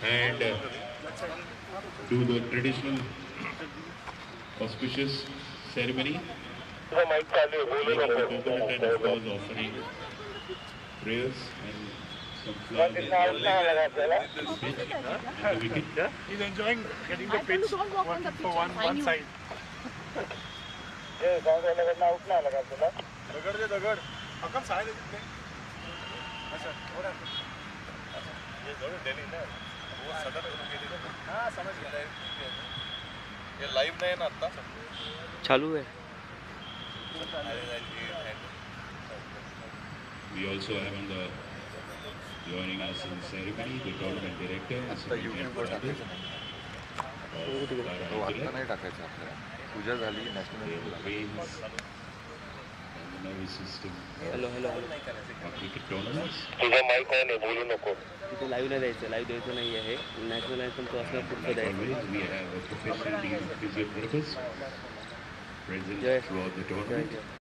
and do the traditional auspicious ceremony, making the coconut and of course offering prayers and some flowers as well to the pitch and the wicket. He's enjoying getting the pitch working for one side. दगड़ दे दगड़ अकम side दे अच्छा हो रहा ये जरूर दिल्ली ना वो सदर हां समझ गया ये लाइव नहीं है ना आता चालू है We also have on the joining us in ceremony the tournament director आता YouTube वर टाकायचं हो आता नाही टाकायचं आपल्याला पूजा झाली national nervous system hello hello cricket tournaments. तुझा माईक ऑन आहे बोलू नको तिथे लाईव्ह नाही द्यायचं लाईव्ह द्यायचं नाही आहे नॅशनल अँथम तो असणार पुढचं Like द्यायचं always, we have a professional team of physiotherapists present जय throughout the जय tournament. जय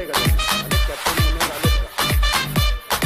आहे का कॅप्टन म्हणून आलेत का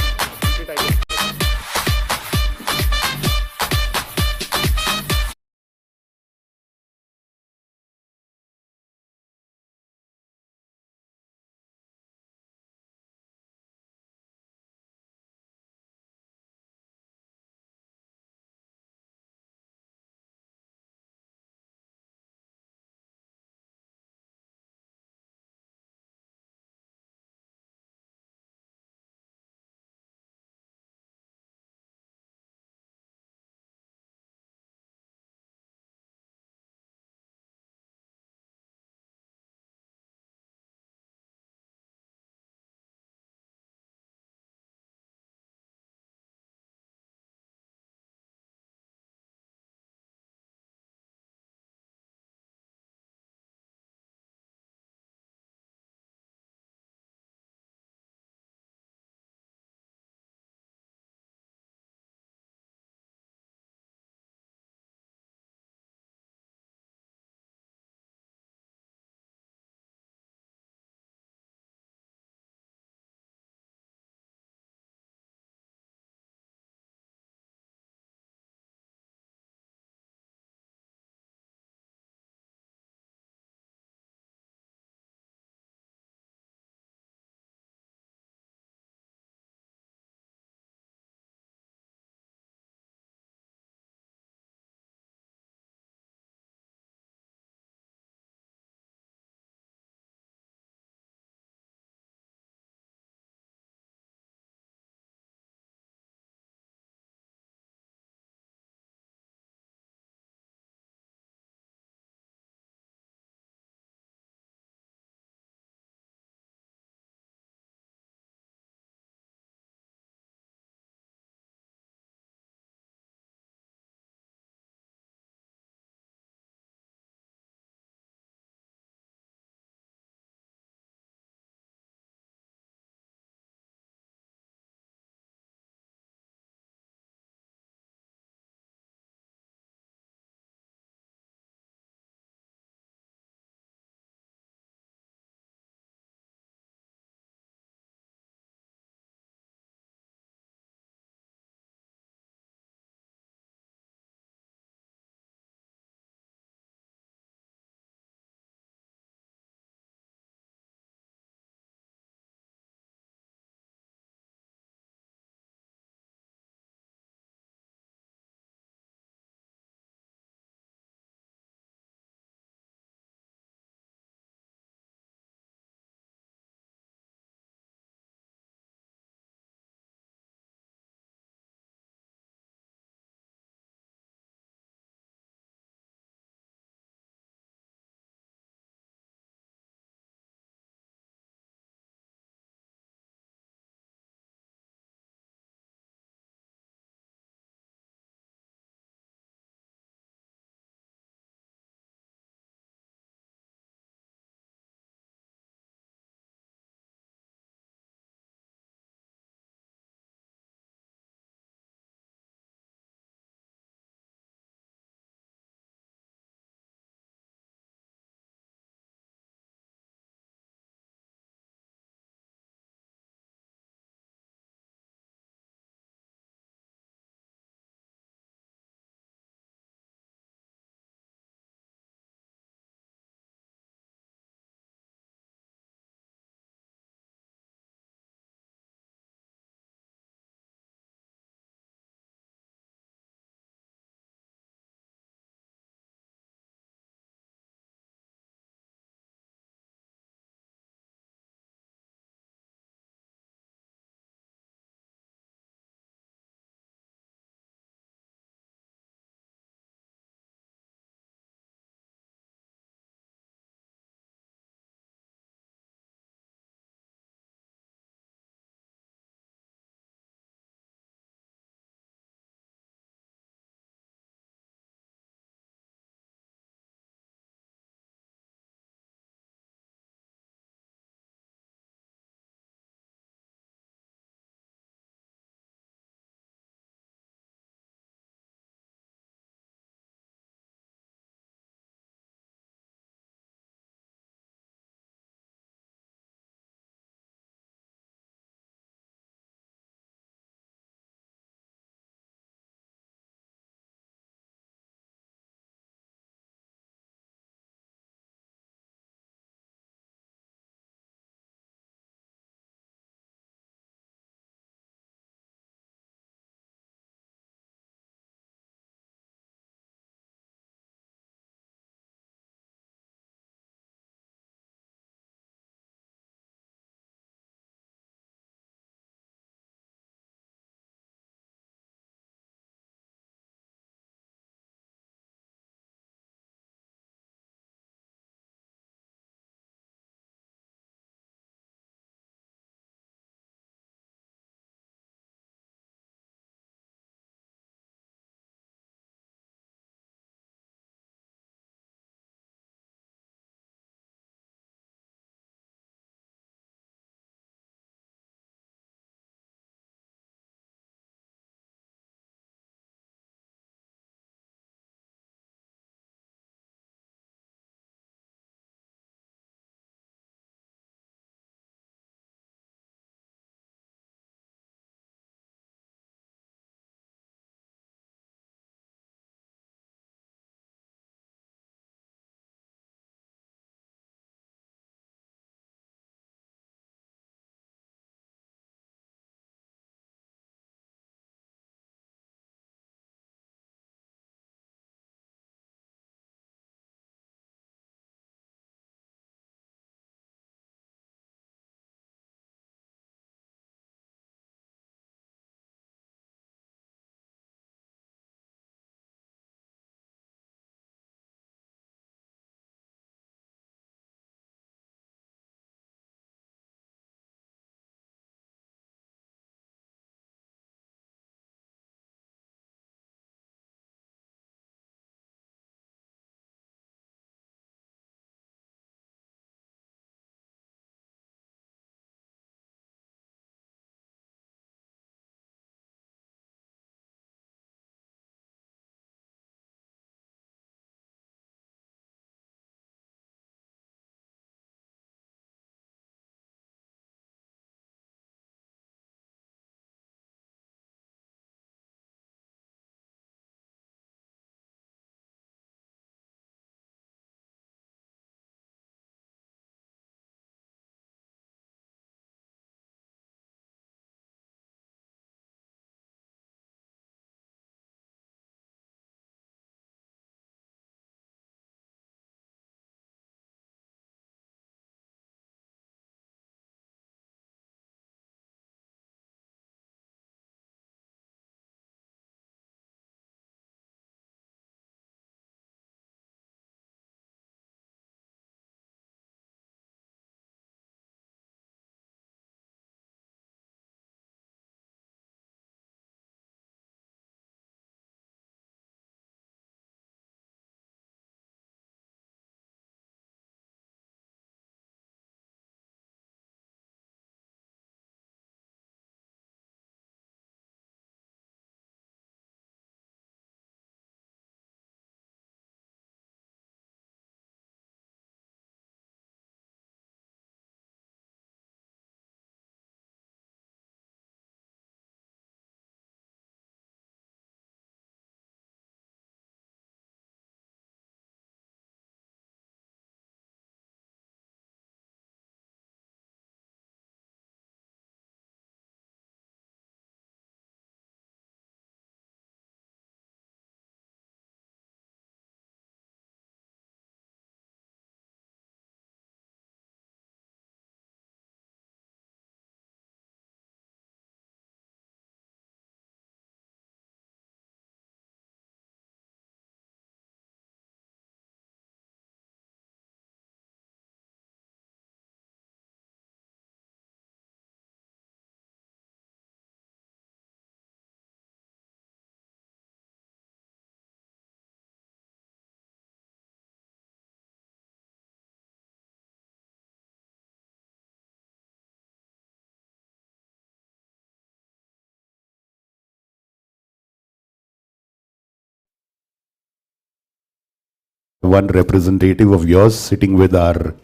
one representative of yours sitting with our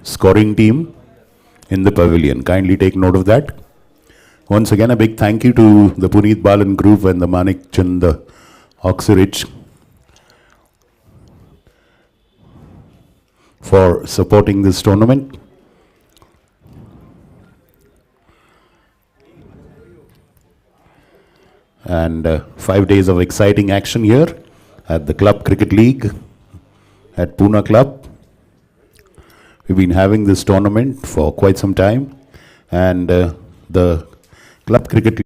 scoring team in the pavilion. Kindly take note of that. Once again, a big thank you to the Puneet Balan Group and the Manik Chand Oxyrich for supporting this tournament. And 5 days of exciting action here at the Club Cricket League at Pune Club. We've been having this tournament for quite some time, and the Club Cricket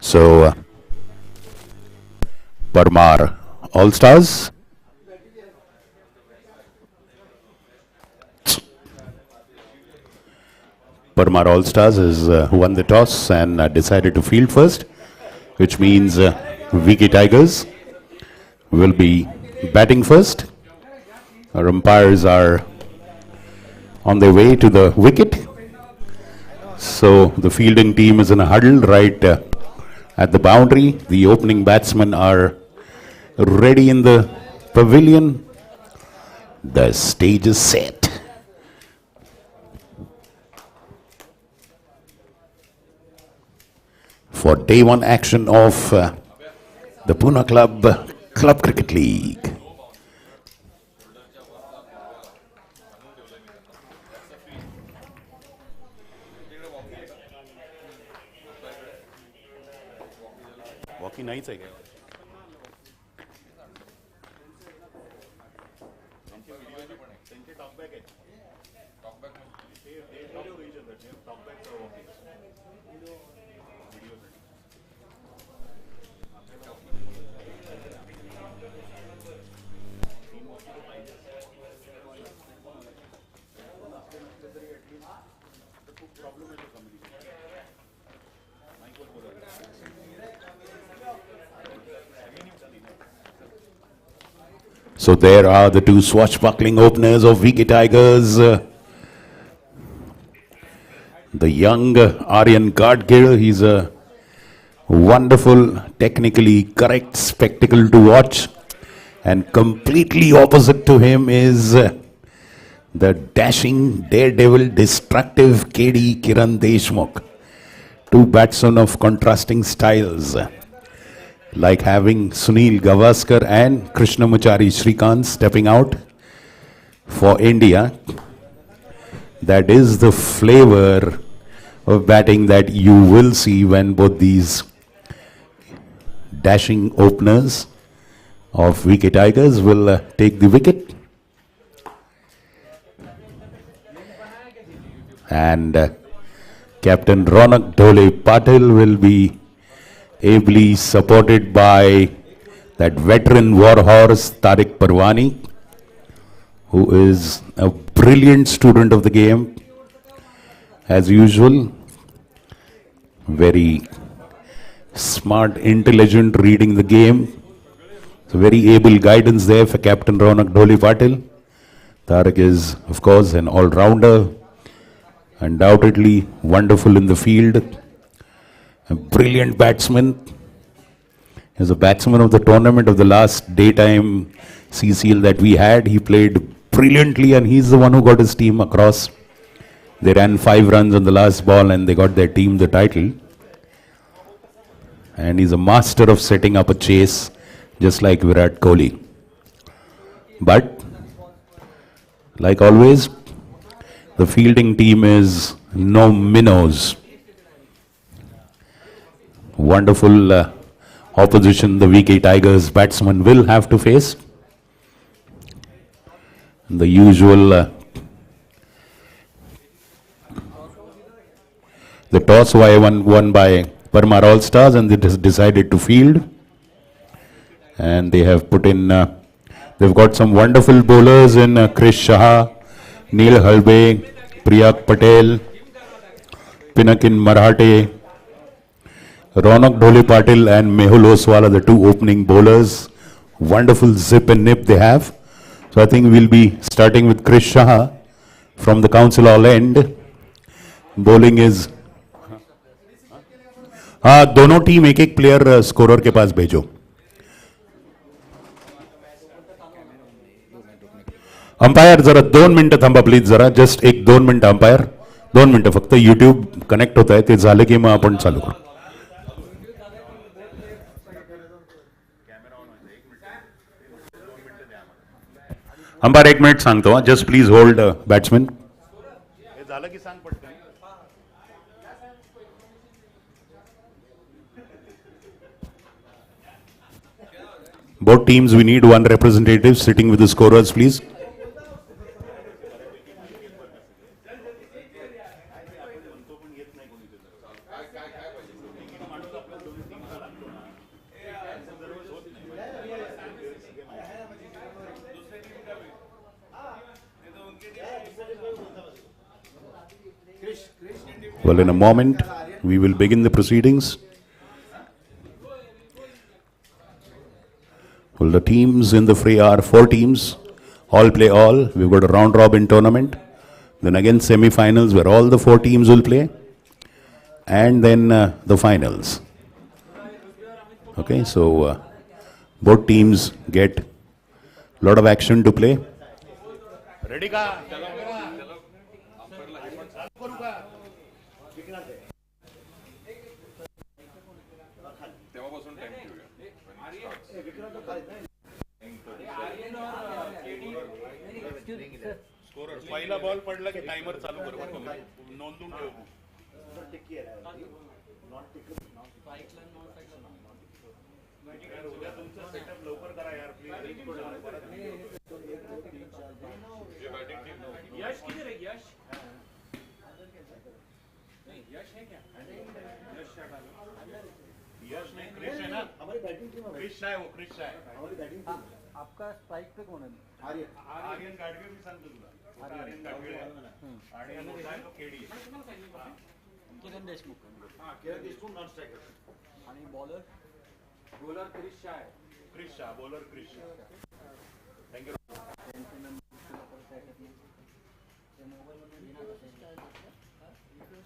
So, Parmar All Stars. Parmar All Stars has won the toss and decided to field first, which means VK Tigers will be batting first. Our umpires are on their way to the wicket. So the fielding team is in a huddle right at the boundary. The opening batsmen are ready in the pavilion. The stage is set for day one action of the Pune Club Cricket League. Walking nights again. So there are the two swashbuckling openers of VK Tigers. The young Aryan Gadgir, he's a wonderful, technically correct spectacle to watch. And completely opposite to him is the dashing, daredevil, destructive KD Kiran Deshmukh. Two batsmen of contrasting styles, like having Sunil Gavaskar and Krishnamachari Shrikant stepping out for India. That is the flavor of batting that you will see when both these dashing openers of VK Tigers will take the wicket. And Captain Ronak Dhole Patil will be ably supported by that veteran warhorse Tariq Parwani, who is a brilliant student of the game, as usual. Very smart, intelligent, reading the game. So very able guidance there for Captain Ronak Dhole Patil. Tariq is, of course, an all-rounder, undoubtedly wonderful in the field, a brilliant batsman. As a batsman of the tournament of the last daytime CCL that we had, he played brilliantly, and he's the one who got his team across. They ran 5 runs on the last ball and they got their team the title. And he's a master of setting up a chase, just like Virat Kohli. But, like always, the fielding team is no minnows. Wonderful opposition the VK Tigers batsman will have to face. The usual the toss won by Parmar All Stars, and they decided to field. And they have put in, they've got some wonderful bowlers in Krish Shah, Neil Halbe, Priyak Patel, Pinakin Marhate, Ronak Dhole Patil and Mehul Oswala, the 2 opening bowlers. Wonderful zip and nip they have. So I think we'll be starting with Krish Shah from the Council Hall end. Bowling is दोनों team एक player scorer के पास भेजो. Umpire जरा 2 मिनिटं थांबा please, जरा just 1-2 मिनिटं. Umpire 2 मिनिटं फक्त. यूट्यूब कनेक्ट होत आहे, ते झालं की मग आपण चालू करू. अंपायर 1 मिनिट सांगतो. Just please hold batsman. झालं की सांग पटकन. Both teams, we need one representative sitting with the scorers, please. Well, in a moment, we will begin the proceedings. Well, the teams in the fray are 4 teams, all play all. We've got a round-robin tournament. Then again semi-finals where all the 4 teams will play. And then the finals. Okay, so both teams get a lot of action to play. Ready ka? पहिला ball पडला की timer चालू कर, नोंदून ठेव. उद्या तुमचं setup लवकर करा यार प्लीज. यश किधर है? यश यश है क्या? यश नहीं, क्रिश है ना. हमारी बैटिंग टीम क्रिश है, वो क्रिश है हमारी बैटिंग टीम. आपका स्ट्राइक पे कौन है? आर्यन गाडगे भी सांगतो तुला. आर्यन गाडगे आणि मोठा आहे तो केडी. किरण देशमुख. हां, किरण देशमुख नॉन स्ट्रायकर. आणि बॉलर क्रिश शाह आहे. Krish Shah bowler Krish Shah. Thank you.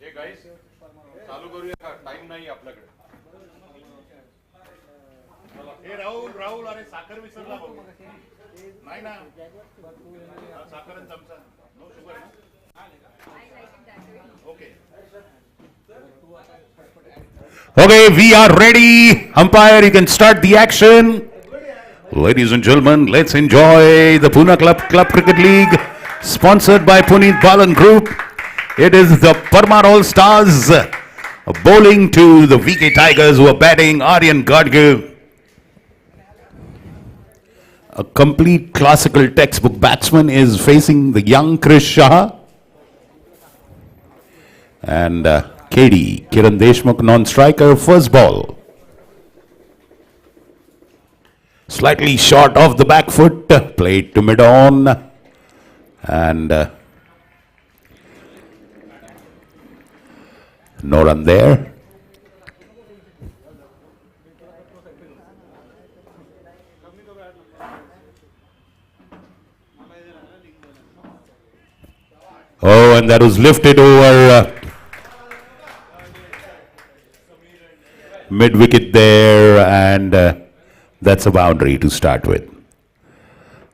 Hey guys चालू करूया का? टाइम नाही आपल्याकडे. हे राहुल अरे साखर विसरला बघ. नाही ना, साखर आणि चमचा. Okay, we are ready. Umpire, you can start the action. Ladies and gentlemen, let's enjoy the Pune Club Cricket League, sponsored by Puneet Balan Group. It is the Parmar All Stars bowling to the VK Tigers, who are batting. Aryan Gadgil, a complete classical textbook batsman, is facing the young Krish Shah. And KD, Kiran Deshmukh, non-striker, first ball. Slightly short of the back foot, played to mid-on. And no run there. Oh, and that was lifted over mid-wicket there, and that's a boundary to start with.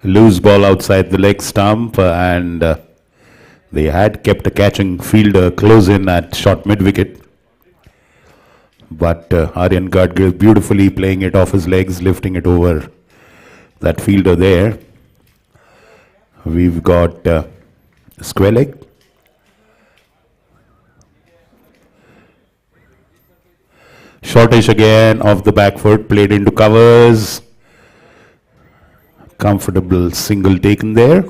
Loose ball outside the leg stump, and they had kept a catching fielder close in at short mid-wicket. But Aryan Gadgil beautifully playing it off his legs, lifting it over that fielder there. We've got square leg. Shortish again off the back foot, played into covers. Comfortable single taken there.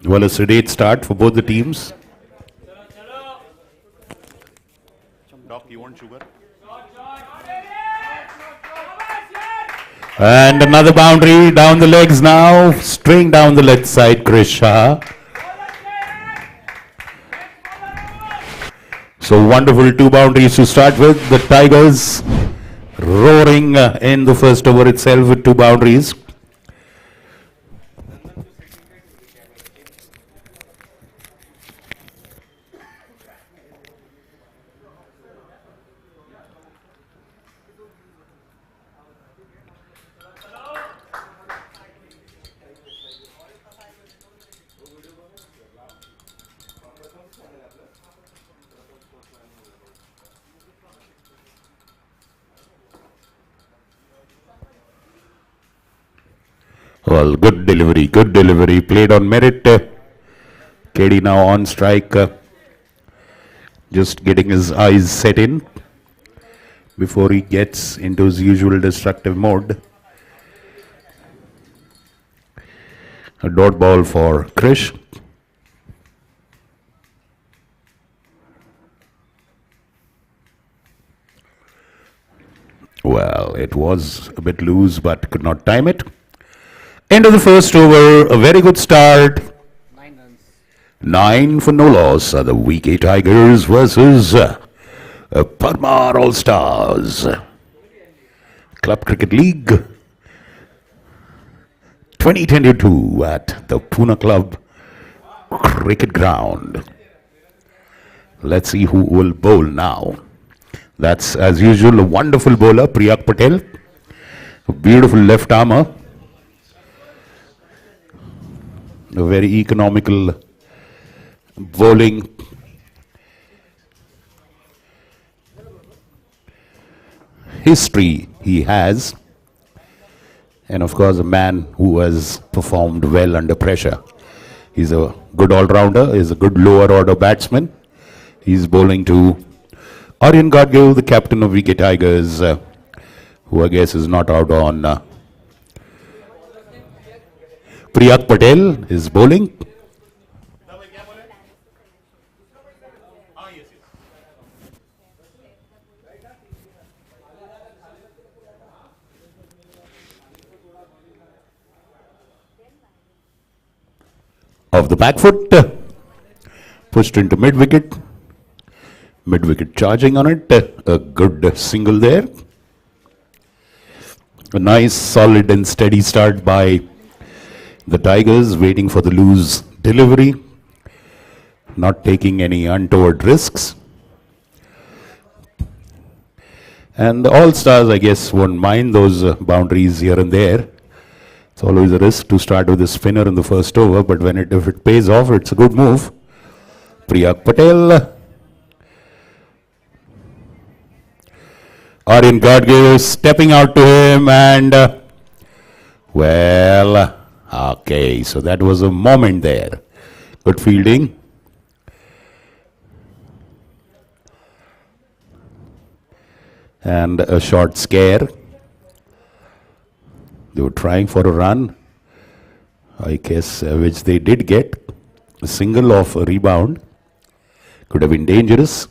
Well, a sedate start for both the teams. Doc, you want sugar? And another boundary down the legs now, straying down the left side, Krish Shah. So wonderful two boundaries to start with. The Tigers roaring in the first over itself with two boundaries. Well, good delivery, played on merit. KD now on strike, just getting his eyes set in before he gets into his usual destructive mode. A dot ball for Krish. Well, it was a bit loose, but could not time it. End of the first over, a very good start. 9 runs. 9 for no loss. The VK Tigers versus Parmar All Stars. Club Cricket League 2022 at the Pune Club Cricket Ground. Let's see who will bowl now. That's, as usual, a wonderful bowler, Priyak Patel. A beautiful left armer. A very economical bowling. History he has. And of course, a man who has performed well under pressure. He's a good all-rounder, he's a good lower order batsman. He's bowling to Aryan Gadgil, the captain of VK Tigers, who I guess is not out on. Priyak Patel is bowling. Off the back foot, pushed into mid-wicket. Mid-wicket charging on it, a good single there. A nice, solid and steady start by the Tigers, waiting for the loose delivery, not taking any untoward risks. And the All-Stars, I guess, won't mind those boundaries here and there. It's always a risk to start with a spinner in the first over, but if it pays off, it's a good move. Priyak Patel. Aryan Gadge stepping out to him and, well, okay, so that was a moment there. Good fielding. And a short scare. They were trying for a run, I guess, which they did get. A single off a rebound. Could have been dangerous,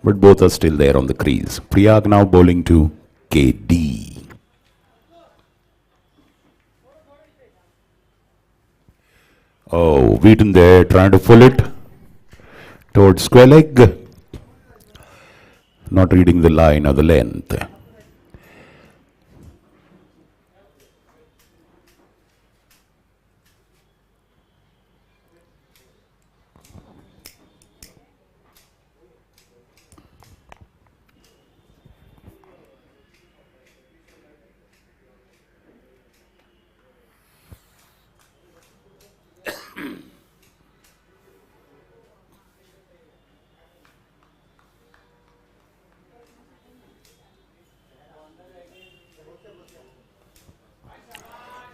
but both are still there on the crease. Priyak now bowling to KD. Oh, Wheaton there trying to pull it towards square leg. Not reading the line or the length.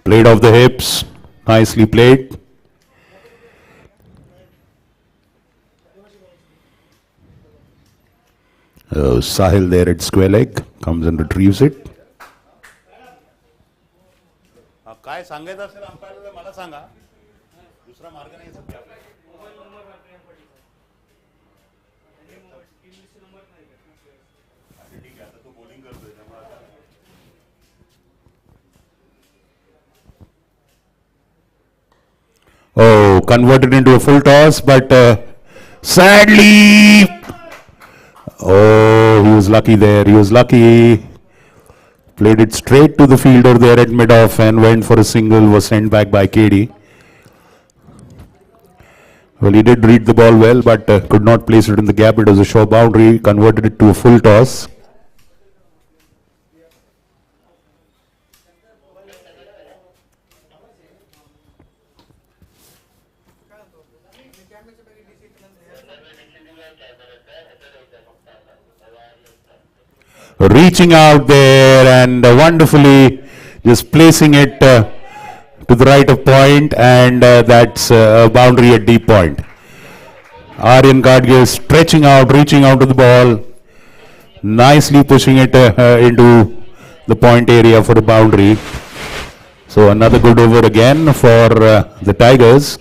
Played off the hips, nicely played. Sahil there at square leg, comes and retrieves it. काय सांगायचं असेल अंपायरला मला सांगा, दुसरा मार्ग नाही सध्या. ठीक आहे, आता तो बॉलिंग करतोय त्यामुळे आता oh, converted into a full toss, but sadly, oh, he was lucky there. He was lucky. Played it straight to the fielder there at mid-off and went for a single, was sent back by KD. Well, he did read the ball well, but could not place it in the gap. It was a short boundary, converted it to a full toss. Reaching out there and wonderfully just placing it to the right of point, and that's a boundary at deep point. Aryan Gadge stretching out, reaching out to the ball, nicely pushing it into the point area for a boundary. So another good over again for the Tigers.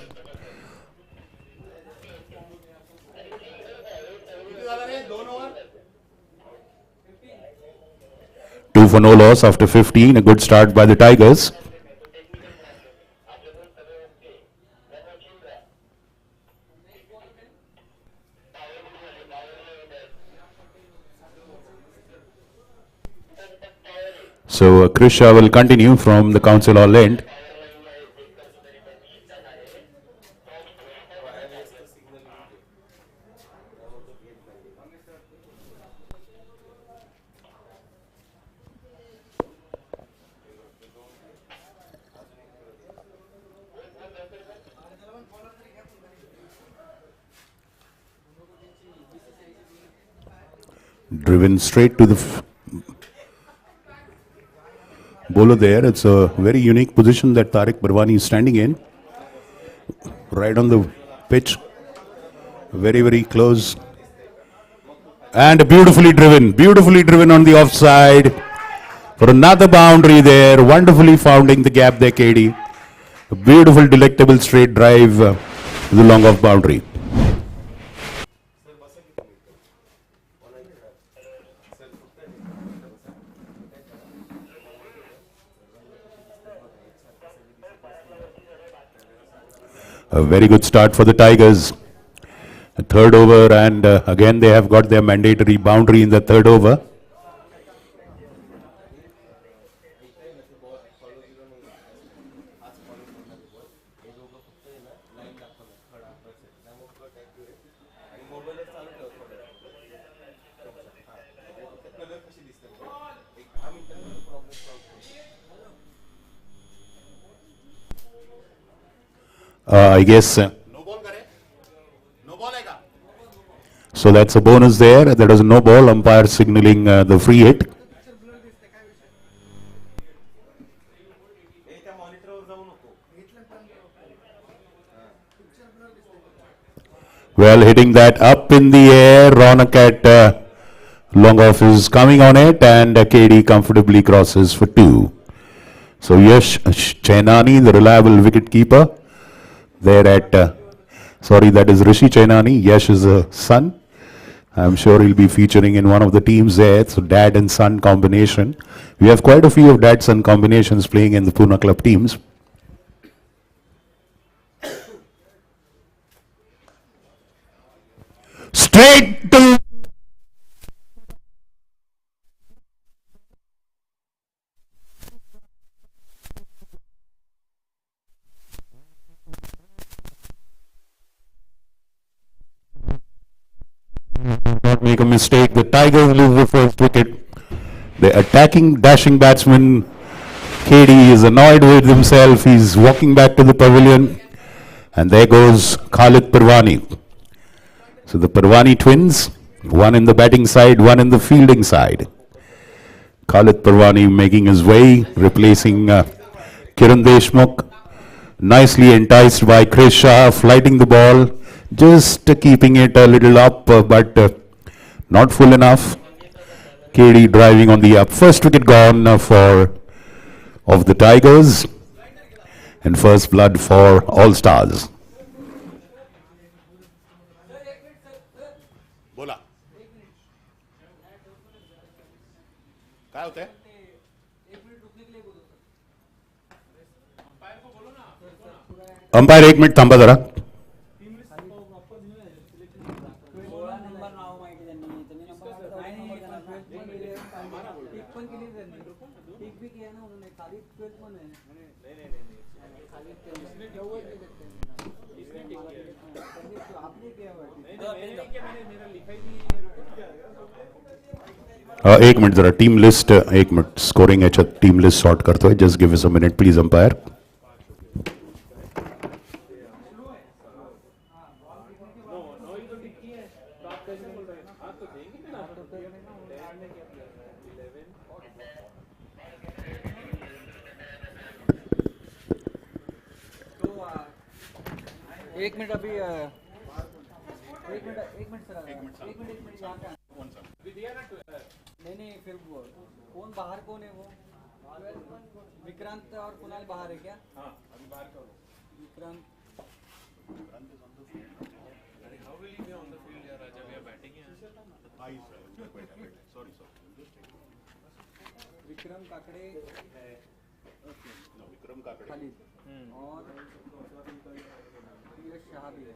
Two for no loss after 15, a good start by the Tigers. So Krisha will continue from the council hall end. Driven straight to the bowler there. It's a very unique position that Tariq Barwani is standing in. Right on the pitch. Very, very close. And beautifully driven on the offside. For another boundary there. Wonderfully founding the gap there, KD. A beautiful, delectable straight drive to the long off boundary. A very good start for the Tigers. A third over, and again they have got their mandatory boundary in the third over. I guess. So that's a bonus there. There was no ball. Umpire signaling the free hit. Well, hitting that up in the air. Ronak at long off is coming on it, and KD comfortably crosses for 2. So Yash Chainani, the reliable wicket keeper, there at sorry, that is Rishi Chainani. Yash is a son. I'm sure he'll be featuring in one of the teams there. So dad and son combination. We have quite a few of dad-son combinations playing in the Pune club teams. Straight to not make a mistake. The Tigers lose the first wicket. The attacking, dashing batsman KD is annoyed with himself. He's walking back to the pavilion, and there goes Khalid Parwani. So the Parwani twins, one in the batting side, one in the fielding side. Khalid Parwani making his way, replacing Kiran Deshmukh. Nicely enticed by Chris Shah, flighting the ball, just keeping it a little up, but not full enough. KD driving on the up. First wicket gone of the Tigers, and first blood for All Stars. बोला काय होतंय umpire 1 minute थांबा जरा एक minute जरा team list 1 minute scoring याच्यात team list sort करतोय just give us a minute please umpire एक मिनट अभी एक मिनट सर एक मिनट यहाँ का नहीं फिर वो कौन बाहर कौन है वो विक्रांत और कुणाल बाहर है क्या हाँ अभी बाहर का विक्रांत विक्रम काकड़े विक्रम काकड़े खालिद और यश शाह भी है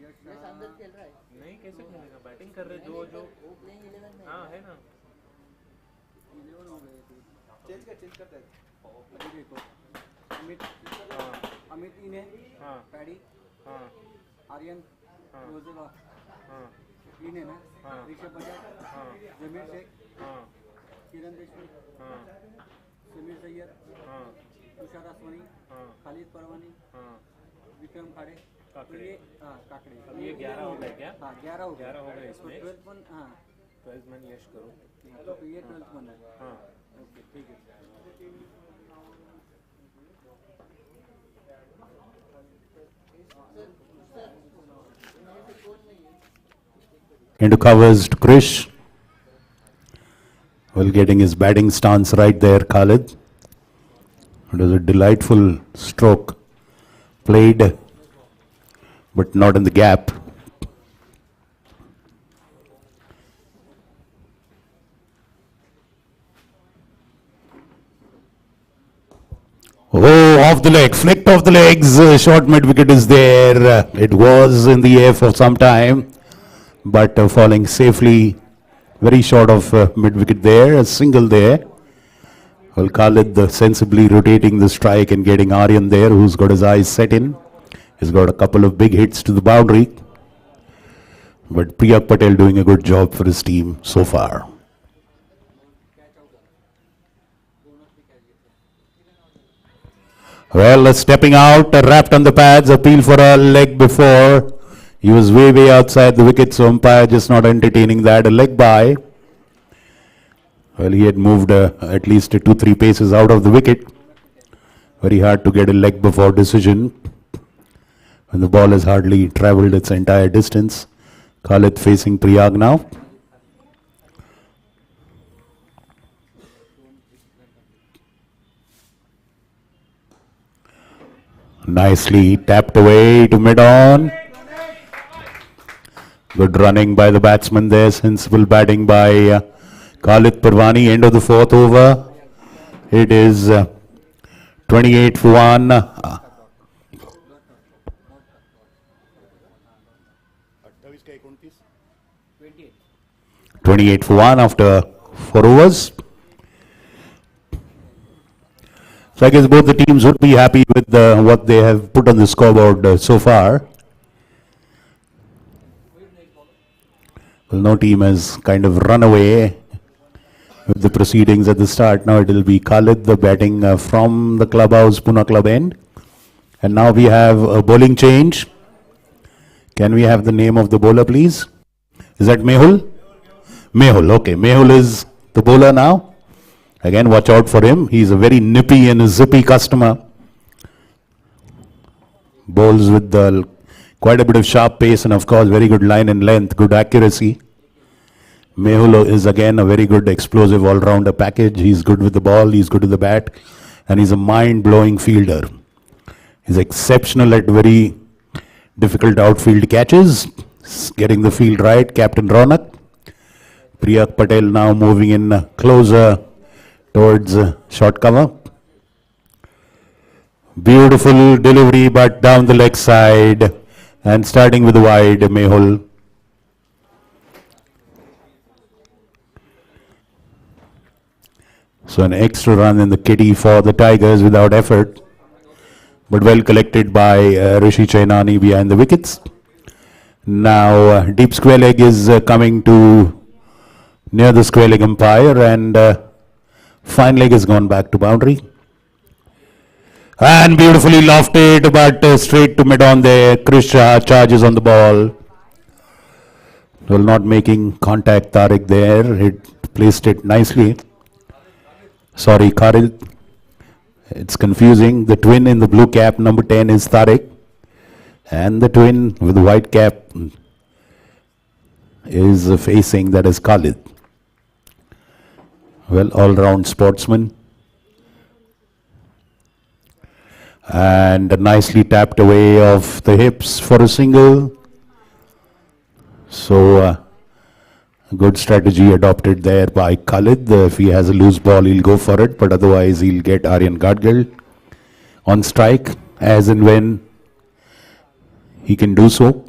यश अंदर खेल रहा है नहीं कैसे खेलेगा बैटिंग कर रहे जो हाँ है ना 11 हो गए चेंज करते हैं अभी देखो अमित इन है हाँ पैडी हाँ आर्यन रोजेवा हाँ इन है ना हाँ ऋषभ बजाज हाँ जमीर शेख हाँ किरण देशमुख हाँ समीर सैयद हाँ तुषार आसवानी हाँ खालिद परवानी हाँ विक्रम खाड़े काकड़े हाँ काकड़े अब ये 11 हो गए क्या हाँ 11 हो गए इसमें 12 वन हाँ 12 मन यश करो तो ये 12 मन है हाँ ओके ठीक है into covers to Krish. Well, getting his batting stance right there, Khalid. It was a delightful stroke played, but not in the gap. Oh, off the leg, flicked off the legs, short mid wicket is there. It was in the air for some time, but falling safely, very short of mid wicket there, a single there. Well, Khalid sensibly rotating the strike and getting Aryan there, who's got his eyes set in. He's got a couple of big hits to the boundary. But Priyak Patel doing a good job for his team so far. Well, stepping out, wrapped on the pads, appeal for a leg before. He was way outside the wicket, so umpire just not entertaining that. A leg by. Well, he had moved at least 2-3 paces out of the wicket. Very hard to get a leg before decision when the ball has hardly travelled its entire distance. Khalid facing Priyag now. Nicely tapped away to mid-on. Good running by the batsman there. Sensible batting by Khalid Parwani. End of the 4th over. It is 28 for 1. 28 for 1 after 4 overs. So I guess both the teams would be happy with what they have put on the scoreboard so far. Well, no team has kind of run away with the proceedings at the start. Now it will be Khalid, the batting from the clubhouse, Pune club end. And now we have a bowling change. Can we have the name of the bowler, please? Is that Mehul? Mehul, okay. Mehul is the bowler now. Again, watch out for him. He's a very nippy and zippy customer. Bowls with quite a bit of sharp pace and of course very good line and length, good accuracy. Mehul is again a very good explosive all-rounder package. He's good with the ball, he's good with the bat, and he's a mind-blowing fielder. He's exceptional at very difficult outfield catches, getting the field right. Captain Ronak. Priyak Patel now moving in closer towards short cover. Beautiful delivery, but down the leg side and starting with the wide, Mehul. So an extra run in the kitty for the Tigers without effort, but well collected by Rishi Chainani behind the wickets. Now deep square leg is coming to near the square leg umpire, and fine leg has gone back to boundary. And beautifully lofted, but straight to mid-on there. Krish charges on the ball. Well, not making contact, Tariq there. He placed it nicely. Sorry, Khalid. It's confusing. The twin in the blue cap, number 10, is Tariq. And the twin with the white cap is facing, that is Khalid. Well, all-round sportsman. And nicely tapped away off the hips for a single. So, good strategy adopted there by Khalid. If he has a loose ball, he'll go for it, but otherwise he'll get Aryan Gadgil on strike as and when he can do so.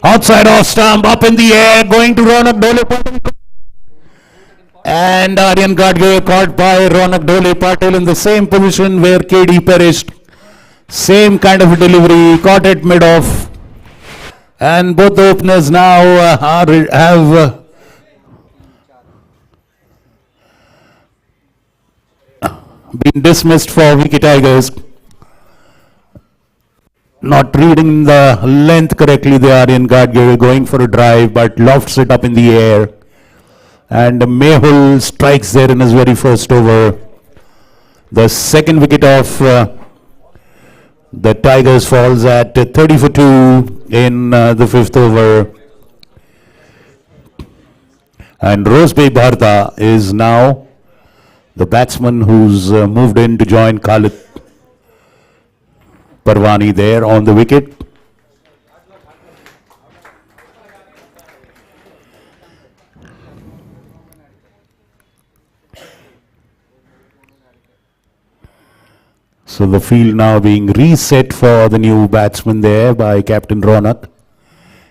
Outside off stump, up in the air, going to Ronak Dole. And Aryan Gadgil caught by Ronak Dole Patil in the same position where KD perished. Same kind of a delivery, caught it mid-off. And both the openers now have been dismissed for wicket Tigers. Not reading the length correctly, the Aryan Gadgil going for a drive, but lofts it up in the air. And Mehul strikes there in his very first over. The second wicket of the Tigers falls at 30 for 2 in the 5th over. And Rosebay Bharta is now the batsman who's moved in to join Khalid Parwani there on the wicket. So the field now being reset for the new batsman there by Captain Ronak.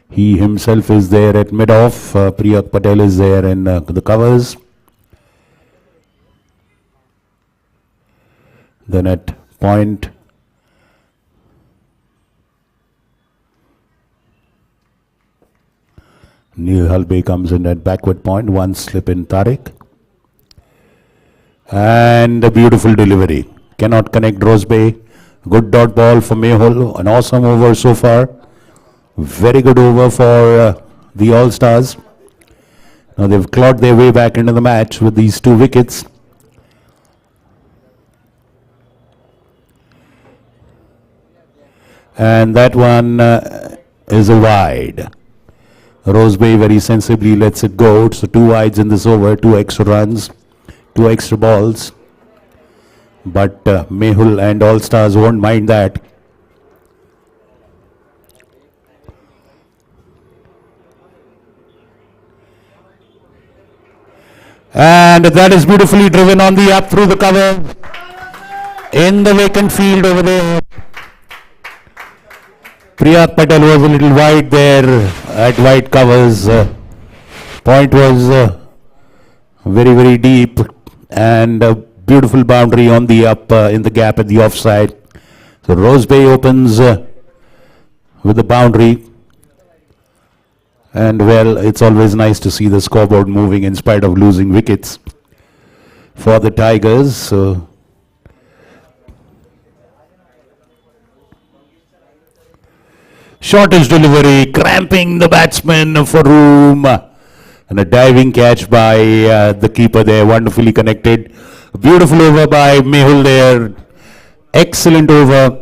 He himself is there at mid-off. Priyak Patel is there in the covers. Then at point, Neil Halbe comes in at backward point, one slip in Tariq. And a beautiful delivery. Cannot connect Rosebay. Good dot ball for Mehul. An awesome over so far. Very good over for the All-Stars. Now they've clawed their way back into the match with these 2 wickets. And that one is a wide. Rosebay very sensibly lets it go. So 2 wides in this over, 2 extra runs, 2 extra balls. But Mehul and All-Stars won't mind that. And that is beautifully driven on the up through the cover. In the vacant field over there. Priyak Patel was a little wide there at wide covers. Point was very, very deep. And a beautiful boundary on the up in the gap at the offside. So Rosebay opens with the boundary. And well, it's always nice to see the scoreboard moving in spite of losing wickets for the Tigers. Shortish delivery, cramping the batsman for room. And a diving catch by the keeper there, wonderfully connected. Beautiful over by Mehul there. Excellent over.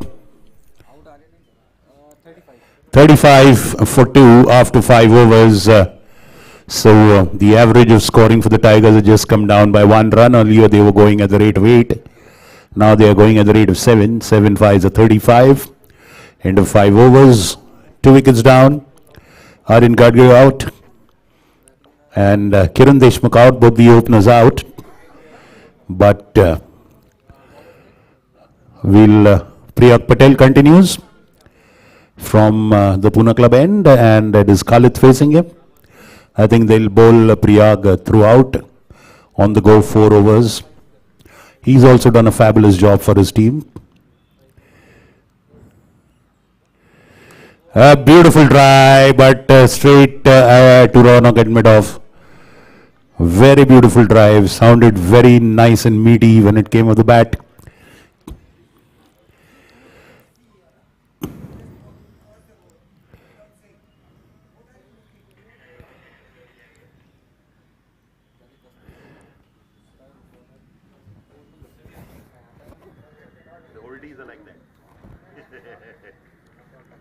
35 for 2 after 5 overs. So the average of scoring for the Tigers has just come down by 1 run. Earlier they were going at the rate of 8. Now they are going at the rate of 7. 7 5s are 35. End of 5 overs. 2 wickets down. Aryan Gadgil out. And Kiran Deshmukh out. Both the openers out. But Priyak Patel continues from the Pune club end, and it is Khalid facing him. I think they'll bowl Priyag throughout on the go 4 overs. He's also done a fabulous job for his team. A beautiful try, but straight to Ronak at mid-off. Very beautiful drive, sounded very nice and meaty when it came off the bat.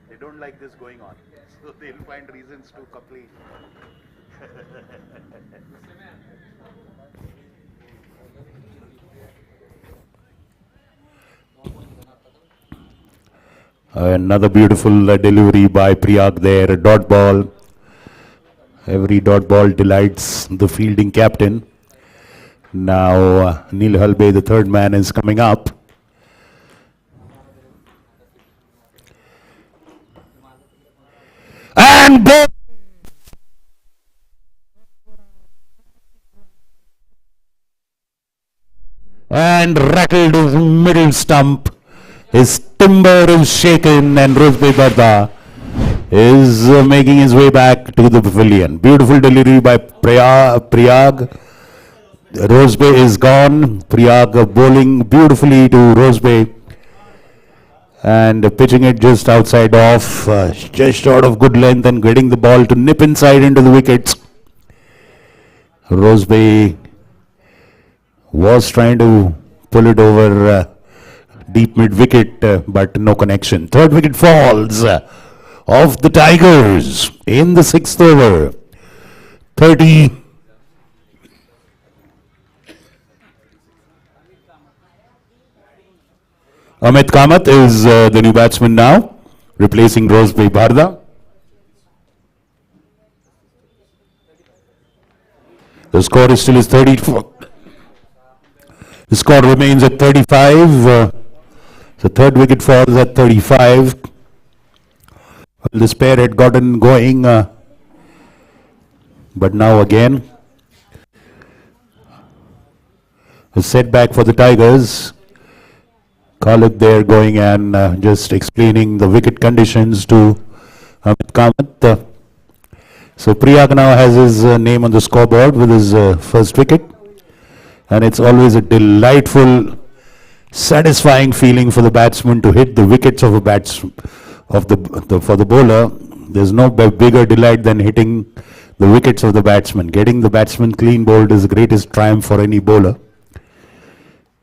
They don't like this going on, so they'll find reasons to complain. Another beautiful delivery by Priyag there, a dot ball. Every dot ball delights the fielding captain. Now Neil Halbe, the third man, is coming up. And rattled his middle stump. His timber is shaken, and Rosebay Barda is making his way back to the pavilion. Beautiful delivery by Priyag. Rosebay is gone. Priyag bowling beautifully to Rosebay and pitching it just outside off, just short of good length, and getting the ball to nip inside into the wickets. Rosebay was trying to pull it over deep mid-wicket, but no connection. Third wicket falls of the Tigers in the 6th over. 30. Amit Kamath is the new batsman now, replacing Rosebay Barda. The score is still 34. The score remains at 35. The third wicket falls at 35. Well, this pair had gotten going, but now again a setback for the Tigers. Khalid there going and just explaining the wicket conditions to Amit Kamath. So Priyag now has his name on the scoreboard with his first wicket, and it's always a delightful, satisfying feeling for the batsman to hit the wickets of a for the bowler. There's no bigger delight than hitting the wickets of the batsman. Getting the batsman clean bowled is the greatest triumph for any bowler.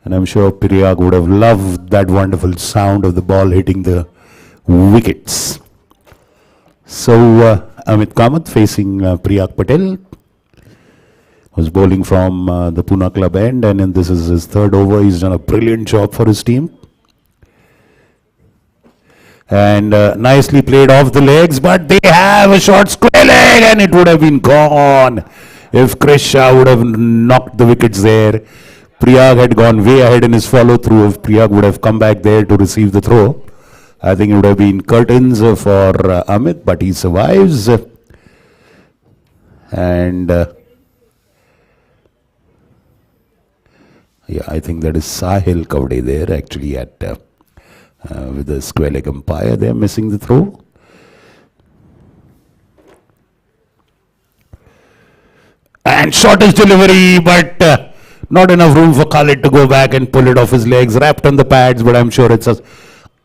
And I'm sure Priyag would have loved that wonderful sound of the ball hitting the wickets. So Amit Kamath facing Priyag Patel, was bowling from the Pune club end, and this is his third over. He's done a brilliant job for his team. And nicely played off the legs, but they have a short square leg, and it would have been gone if Chris Shah would have knocked the wickets there. Priyag had gone way ahead in his follow through. If Priyag would have come back there to receive the throw, I think it would have been curtains for Amit, but he survives. And yeah, I think that is Sahil Kavde there actually at with the square leg umpire there missing the throw. And shortest delivery, but not enough room for Khalid to go back and pull it off his legs. Wrapped on the pads, but I'm sure it's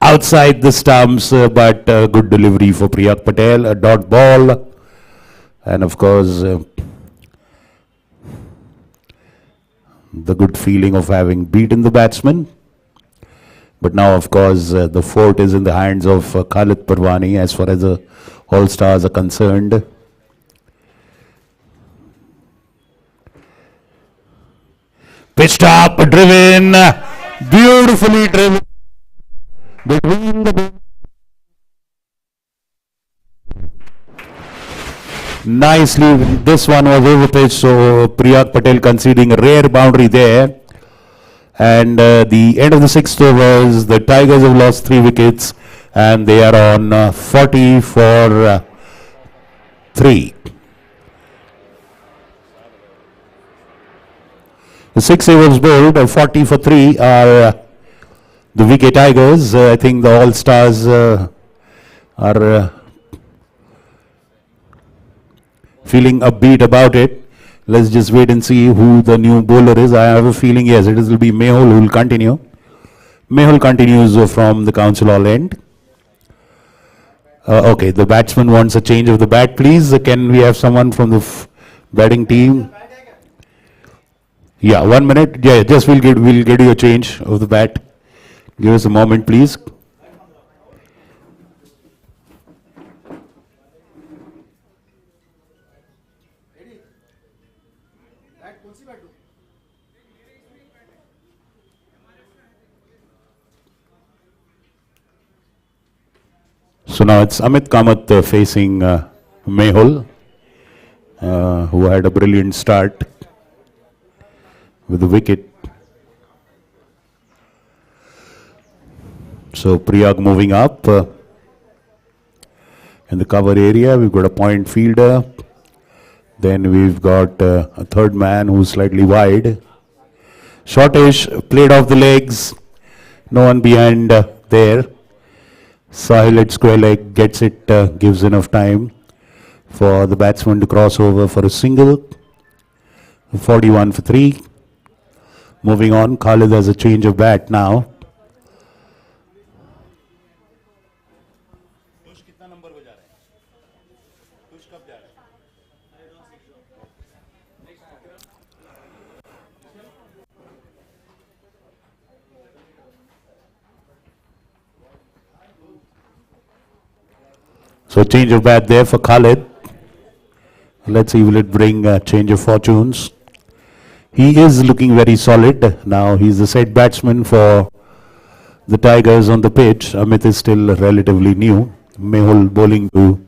outside the stumps. But good delivery for Priyag Patel, a dot ball. And of course, the good feeling of having beaten the batsman. But now, of course, the fort is in the hands of Khalid Parwani as far as the All-Stars are concerned. Pitched up, driven, beautifully driven between the... Nicely, this one was overpitched, so Priyag Patel conceding a rare boundary there. And the end of the sixth overs, the Tigers have lost 3 wickets and they are on 40 for 3. The 6 overs bowled, 40 for 3 are the VK Tigers. I think the All-Stars are feeling upbeat about it. Let's just wait and see who the new bowler is. I have a feeling, yes, it will be Mehul who will continue. Mehul continues from the Council Hall end. Okay, the batsman wants a change of the bat, please. Can we have someone from the batting team? Yeah, 1 minute. Yeah, just we'll get you a change of the bat. Give us a moment, please. So now it's Amit Kamath facing Mehul, who had a brilliant start with the wicket. So Priyag moving up in the cover area. We've got a point fielder. Then we've got a third man who's slightly wide. Shortish, played off the legs. No one behind there. Sahil at square leg gets it, gives enough time for the batsman to cross over for a single. 41 for 3. Moving on, Khalid has a change of bat now. So change of bat there for Khalid. Let's see, will it bring a change of fortunes? He is looking very solid. Now he's the set batsman for the Tigers on the pitch. Amit is still relatively new. Mehul bowling to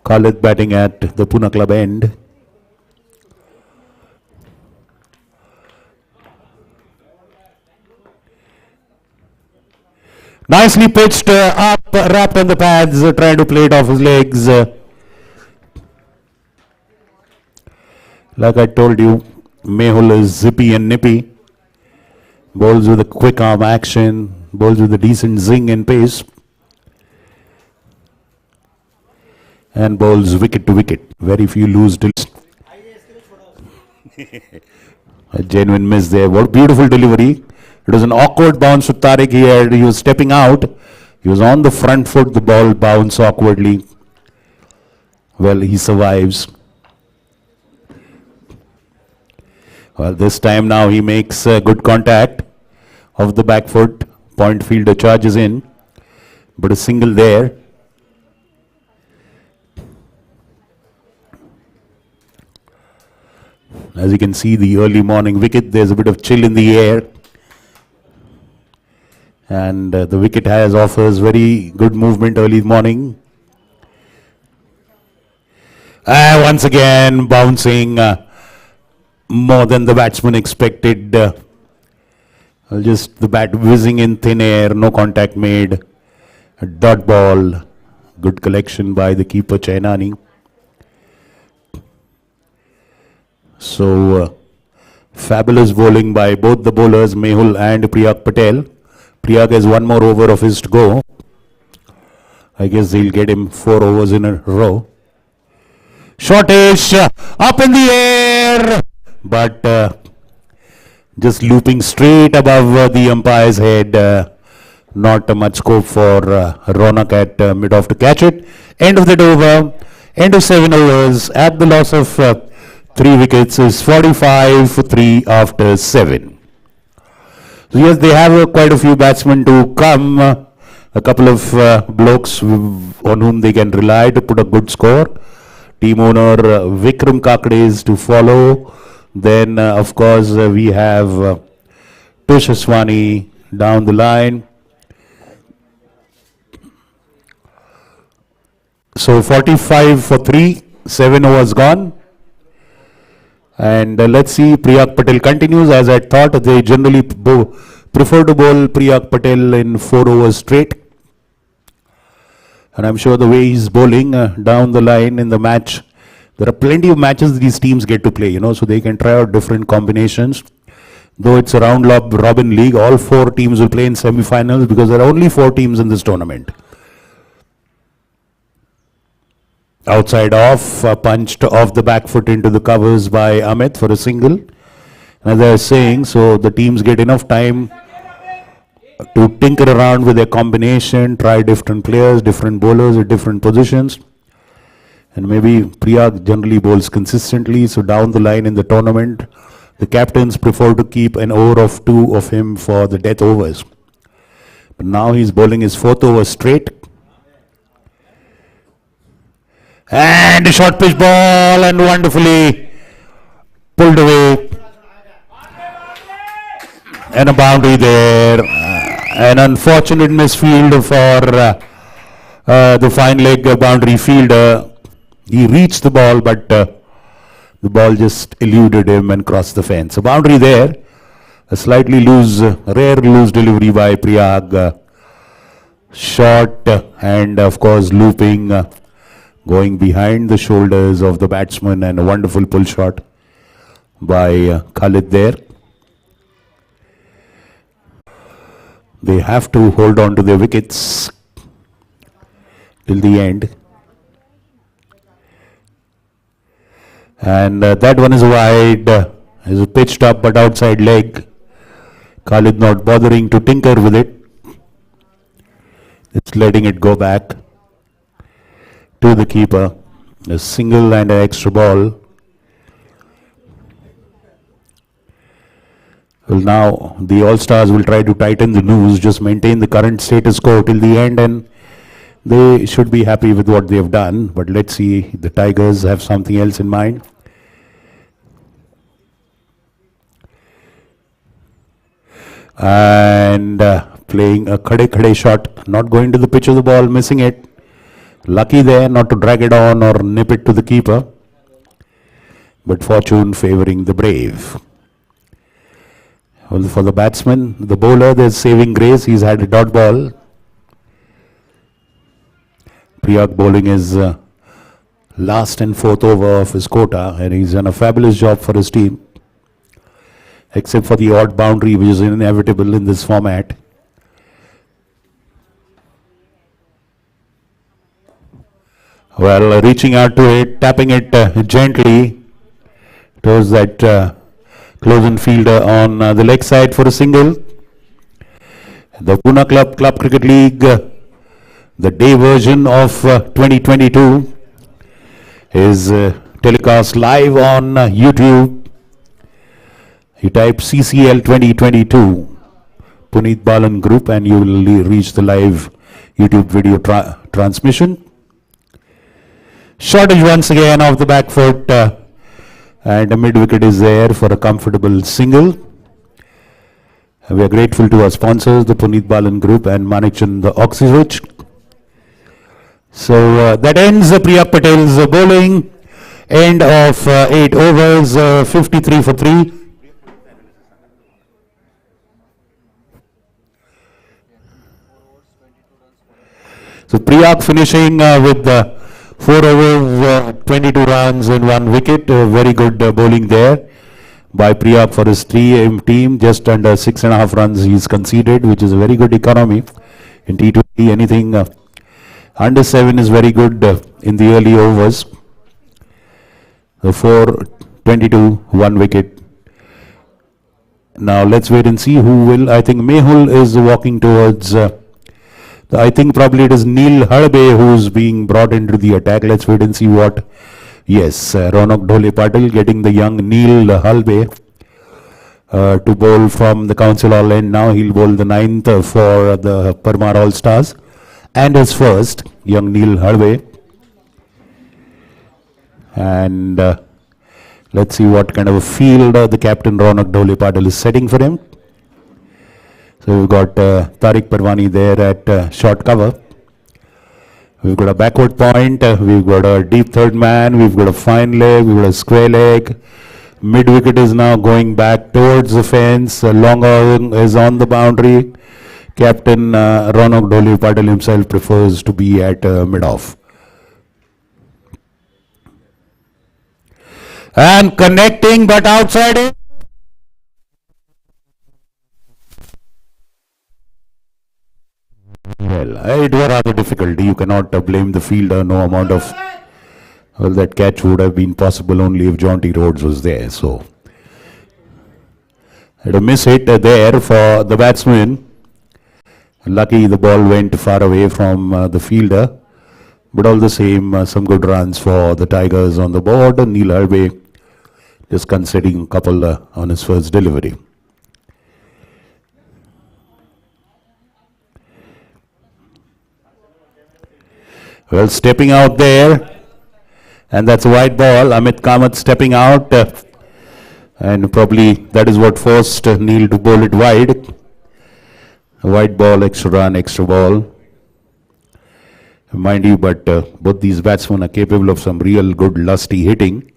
Khalid batting at the Pune club end. Nicely pitched up, wrapped on the pads, trying to play it off his legs. Like I told you, Mehul is zippy and nippy. Bowls with a quick arm action. bowls with a decent zing and pace. And bowls wicket to wicket. Very few loose a genuine miss there. What beautiful delivery. It was an awkward bounce to Tariq. He was stepping out. He was on the front foot. The ball bounced awkwardly. Well, he survives. Well, this time now he makes good contact of the back foot. Point fielder charges in. But a single there. As you can see, the early morning wicket, there's a bit of chill in the air. And the wicket offers very good movement early morning. Once again, bouncing more than the batsman expected. Just the bat whizzing in thin air, no contact made. A dot ball. Good collection by the keeper, Chainani. So, fabulous bowling by both the bowlers, Mehul and Priyag Patel. Priyag has one more over of his to go. I guess they'll get him 4 overs in a row. Shortish, up in the air, but just looping straight above the umpire's head. Not much scope for Ronak at mid-off to catch it. End of that over, end of 7 overs at the loss of 3 wickets is 45 for 3 after 7. So yes, they have quite a few batsmen to come. A couple of blokes on whom they can rely to put a good score. Team owner Vikram Kakade is to follow. Then of course we have Tush Aswani down the line. So 45 for 3, 7 overs gone. And let's see, Priyag Patel continues. As I thought, they generally prefer to bowl Priyag Patel in 4 overs straight. And I'm sure the way he's bowling down the line in the match, there are plenty of matches these teams get to play, so they can try out different combinations. Though it's a round robin league, all 4 teams will play in semi-finals because there are only 4 teams in this tournament. Outside off, punched off the back foot into the covers by Amit for a single. As I was saying, so the teams get enough time to tinker around with their combination, try different players, different bowlers at different positions. And maybe Priyag generally bowls consistently, so down the line in the tournament, the captains prefer to keep an over of 2 of him for the death overs. But now he's bowling his 4th over straight. And a short pitch ball and wonderfully pulled away. And a boundary there. An unfortunate misfield for the fine leg boundary fielder. He reached the ball, but the ball just eluded him and crossed the fence. A boundary there. A slightly rare loose delivery by Priyag. Short and of course looping. Going behind the shoulders of the batsman, and a wonderful pull shot by Khalid there. They have to hold on to their wickets till the end. And that one is wide, is pitched up but outside leg. Khalid not bothering to tinker with it. It's letting it go back to the keeper. A single and an extra ball. Well, now the All-Stars will try to tighten the noose, just maintain the current status quo till the end, and they should be happy with what they have done. But let's see, the Tigers have something else in mind. And playing a khade shot, not going to the pitch of the ball, missing it. Lucky there not to drag it on or nip it to the keeper. But fortune favoring the brave. Well, for the batsman, the bowler, there's saving grace. He's had a dot ball. Priyag bowling his last and 4th over of his quota, and he's done a fabulous job for his team. Except for the odd boundary, which is inevitable in this format. Well, reaching out to it, tapping it gently towards that close in fielder on the leg side for a single. The Pune Club Cricket League, the day version of 2022 is telecast live on YouTube. You type CCL 2022 Puneet Balan Group and you will reach the live YouTube video transmission. Shortage once again off the back foot and a mid wicket is there for a comfortable single. We are grateful to our sponsors, the Puneet Balan Group and Manikchand the Oxywood. So that ends Priyak Patel's bowling. End of 8 overs, 53 for 3. So Priyak finishing with 4 overs, 22 runs and 1 wicket. Very good bowling there by Priyak for his 3 team. Just under 6.5 runs he's conceded, which is a very good economy in T20. Anything under 7 is very good in the early overs. The 4, 22, 1 wicket. Now let's wait and see who will. I think Mehul is walking towards. I think probably it is Neil Hadbe who's being brought into the attack. Let's wait and see what. Yes, Ronak Dhole Patil getting the young Neil Hadbe to bowl from the Council Hall end. Now he'll bowl the 9th for the Parmar All Stars and his first, young Neil Hadbe. And let's see what kind of a field the captain Ronak Dhole Patil is setting for him. So we've got Tariq Parwani there at short cover. We've got a backward point, we've got a deep third man, we've got a fine leg, we've got a square leg. Mid wicket is now going back towards the fence. Long is on the boundary. Captain Ronak Dhole Patil himself prefers to be at mid-off. And connecting but outside it. Well, it was rather difficult. You cannot blame the fielder. No amount of that catch would have been possible only if Jonty Rhodes was there. So, had a miss hit there for the batsman. Lucky the ball went far away from the fielder. But all the same, some good runs for the Tigers on the board. Neil Hadbe just conceding a couple on his first delivery. Well, stepping out there, and that's a wide ball. Amit Kamath stepping out, and probably that is what forced Neil to bowl it wide. A wide ball, extra run, extra ball. Mind you, but both these batsmen are capable of some real good lusty hitting.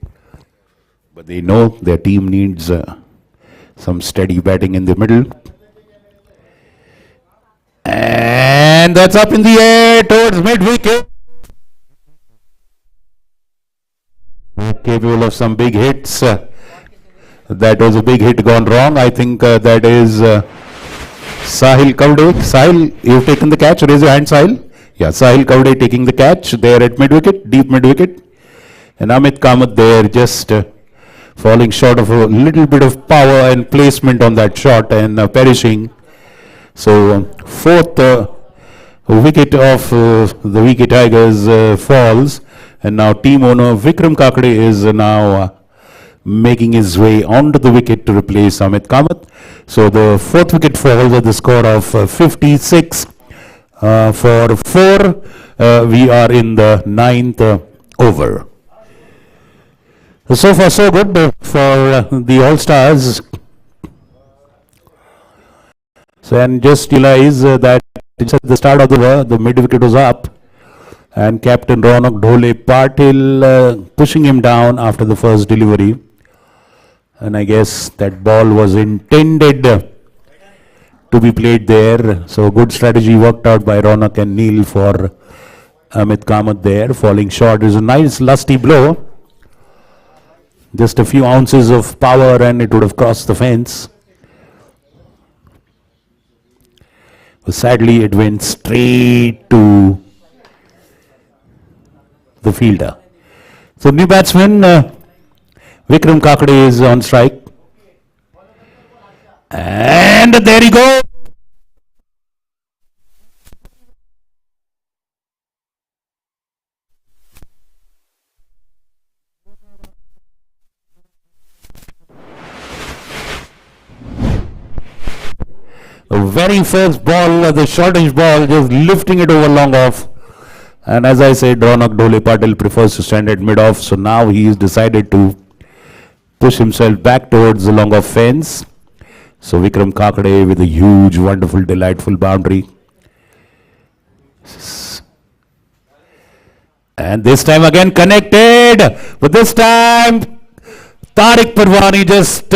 But they know their team needs some steady batting in the middle. And that's up in the air towards mid-wicket. Capable of some big hits. That was a big hit gone wrong. I think that is Sahil Kavde. Sahil, you've taken the catch. Raise your hand, Sahil. Yeah, Sahil Kavde taking the catch there at mid-wicket, deep mid-wicket. And Amit Kamath there just falling short of a little bit of power and placement on that shot and perishing. So, 4th wicket of the Wicket Tigers falls. And now team owner Vikram Kakade is now making his way onto the wicket to replace Amit Kamath. So the 4th wicket falls at the score of 56 for 4. We are in the 9th over. So far so good for the All-Stars. So and just realize that at the start of the over, the mid wicket was up. And Captain Ronak Dhole Patil pushing him down after the first delivery. And I guess that ball was intended to be played there. So good strategy worked out by Ronak and Neil for Amit Kamath there. Falling short is a nice lusty blow. Just a few ounces of power and it would have crossed the fence. But sadly it went straight to the fielder. So new batsman Vikram Kakade is on strike. And there you go. The very first ball, the shortish ball, just lifting it over long off. And as I said, Ronak Dhole Patil prefers to stand at mid-off. So now he has decided to push himself back towards the long off fence. So Vikram Kakade with a huge, wonderful, delightful boundary. And this time again connected. But this time Tariq Parwani just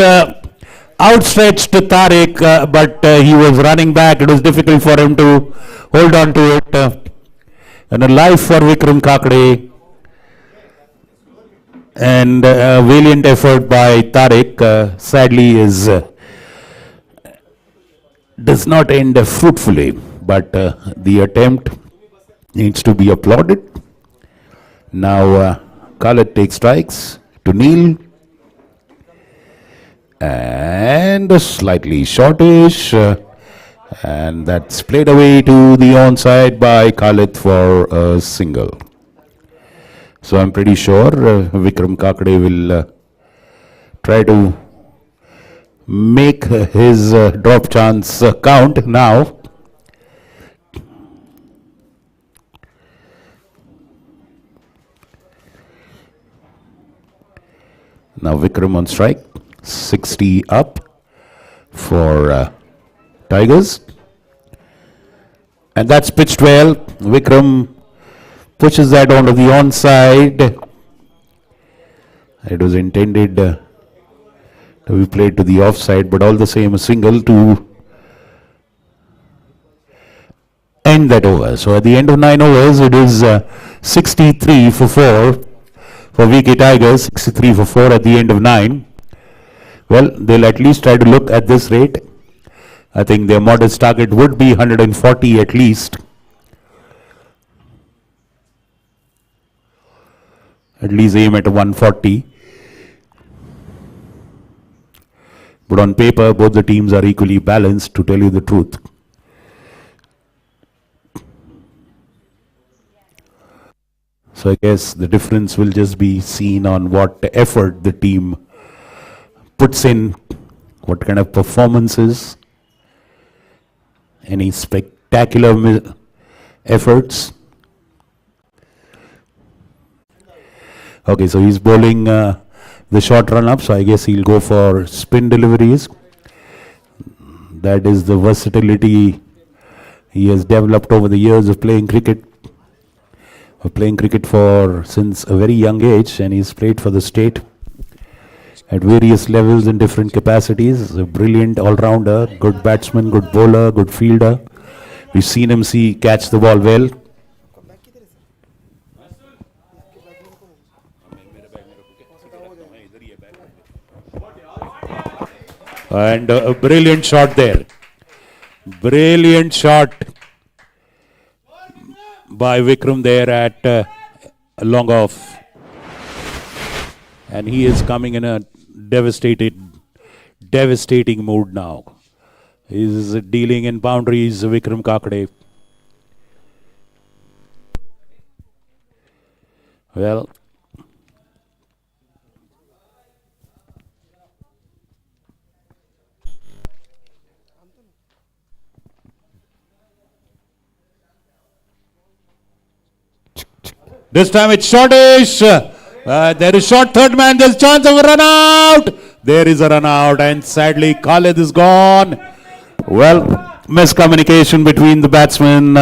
outstretched to Tariq, but he was running back. It was difficult for him to hold on to it. And a life for Vikram Kakade. And a valiant effort by Tariq sadly does not end fruitfully, but the attempt needs to be applauded. Now Khalid takes strikes to Neil. And slightly shortish. And that's played away to the onside by Khalid for a single. So I'm pretty sure Vikram Kakade will try to make his drop chance count now. Now Vikram on strike, 60 up for Tigers. And that's pitched well. Vikram pushes that onto the onside. It was intended to be played to the offside, but all the same a single to end that over. So at the end of 9 overs, it is 63 for 4 for VK Tigers, 63 for 4 at the end of 9. Well, they'll at least try to look at this rate. I think their modest target would be 140 at least. At least aim at 140. But on paper, both the teams are equally balanced, to tell you the truth. So I guess the difference will just be seen on what effort the team puts in, what kind of performances, any spectacular efforts. Okay, so he's bowling the short run up, so I guess he'll go for spin deliveries. That is the versatility he has developed over the years of playing cricket. Playing cricket for since a very young age, and he's played for the state at various levels in different capacities. A brilliant all-rounder, good batsman, good bowler, good fielder. We've seen him catch the ball well. And a brilliant shot there. Brilliant shot by Vikram there at long off. And he is coming in a devastating mood now. He is dealing in boundaries, Vikram Kakade. Well, this time it's shortish. There is short third man. There's chance of a run out. There is a run out, and sadly Khalid is gone. Well, miscommunication between the batsmen,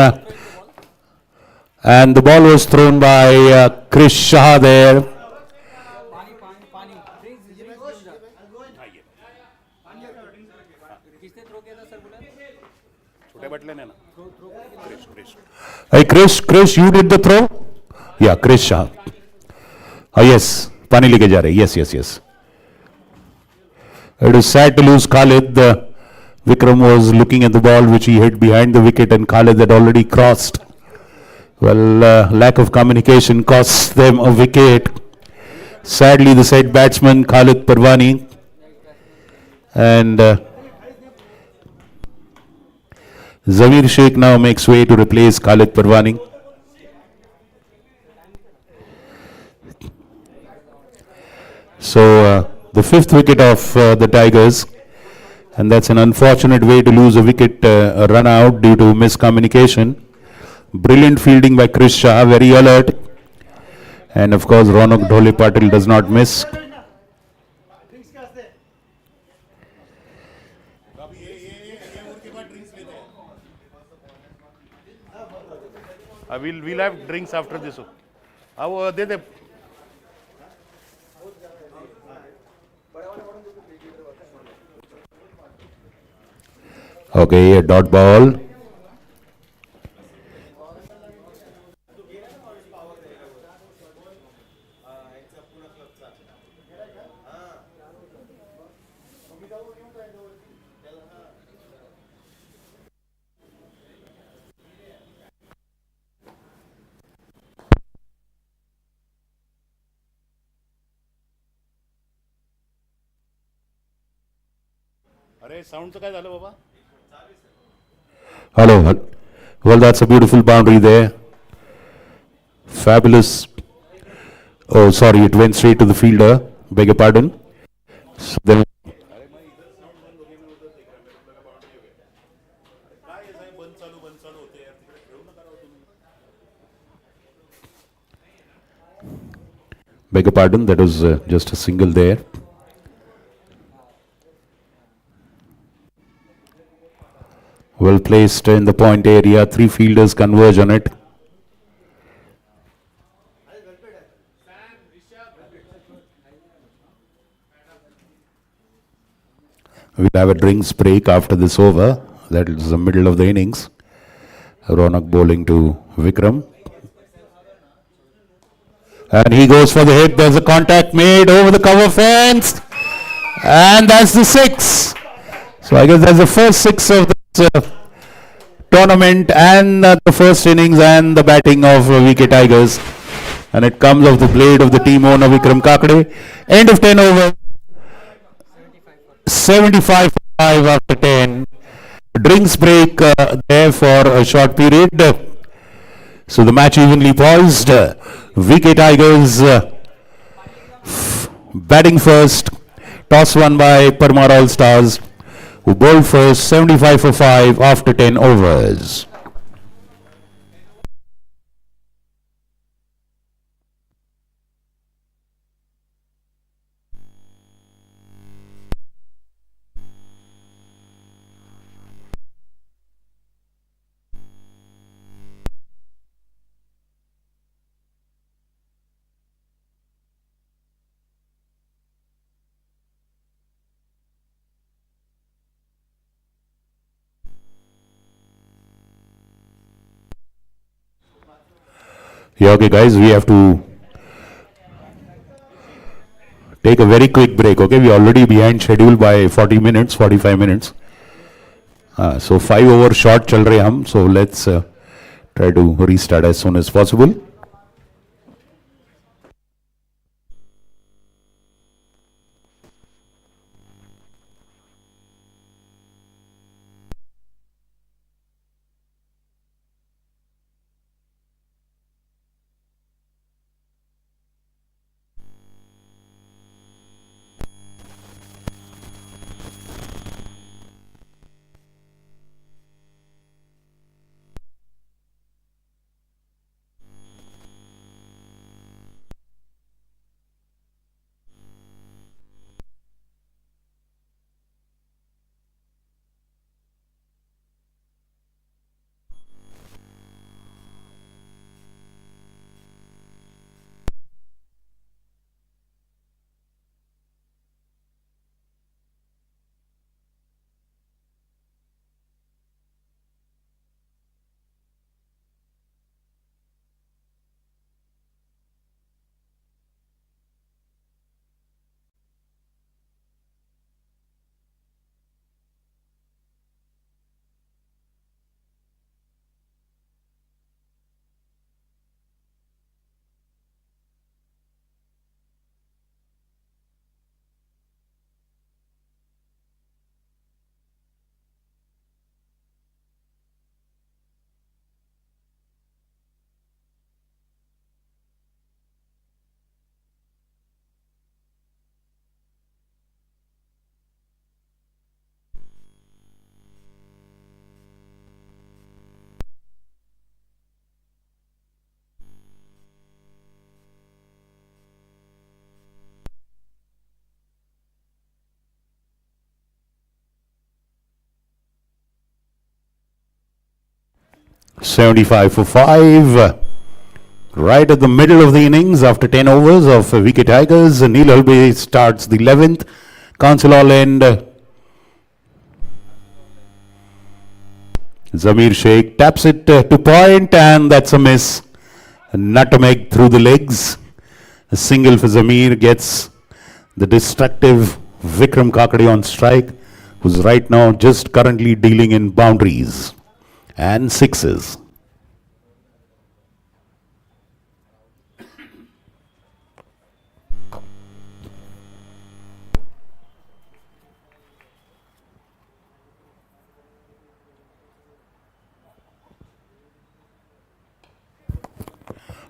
and the ball was thrown by Krish Shah there. Hey Krish, you did the throw? Yeah, Krish Shah. Oh yes, pani leke ja rahe. Yes. It is sad to lose Khalid. Vikram was looking at the ball which he hit behind the wicket, and Khalid had already crossed Well, lack of communication costs them a wicket. Sadly, the said batsman Khalid Parwani and Zamir Sheikh now makes way to replace Khalid Parwani. So the fifth wicket of the Tigers, and that's an unfortunate way to lose a wicket, a run out due to miscommunication. Brilliant fielding by Chris Shah, very alert, and of course Ronak Dhole Patil does not miss. We'll have drinks after this. They they. Okay, a dot ball. अरे साऊंडचं काय झालं बाबा? Hello. Well, that's a beautiful boundary there. Fabulous. Oh, sorry, it went straight to the fielder. Beg your pardon. So then, beg your pardon, that was just a single there. Well placed in the point area. Three fielders converge on it. We'll have a drinks break after this over. That is the middle of the innings. Ronak bowling to Vikram. And he goes for the hit. There's a contact made over the cover fence. And that's the six. So I guess that's the first six of this tournament and the first innings and the batting of VK Tigers. And it comes off the blade of the team owner Vikram Kakade. End of 10 over. 75 for 5 after 10. Drinks break there for a short period. So the match evenly paused. VK Tigers batting first. Toss won by Parmar All Stars, who bowled first. 75 for 5 after 10 overs. Yeah, okay guys, we have to take a very quick break, okay? We are already behind schedule by 40 minutes, 45 minutes. So 5 over short chal rahe hum, so let's try to restart as soon as possible. 75 for 5. Right at the middle of the innings after 10 overs of Wicket Tigers, Neil Halbe starts the 11th. Council all end. Zamir Sheikh taps it to point, and that's a miss. A nutmeg through the legs. A single for Zamir gets the destructive Vikram Kakade on strike, who's right now just currently dealing in boundaries and sixes.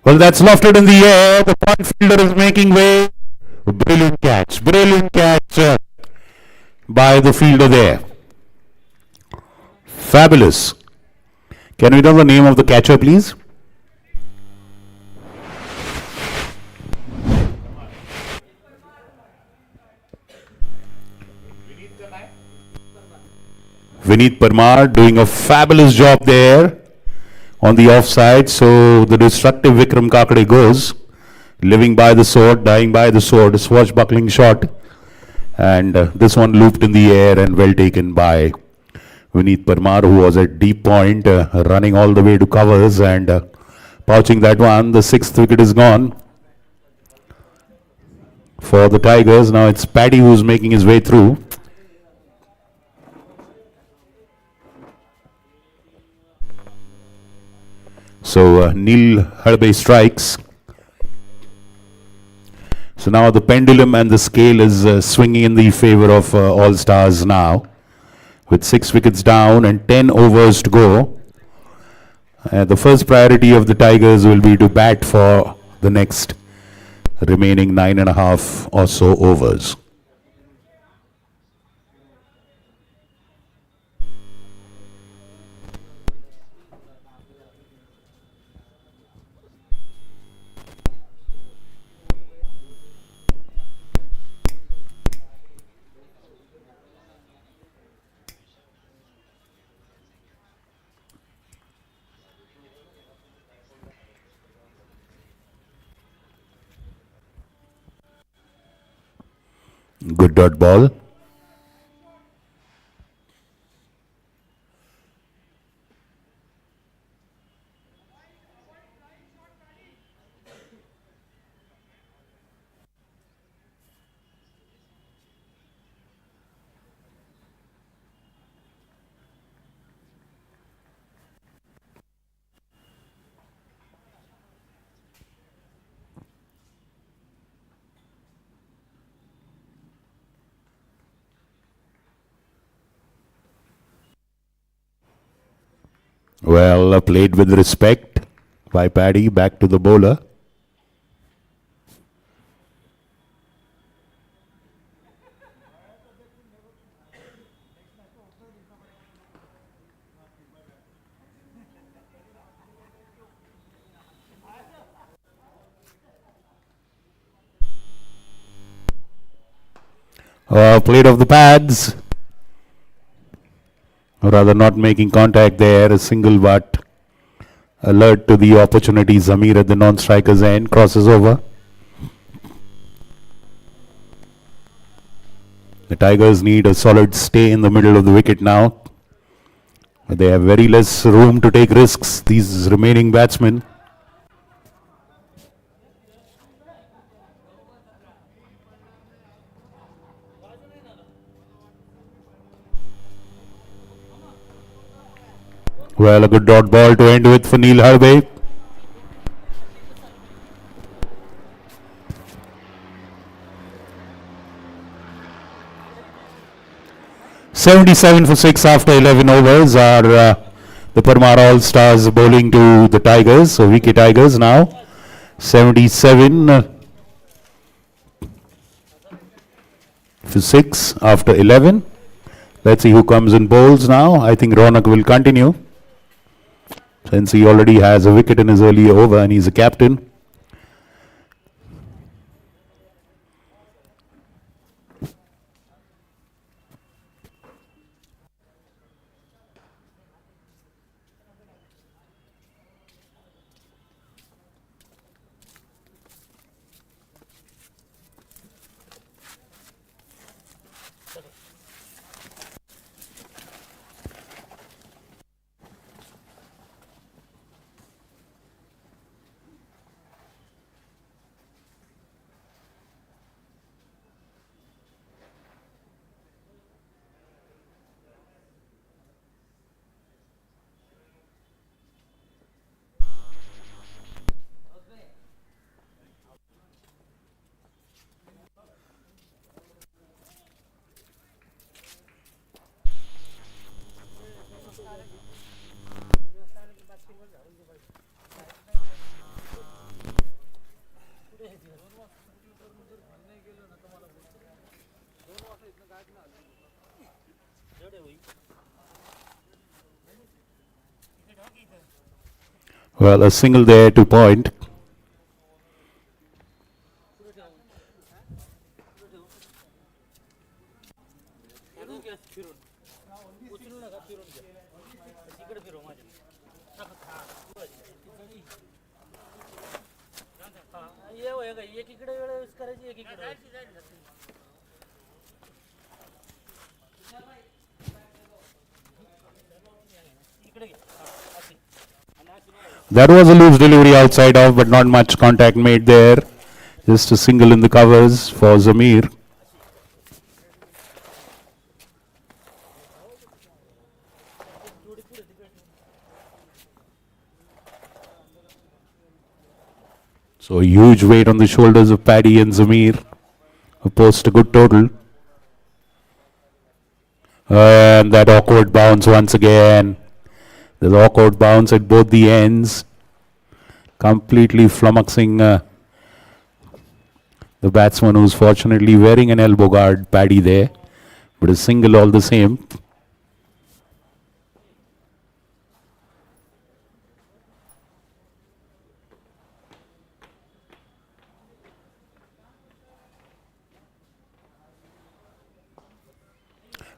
Well, that's lofted in the air. The point fielder is making way. Brilliant catch. Brilliant catch by the fielder there. Fabulous. Can we know the name of the catcher, please? Vineet Parmar doing a fabulous job there on the offside. So the destructive Vikram Kakade goes. Living by the sword, dying by the sword, a swashbuckling shot. And this one looped in the air and well taken by Vineet Parmar, who was at deep point, running all the way to covers and pouching that one. The 6th wicket is gone for the Tigers. Now it's Paddy who's making his way through. So Neil Halbe strikes. So now the pendulum and the scale is swinging in the favor of All Stars now. With 6 wickets down and 10 overs to go. The first priority of the Tigers will be to bat for the next remaining 9.5 or so overs. Good dot ball. Well, played with respect by Paddy. Back to the bowler. Played off the pads. Or rather not making contact there. A single but alert to the opportunity. Zamir at the non-striker's end. Crosses over. The Tigers need a solid stay in the middle of the wicket now. They have very less room to take risks, these remaining batsmen. Well, a good dot ball to end with for Neil Halbe. $77 for 6 after 11 overs are the Parmar All Stars bowling to the Tigers. So Wicket Tigers now 77 for 6 after 11. Let's see who comes in bowls now. I think Ronak will continue, since he already has a wicket in his early over and he's a captain. Well, a single there to point. That was a loose delivery outside off, but not much contact made there. Just a single in the covers for Zamir. So a huge weight on the shoulders of Paddy and Zamir. Post a good total. And that awkward bounce once again. There's awkward bounce at both the ends. Completely flummoxing the batsman, who's fortunately wearing an elbow guard, Paddy there. But a single all the same.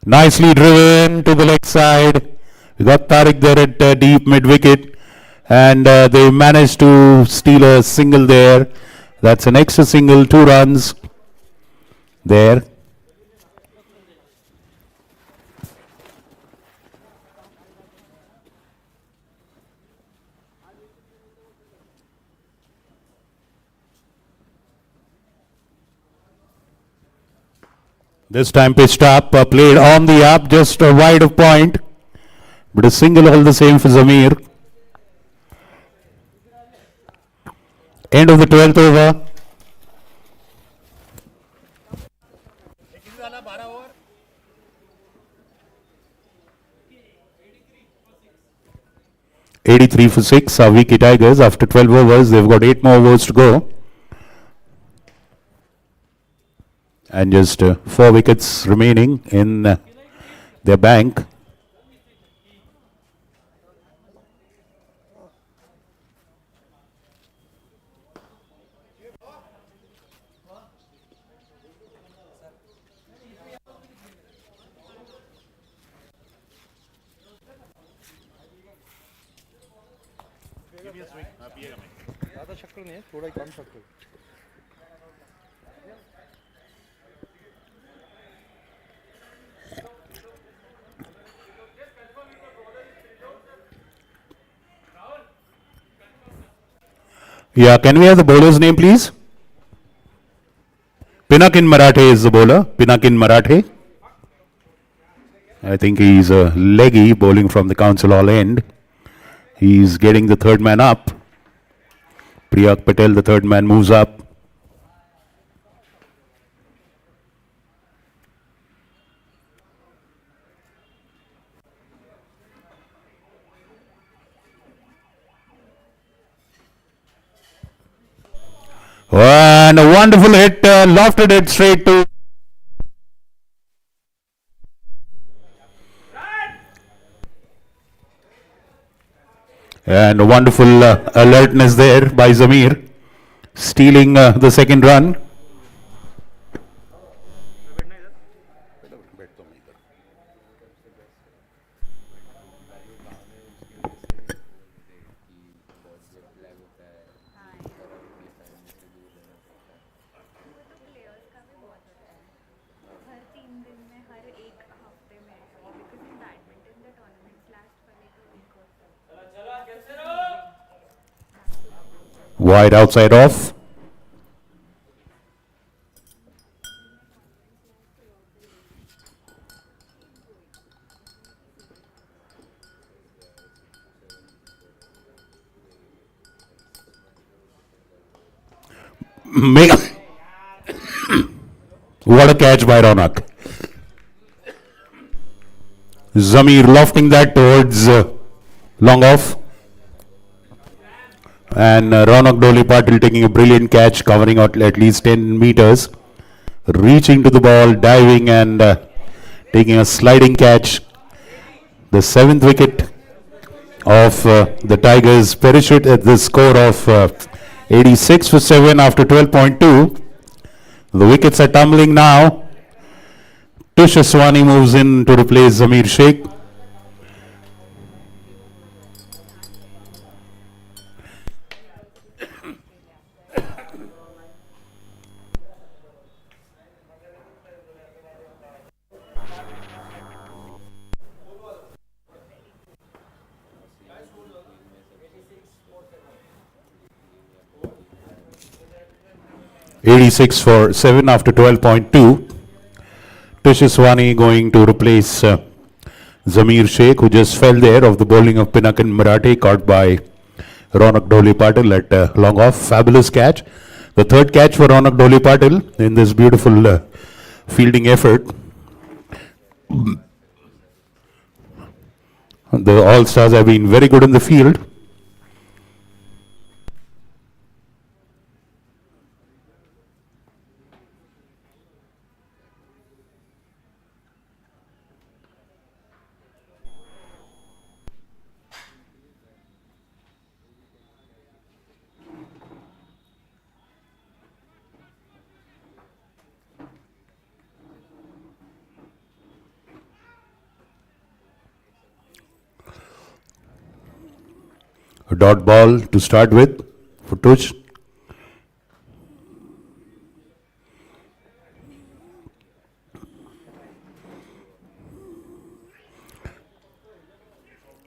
Nicely driven to the leg side. We got Tariq there at deep mid wicket, and they managed to steal a single there. That's an extra single, 2 runs there. This time pitched up, played on the up, just wide of point, but a single all the same for Zamir. End of the 12th over. (83 for 6) are Vicky Tigers. After 12 overs, they've got 8 more overs to go. And just 4 wickets remaining in their bank. ज़्यादा शक्कर नहीं है, थोड़ा ही कम शक्कर. Yeah, can we have the bowler's name, please? Pinakin Marathe is the bowler. Pinakin Marathe. I think he's a leggy, bowling from the Council Hall end. He's getting the third man up. Priyak Patel, the third man, moves up. And a wonderful hit, lofted it straight to. And a wonderful alertness there by Zamir, stealing the second run. Wide outside off. What a catch by Ronak. Zamir lofting that towards long off. And Ronak Doli Patil taking a brilliant catch, covering out at least 10 meters. Reaching to the ball, diving and taking a sliding catch. The 7th wicket of the Tigers parachute at the score of 86 for 7 after 12.2. The wickets are tumbling now. Tush Aswani moves in to replace Zamir Sheikh. (86 for 7 after 12.2). Tush Aswani going to replace Zamir Sheikh, who just fell there of the bowling of Pinakin Marathe, caught by Ronak Dholi Patil at long off. Fabulous catch. The third catch for Ronak Dholi Patil in this beautiful fielding effort. The All-Stars have been very good in the field. A dot ball to start with for Tush.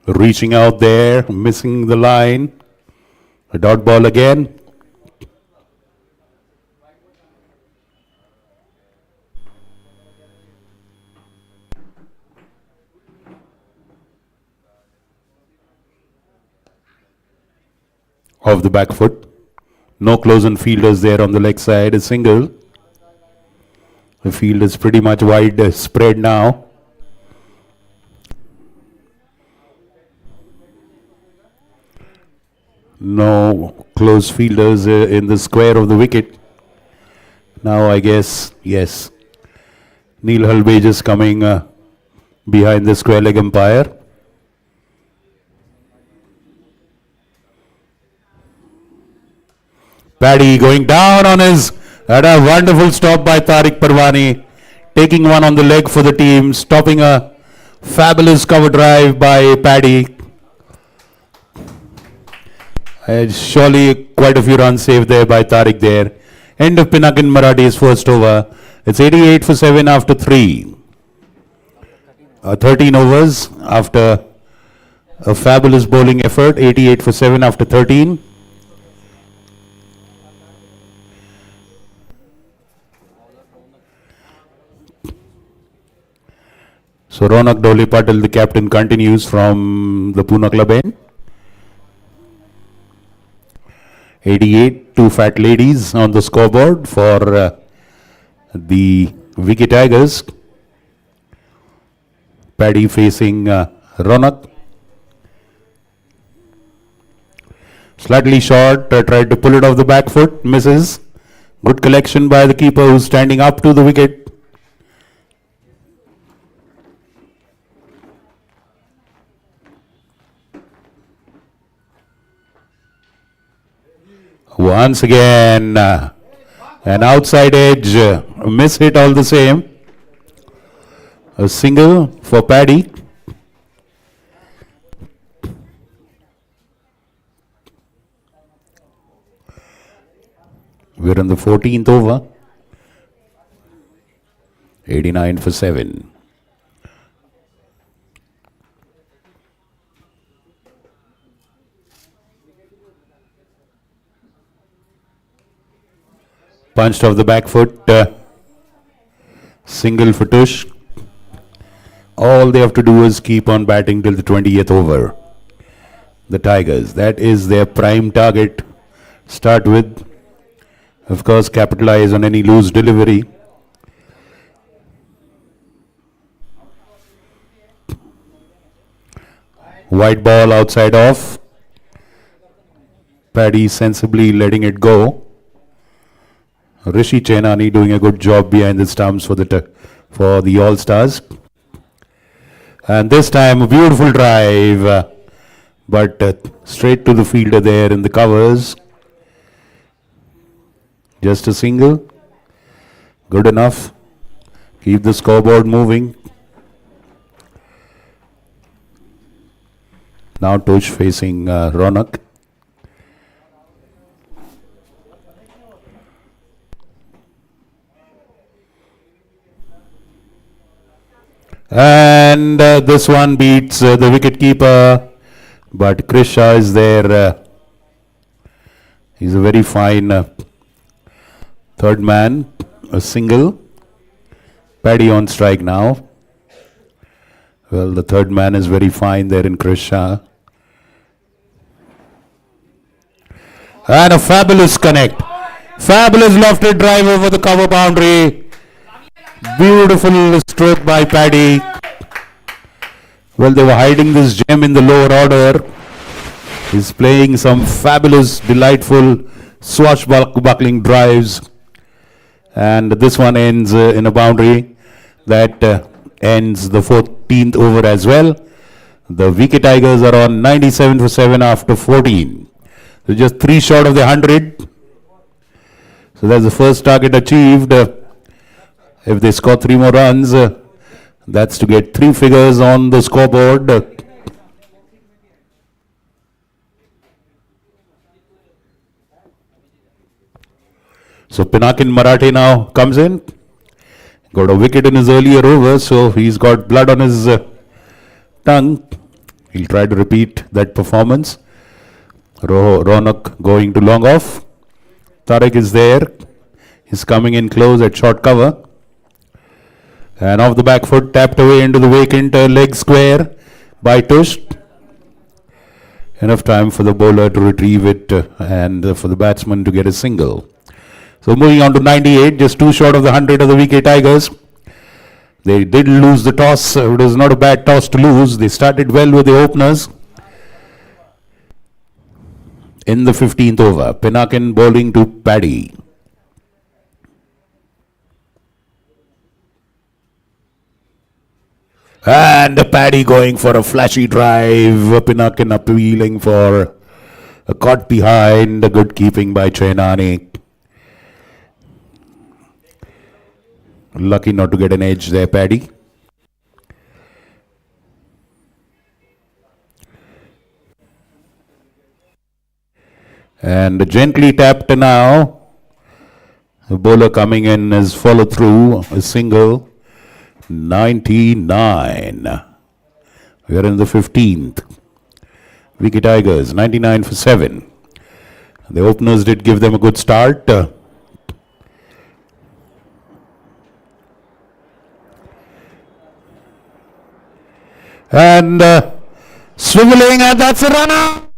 Reaching out there, missing the line. A dot ball again. Off the back foot. No close and fielders there on the leg side. A single. The field is pretty much wide spread now. No close fielders in the square of the wicket. Now I guess, yes, Neil Halbage is coming behind the square leg umpire. Paddy going down on his, at a wonderful stop by Tariq Parwani, taking one on the leg for the team, stopping a fabulous cover drive by Paddy. Surely quite a few runs saved there by Tariq there. End of Pinakin Marathi's first over. It's 88 for 7 after 3. 13 overs after a fabulous bowling effort. 88 for 7 after 13. So Ronak Dholi Patil, the captain, continues from the Pune club end. 88, two fat ladies on the scoreboard for the Wicket Tigers. Paddy facing Ronak. Slightly short, tried to pull it off the back foot, misses. Good collection by the keeper who's standing up to the wicket. Once again, an outside edge, miss hit all the same. A single for Paddy. We're in the 14th over. 89 for 7. Punched off the back foot. Single for Tush. All they have to do is keep on batting till the 20th over. The Tigers, that is their prime target. Start with, of course, capitalize on any loose delivery. White ball outside off. Paddy sensibly letting it go. Rishi Chenani doing a good job behind the stumps for the All-Stars. And this time a beautiful drive but straight to the fielder there in the covers. Just a single. Good enough. Keep the scoreboard moving. Now Tush facing Ronak. And this one beats the wicket keeper, but Krish Shah is there. He's a very fine third man, a single. Paddy on strike now. Well, the third man is very fine there in Krish Shah. And a fabulous connect. Fabulous lofted drive over the cover boundary. Beautiful stroke by Paddy. Well, they were hiding this gem in the lower order. He's playing some fabulous, delightful, swashbuckling drives. And this one ends in a boundary that ends the 14th over as well. The VK Tigers are on 97 for 7 after 14. So just 3 short of the 100. So that's the first target achieved. If they score 3 more runs, that's to get 3 figures on the scoreboard. So Pinakin Marathe now comes in. Got a wicket in his earlier over, so he's got blood on his tongue. He'll try to repeat that performance. Ronak going to long off. Tariq is there. He's coming in close at short cover. And off the back foot, tapped away into the vacant leg square by Tush. Enough time for the bowler to retrieve it and for the batsman to get a single. So moving on to 98, just 2 short of the 100 of the VK Tigers. They did lose the toss. It was not a bad toss to lose. They started well with the openers. In the 15th over, Pinakin bowling to Paddy. And Paddy going for a flashy drive. Pinakin appealing for a caught behind. A good keeping by Chainani. Lucky not to get an edge there, Paddy. And gently tapped now. The bowler coming in is follow through, a single. 99. We are in the 15th. VK Tigers, 99 for 7. The openers did give them a good start. And swiveling, and that's a runner.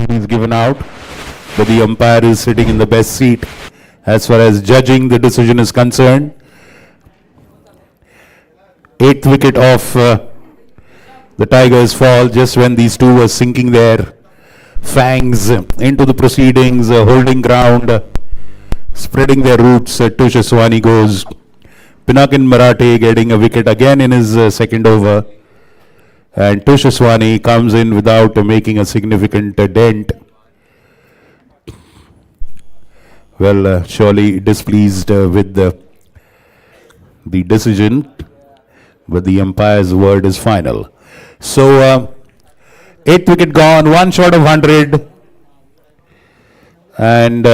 He's given out, but the umpire is sitting in the best seat as far as judging the decision is concerned. 8th wicket of the Tigers fall just when these two were sinking their fangs into the proceedings, holding ground, spreading their roots. Tush Aswani goes. Pinakin Marathe getting a wicket again in his second over. And Tush Aswani comes in without making a significant dent. Well, surely displeased with the decision, but the umpire's word is final. So, 8th wicket gone, 1 short of 100. And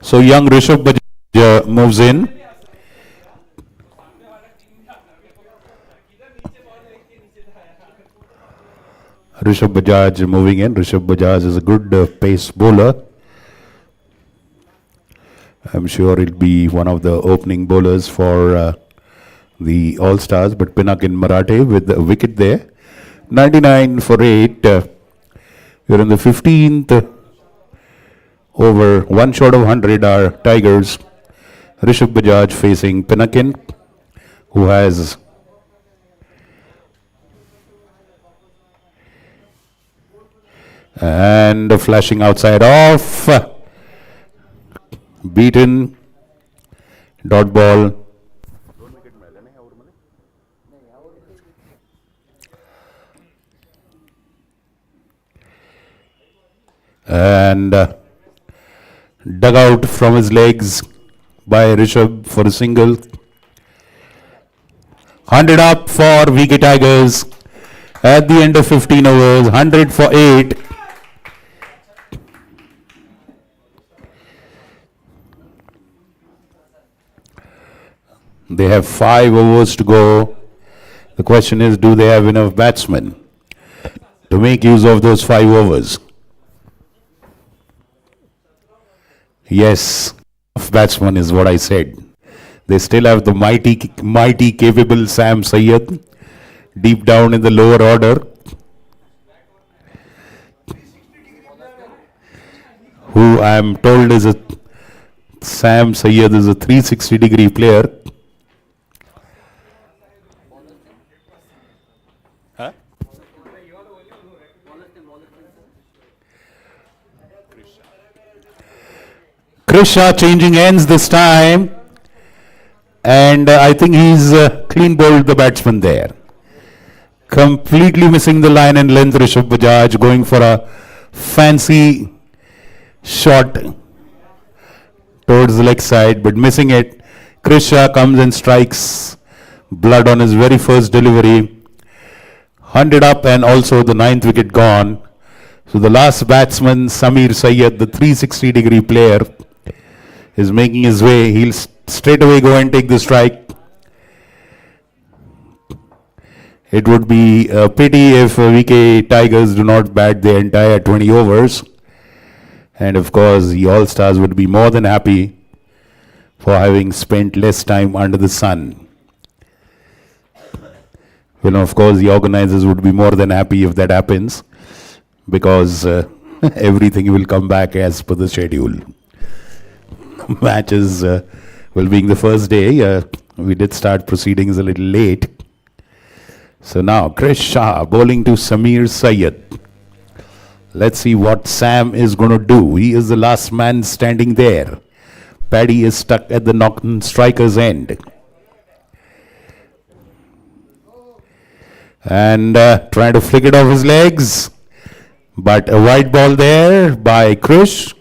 so young Rishabh Bajaj moves in. Rishabh Bajaj moving in. Rishabh Bajaj is a good pace bowler. I'm sure he'll be one of the opening bowlers for the All-Stars. But Pinakin Marathe with the wicket there. 99 for 8. We're in the 15th over, 1 short of 100 are Tigers. Rishabh Bajaj facing Pinakin, who has and flashing outside off, beaten, dot ball. And dug out from his legs by Rishabh for a single. 100 up for VK Tigers at the end of 15 overs, 100 for 8. They have 5 overs to go. The question is, do they have enough batsmen to make use of those 5 overs? Yes, enough batsmen is what I said. They still have the mighty capable Sam Sayyed deep down in the lower order, who I am told is Sam Sayyed is a 360-degree player. Huh? Krisha changing ends this time, and I think he's clean bowled the batsman there. Completely missing the line and length. Rishabh Bajaj going for a fancy shot towards the leg side, but missing it. Krisha comes and strikes blood on his very first delivery. 100 up and also the 9th wicket gone. So the last batsman, Samir Sayyed, the 360-degree player, is making his way. He'll straight away go and take the strike. It would be a pity if VK Tigers do not bat the entire 20 overs. And of course, the All-Stars would be more than happy for having spent less time under the sun. Well, of course, the organizers would be more than happy if that happens, because everything will come back as per the schedule. Matches, well, being the first day, we did start proceedings a little late. So now, Krish Shah bowling to Samir Sayyed. Let's see what Sam is going to do. He is the last man standing there. Paddy is stuck at the knock-on striker's end. And trying to flick it off his legs. But a wide ball there by Krish.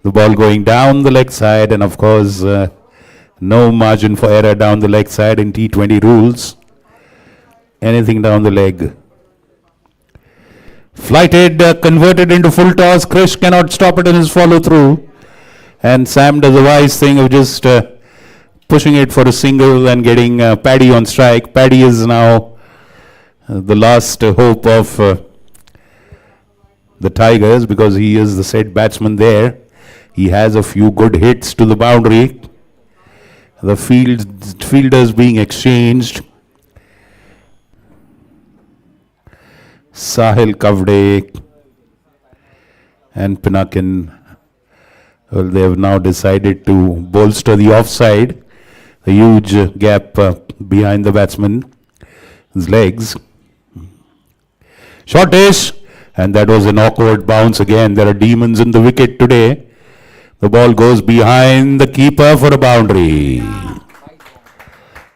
The ball going down the leg side, and of course, no margin for error down the leg side in T20 rules. Anything down the leg. Flighted, converted into full toss. Krish cannot stop it in his follow through. And Sam does a wise thing of just pushing it for a single and getting Paddy on strike. Paddy is now the last hope of the Tigers, because he is the said batsman there. He has a few good hits to the boundary. The fielders being exchanged. Sahil Kavde and Pinakin, well, they have now decided to bolster the offside. A huge gap behind the batsman's legs. Shortish, and that was an awkward bounce again. There are demons in the wicket today. The ball goes behind the keeper for a boundary.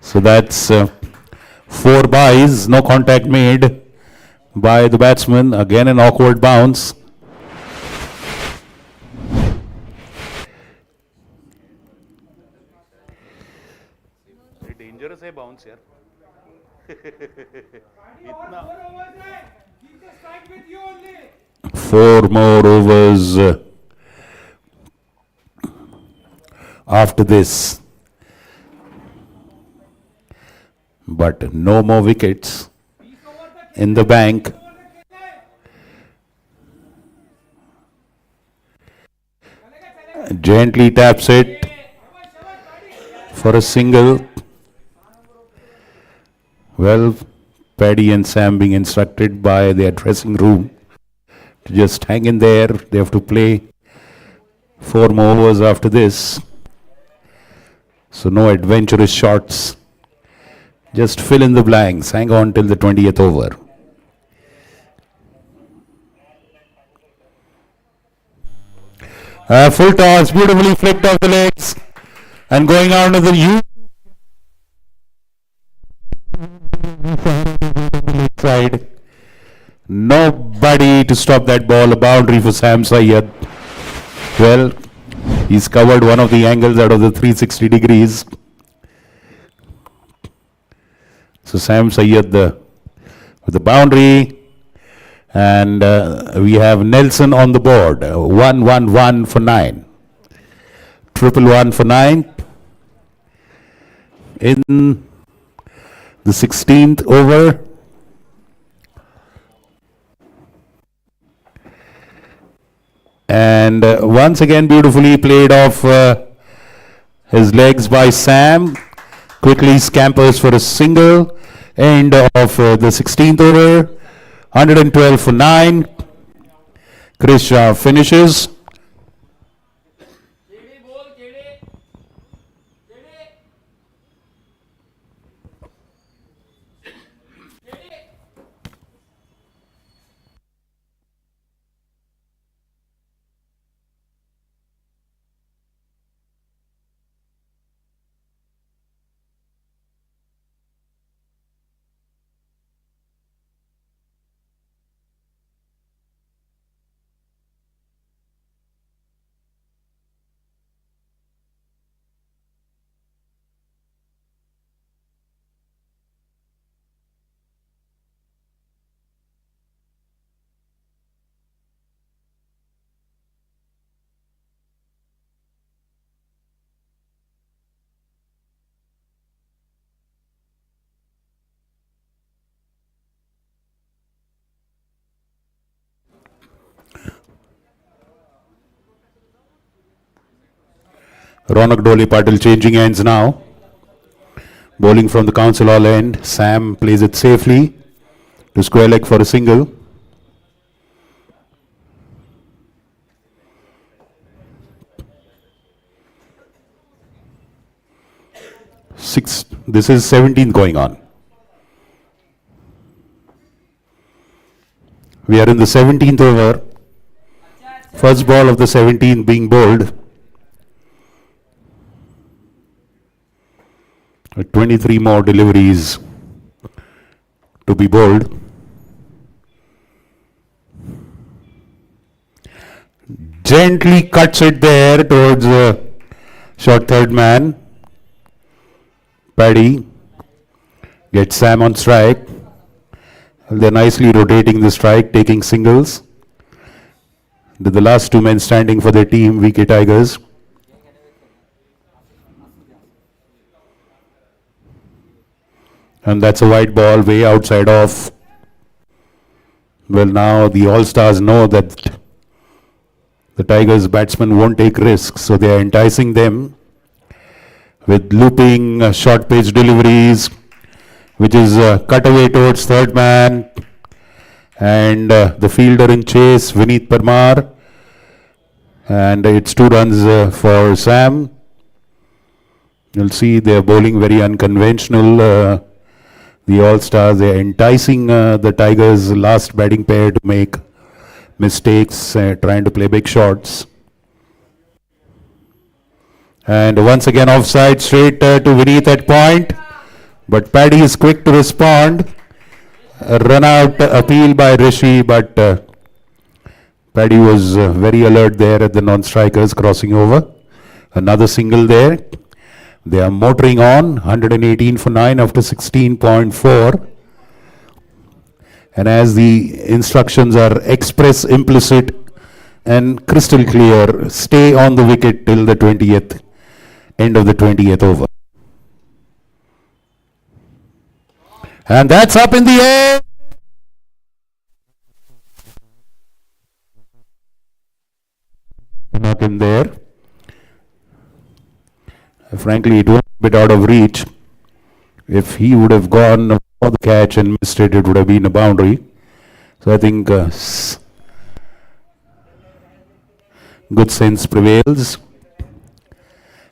So that's 4 byes, no contact made by the batsman. Again an awkward bounce. Very dangerous है bounce यार. इतना 4 more overs after this, but no more wickets in the bank. Gently taps it for a single. Well, Paddy and Sam being instructed by their dressing room to just hang in there. They have to play 4 more overs after this. So no adventurous shots. Just fill in the blanks. Hang on till the 20th over. Full toss, beautifully flicked off the legs and going out of the side. Nobody to stop that ball. A boundary for Sam Sayyad. Well, he's covered one of the angles out of the 360 degrees. So Sam Sayyad with the boundary. And we have Nelson on the board. 1-1-1 for 9. 1-1-1 for 9. In the 16th over. And once again beautifully played off his legs by Sam. Quickly scampers for a single. End of the 16th over. 112 for 9. Chris Shah finishes. Ronak Dole Patil changing ends now. Bowling from the council hall end. Sam plays it safely to square leg for a single. This is 17th going on. We are in the 17th over. First ball of the 17th being bowled. 23 more deliveries to be bowled. Gently cuts it there towards short third man. Paddy gets Sam on strike. They're nicely rotating the strike, taking singles. The last two men standing for their team, VK Tigers. And that's a wide ball way outside off. Well, now the All-Stars know that the Tigers batsmen won't take risks, so they are enticing them with looping short pitch deliveries, which is cut away towards third man. And the fielder in chase, Vineet Parmar. And it's 2 runs for Sam. You'll see they're bowling very unconventional. The All-Stars, they're enticing the Tigers' last batting pair to make mistakes, trying to play big shots. And once again offside, straight to Vineet at point. But Paddy is quick to respond. A run out appeal by Rishi, but Paddy was very alert there at the non-strikers crossing over. Another single there. They are motoring on, 118 for 9 after 16.4. And as the instructions are express, implicit and crystal clear, stay on the wicket till the 20th, end of the 20th over. And that's up in the air. Not in there. Frankly, it was a bit out of reach. If he would have gone for the catch and missed it, it would have been a boundary. So I think Good sense prevails.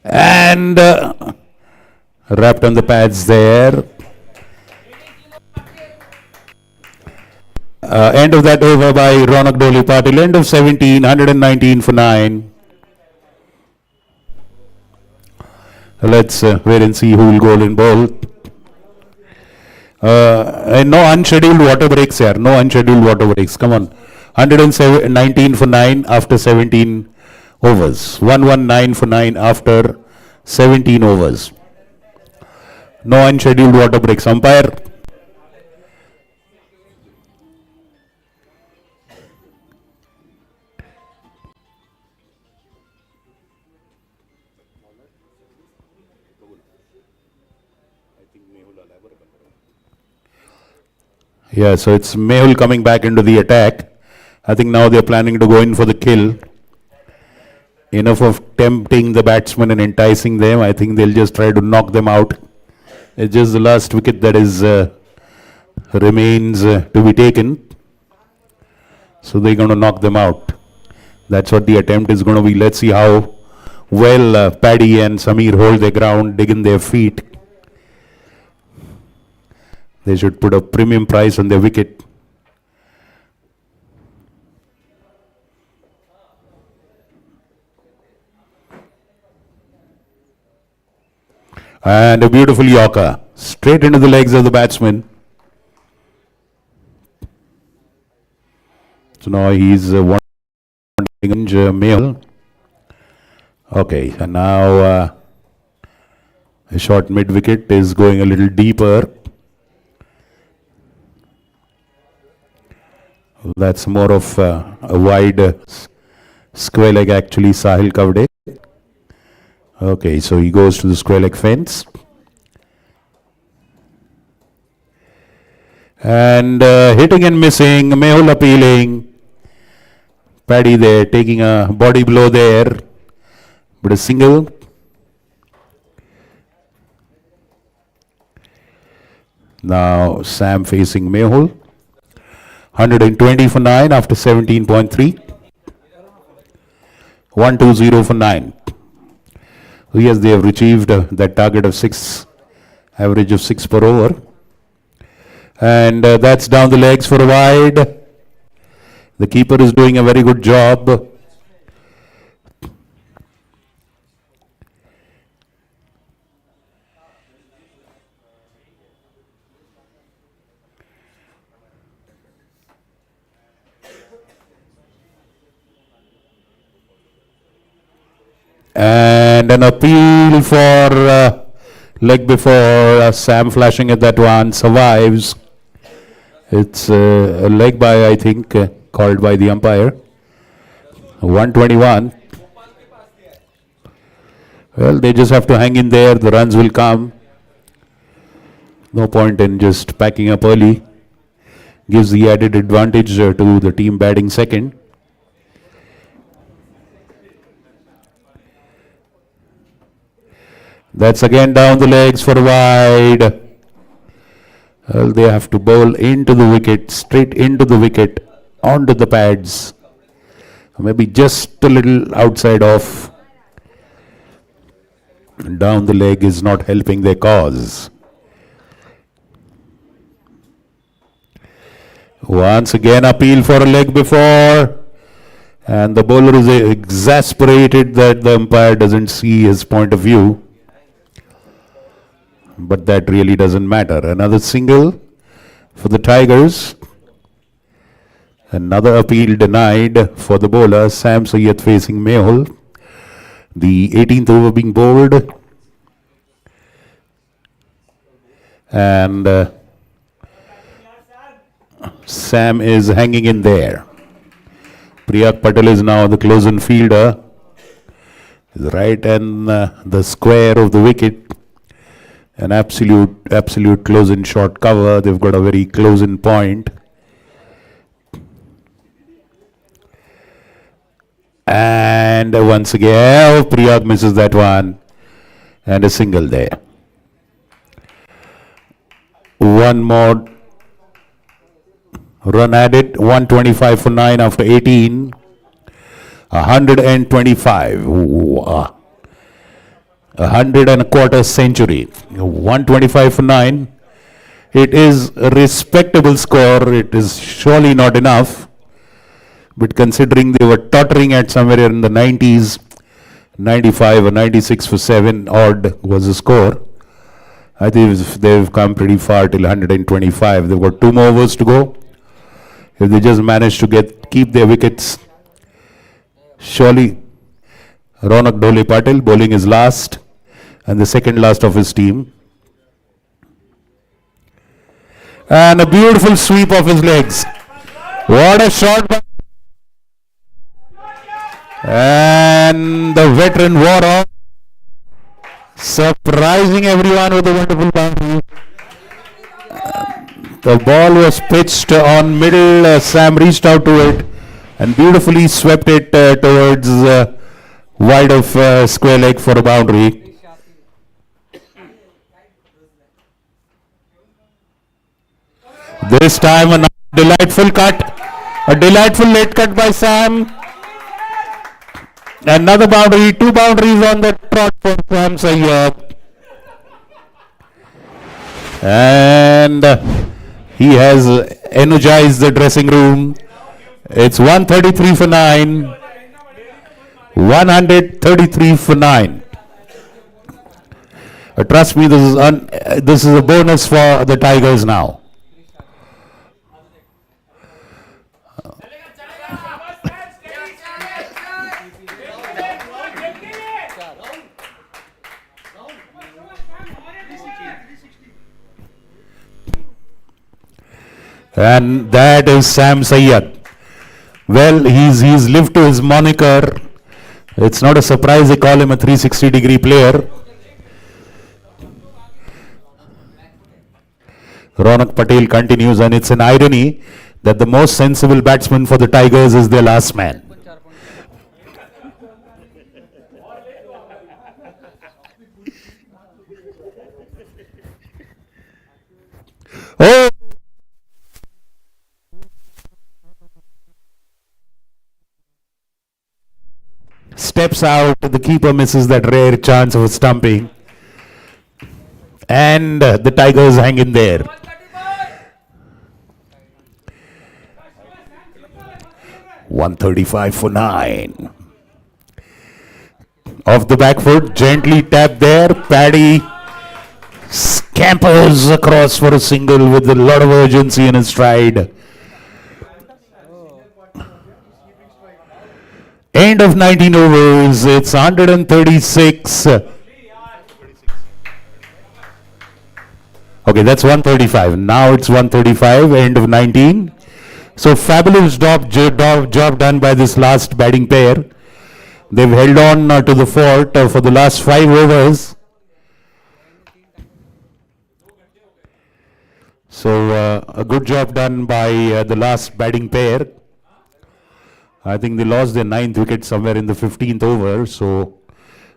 And wrapped on the pads there. End of that over by Ronak Doli Patil. End of 17, 119 for 9. Let's wait and see who will go in bowl. And no unscheduled water breaks here. No unscheduled water breaks. Come on. 119 for 9 after 17 overs. 119 for 9 after 17 overs. No unscheduled water breaks. Umpire. Yeah, so it's Mehul coming back into the attack. I think now they're planning to go in for the kill. Enough of tempting the batsmen and enticing them. I think they'll just try to knock them out. It's just the last wicket that is remains to be taken. So they're going to knock them out. That's what the attempt is going to be. Let's see how well Paddy and Samir hold their ground, dig in their feet. They should put a premium price on their wicket. And a beautiful Yorker. Straight into the legs of the batsman. So now he's wanting Mehul. Okay, and now a short mid wicket is going a little deeper. That's more of a wide square leg actually, Sahil Kavde. Okay, so he goes to the square leg fence. And hitting and missing, Mehul appealing. Paddy there taking a body blow there. But a single. Now Sam facing Mehul. 120 for 9 after 17.3. 120 for 9. Yes, they have achieved that target of 6, average of 6 per over. And that's down the legs for a wide. The keeper is doing a very good job. And an appeal for leg before. Sam flashing at that one, survives. It's a leg by, I think, called by the umpire. 121. Well, they just have to hang in there. The runs will come. No point in just packing up early. Gives the added advantage to the team batting second. That's again down the legs for a wide. Well, they have to bowl into the wicket, straight into the wicket, onto the pads. Maybe just a little outside off. Down the leg is not helping their cause. Once again appeal for a leg before. And the bowler is exasperated that the umpire doesn't see his point of view. But that really doesn't matter. Another single for the Tigers. Another appeal denied for the bowler. Sam Sayyed facing Mehul. The 18th over being bowled. And Sam is hanging in there. Priyak Patel is now the close-in fielder. He's right in the square of the wicket. An absolute close-in short cover. They've got a very close-in point. And once again, Priyak misses that one. And a single there. One more run added. 125 for 9 after 18. 125. 100 and a quarter century. 125 for 9. It is a respectable score. It is surely not enough. But considering they were tottering at somewhere in the 90s, 95 or 96 for 7 odd was the score. I think they've come pretty far till 125. They've got 2 more overs to go. If they just manage to keep their wickets, surely Ronak Dhole Patil bowling is last and the second last of his team. And a beautiful sweep of his legs. What a shot. And the veteran wore off, surprising everyone with a wonderful boundary. The ball was pitched on middle. Sam reached out to it and beautifully swept it towards wide of square leg for a boundary. This time a delightful cut, a delightful late cut by Sam. Another boundary, 2 boundaries on the trot for Sam Sayyad. And he has energized the dressing room. It's 133 for 9. 133 for 9. Trust me, this is a bonus for the Tigers now. And that is Sam Sayyad. Well, he's lived to his moniker. It's not a surprise they call him a 360-degree player. Ronak Patel continues, and it's an irony that the most sensible batsman for the Tigers is their last man. Oh! Steps out, the keeper misses that rare chance of a stumping. And the Tigers hang in there. $135 for 9. Off the back foot, gently tapped there. Paddy scampers across for a single with a lot of urgency in his stride. End of 19 overs. It's 136. Okay, that's 135. Now it's 135, end of 19. So fabulous job done by this last batting pair. They've held on to the fort for the last 5 overs. So a good job done by the last batting pair. I think they lost their 9th wicket somewhere in the 15th over. So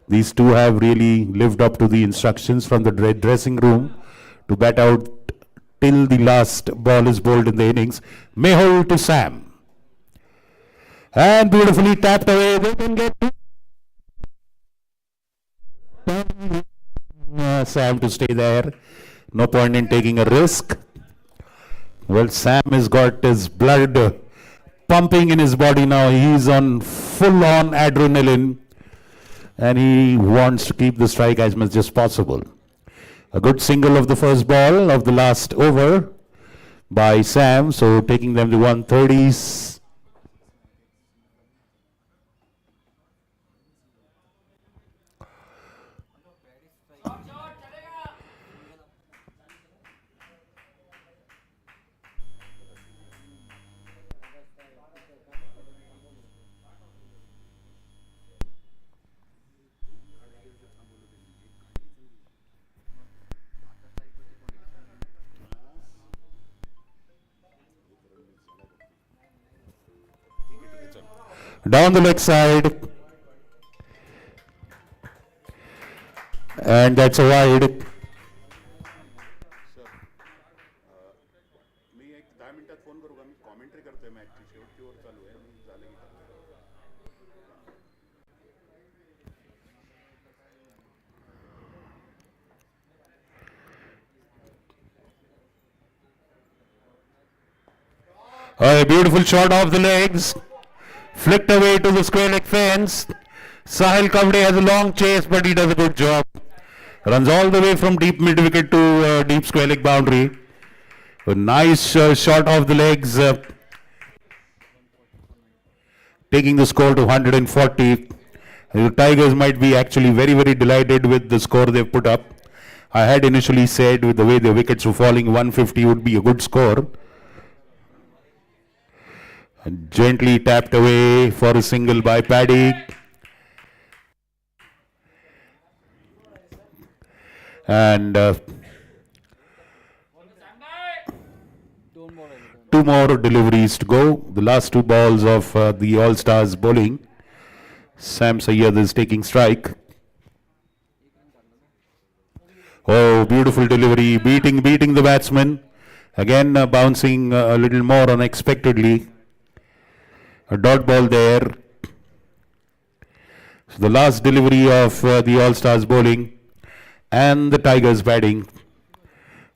these two have really lived up to the instructions from the dressing room to bat out till the last ball is bowled in the innings. Mehul to Sam. And beautifully tapped away. They can get Sam to stay there. No point in taking a risk. Well, Sam has got his blood pumping in his body now. He's on full-on adrenaline. And he wants to keep the strike as much as possible. A good single of the first ball of the last over by Sam. So taking them to 130s. Down the leg side. And that's a wide. मी एक 10 मिनिटात phone करू का? मी commentary करतोय मॅचची, शेवटची over चालू आहे. मी झालं की A beautiful shot off the legs. Flicked away to the square leg fence. Sahil Kavde has a long chase, but he does a good job. Runs all the way from deep mid wicket to deep square leg boundary. A nice shot off the legs, taking the score to 140. The Tigers might be actually very, very delighted with the score they've put up. I had initially said with the way the wickets were falling, 150 would be a good score. And gently tapped away for a single by Paddy. And two more deliveries to go. The last two balls of the All-Stars bowling. Sam Sayyad is taking strike. Oh, beautiful delivery, beating the batsman. Again bouncing a little more unexpectedly. A dot ball there. So the last delivery of the All-Stars bowling and the Tigers batting.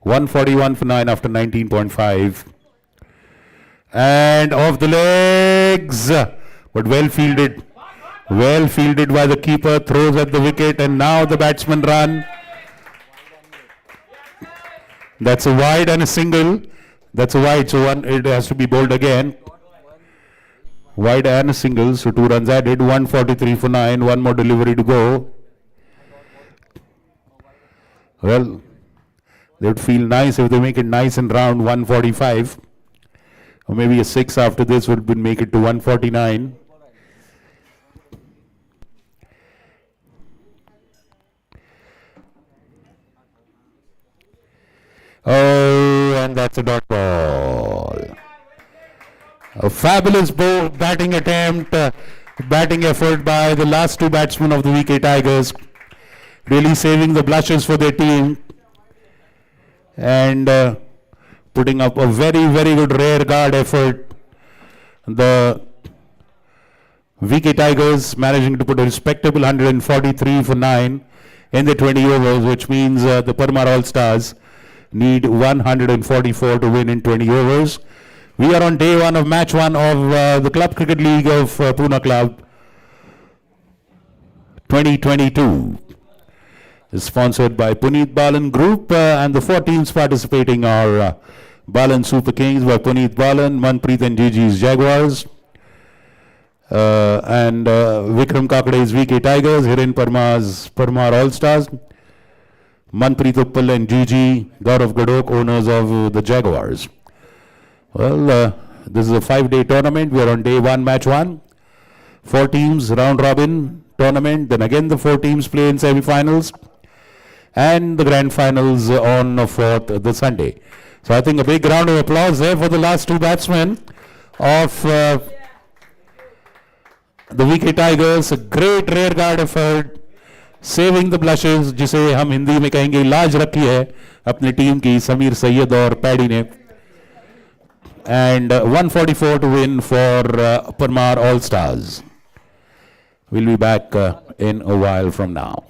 141 for 9 after 19.5. And off the legs, but well fielded. Well fielded by the keeper, throws at the wicket, and now the batsman run. That's a wide and a single. That's a wide, so it has to be bowled again. Wide and a single, so 2 runs added. 143 for 9. One more delivery to go. Well, they would feel nice if they make it nice and round. 145. Or maybe a 6 after this would make it to 149. Oh, and that's a dot ball. A fabulous batting attempt, batting effort by the last two batsmen of the VK Tigers. Really saving the blushes for their team. And putting up a very, very good rear guard effort. The VK Tigers managing to put a respectable 143 for 9 in the 20 overs, which means the Parmar All-Stars need 144 to win in 20 overs. We are on day 1 of match 1 of the Club Cricket League of Pune Club 2022. Is sponsored by Puneet Balan Group and the 4 teams participating are Balan Super Kings by Puneet Balan, Manpreet and Gigi's Jaguars, and Vikram Kapade's VK Tigers, Hiren Parmar's Parmar All-Stars, Manpreet Uppal and Gigi, Gaurav Gadok, owners of the Jaguars. Well, this is a 5-day tournament. We are on day 1, match 1. 4 teams, round robin tournament. Then again the 4 teams play in semi-finals. And the grand finals on 4th, the Sunday. So I think a big round of applause there for the last 2 batsmen of the VK Tigers. A great rear guard effort. Saving the blushes, जिसे हम हिंदी में कहेंगे लाज रखी है अपनी team की समीर सैयद और पैडी ने. And 144 to win for Parmar All-Stars. We'll be back in a while from now.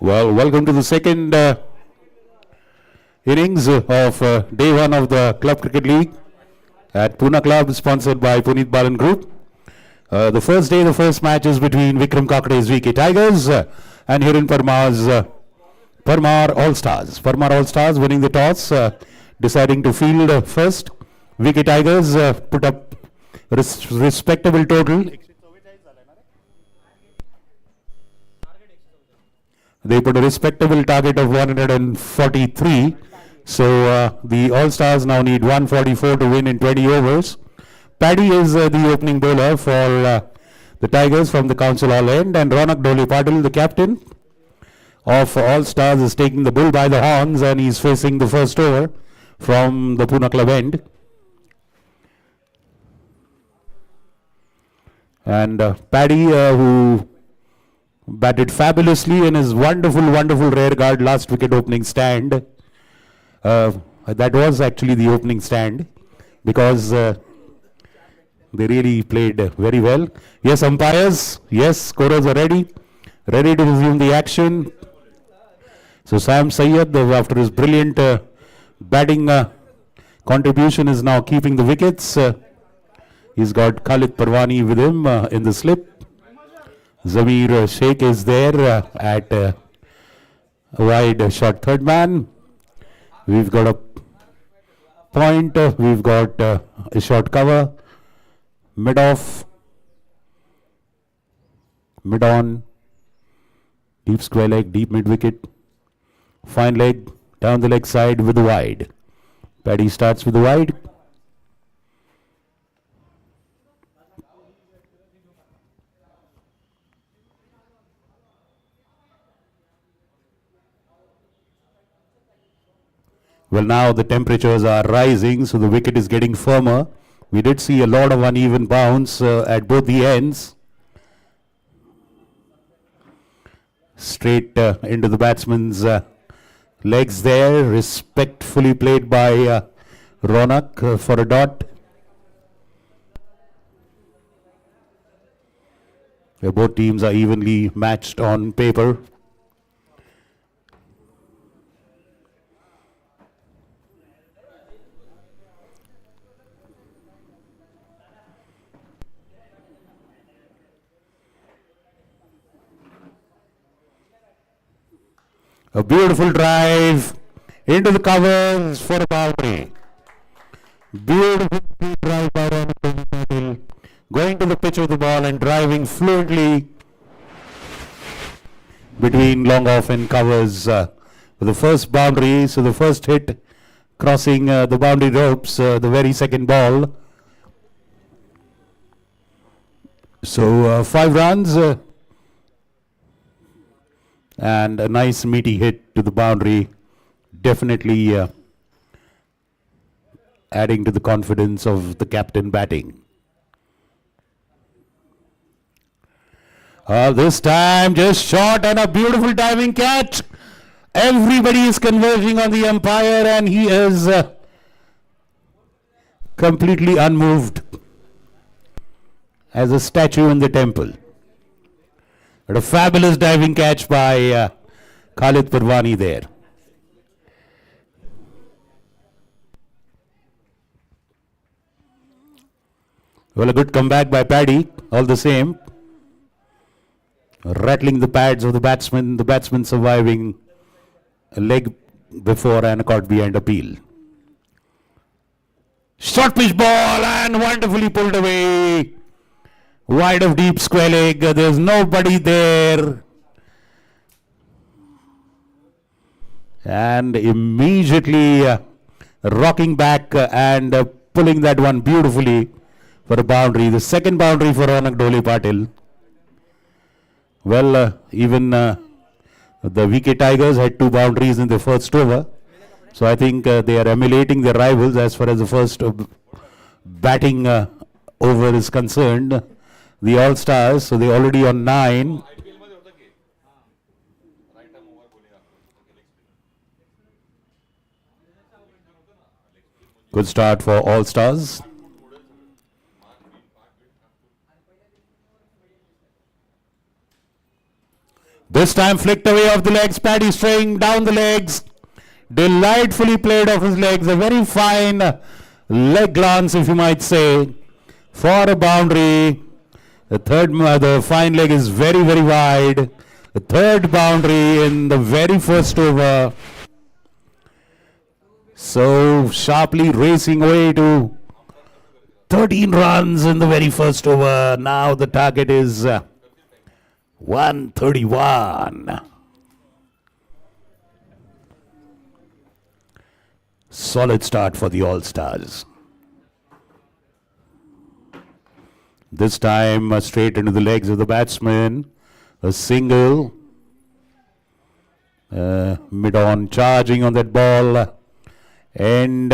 Well, welcome to the second innings of day one of the Club Cricket League at Pune Club, sponsored by Puneet Balan Group. The first day, the first match is between Vikram Kakde's VK Tigers and Hiren Parmar's Parmar All-Stars. Parmar All-Stars winning the toss, deciding to field first. VK Tigers put up respectable total. They put a respectable target of 143. So the All-Stars now need 144 to win in 20 overs. Paddy is the opening bowler for the Tigers from the Council Hall end, and Ronak Dole Patil, the captain of All-Stars, is taking the bull by the horns, and he's facing the first over from the Pune Club end. And Paddy, who batted fabulously in his wonderful rear guard last wicket opening stand. That was actually the opening stand, because they really played very well. Yes, umpires. Yes, scorers are ready to resume the action. So Sam Sayyed, after his brilliant batting contribution, is now keeping the wickets. He's got Khalid Parwani with him in the slip. Zameer Sheikh is there at wide short third man. We've got a point, we've got a short cover, mid off, mid on, deep square leg, deep mid wicket, fine leg, down the leg side with the wide. Paddy starts with the wide. Well, now the temperatures are rising, so the wicket is getting firmer. We did see a lot of uneven bounce at both the ends. Straight into the batsman's legs there, respectfully played by Ronak for a dot. Both teams are evenly matched on paper. A beautiful drive into the covers for a boundary. Beautiful drive by Ronak, going to the pitch of the ball and driving fluently between long off and covers for the first boundary. So the first hit crossing the boundary ropes, the very second ball. So 5 runs. And a nice meaty hit to the boundary, definitely adding to the confidence of the captain batting. This time just short and a beautiful diving catch. Everybody is converging on the umpire, and he is completely unmoved as a statue in the temple. But a fabulous diving catch by Khalid Parwani there. Well, a good comeback by Paddy, all the same. Rattling the pads of the batsman surviving a leg before and a caught behind appeal. Short pitch ball and wonderfully pulled away. Wide of deep square leg, there's nobody there. And immediately rocking back and pulling that one beautifully for a boundary. The second boundary for Ronak Dole Patil. Well, even the VK Tigers had 2 boundaries in the first over. So I think they are emulating their rivals as far as the first batting over is concerned. The All-Stars, so they're already on 9. Good start for All-Stars. This time flicked away off the legs. Paddy straying down the legs. Delightfully played off his legs. A very fine leg glance, if you might say, for a boundary. The fine leg is very, very wide. The third boundary in the very first over. So sharply racing away to 13 runs in the very first over. Now the target is 131. Solid start for the All-Stars. This time straight into the legs of the batsman. A single. Mid-on charging on that ball. And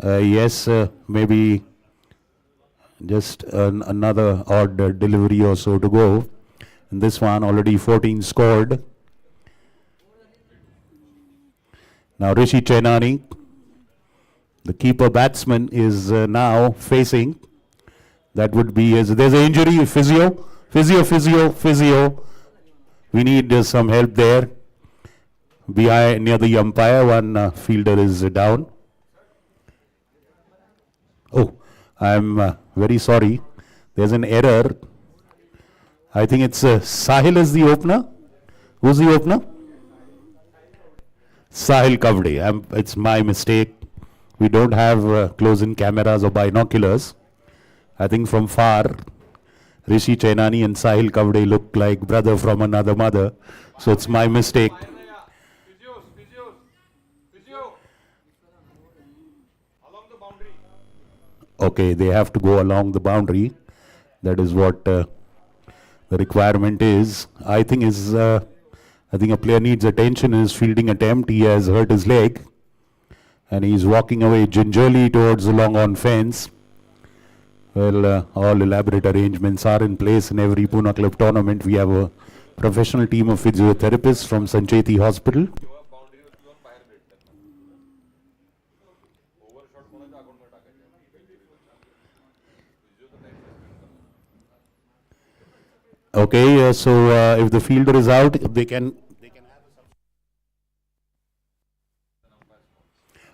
yes, maybe just another odd delivery or so to go. And this one already 14 scored. Now Rishi Chainani, the keeper batsman, is now facing. That would be, there's an injury, physio. We need some help there. Behind, near the umpire, one fielder is down. Oh, I'm very sorry. There's an error. I think it's Sahil is the opener. Who's the opener? Sahil Kavde. It's my mistake. We don't have close-in cameras or binoculars. I think from far, Rishi Chainani and Sahil Kavde look like brother from another mother. So it's my mistake. Okay, they have to go along the boundary. That is what the requirement is. I think a player needs attention in his fielding attempt. He has hurt his leg, and he's walking away gingerly towards the long on fence. Well, all elaborate arrangements are in place in every Pune Club tournament. We have a professional team of physiotherapists from Sancheti Hospital. Okay, so if the fielder is out, they can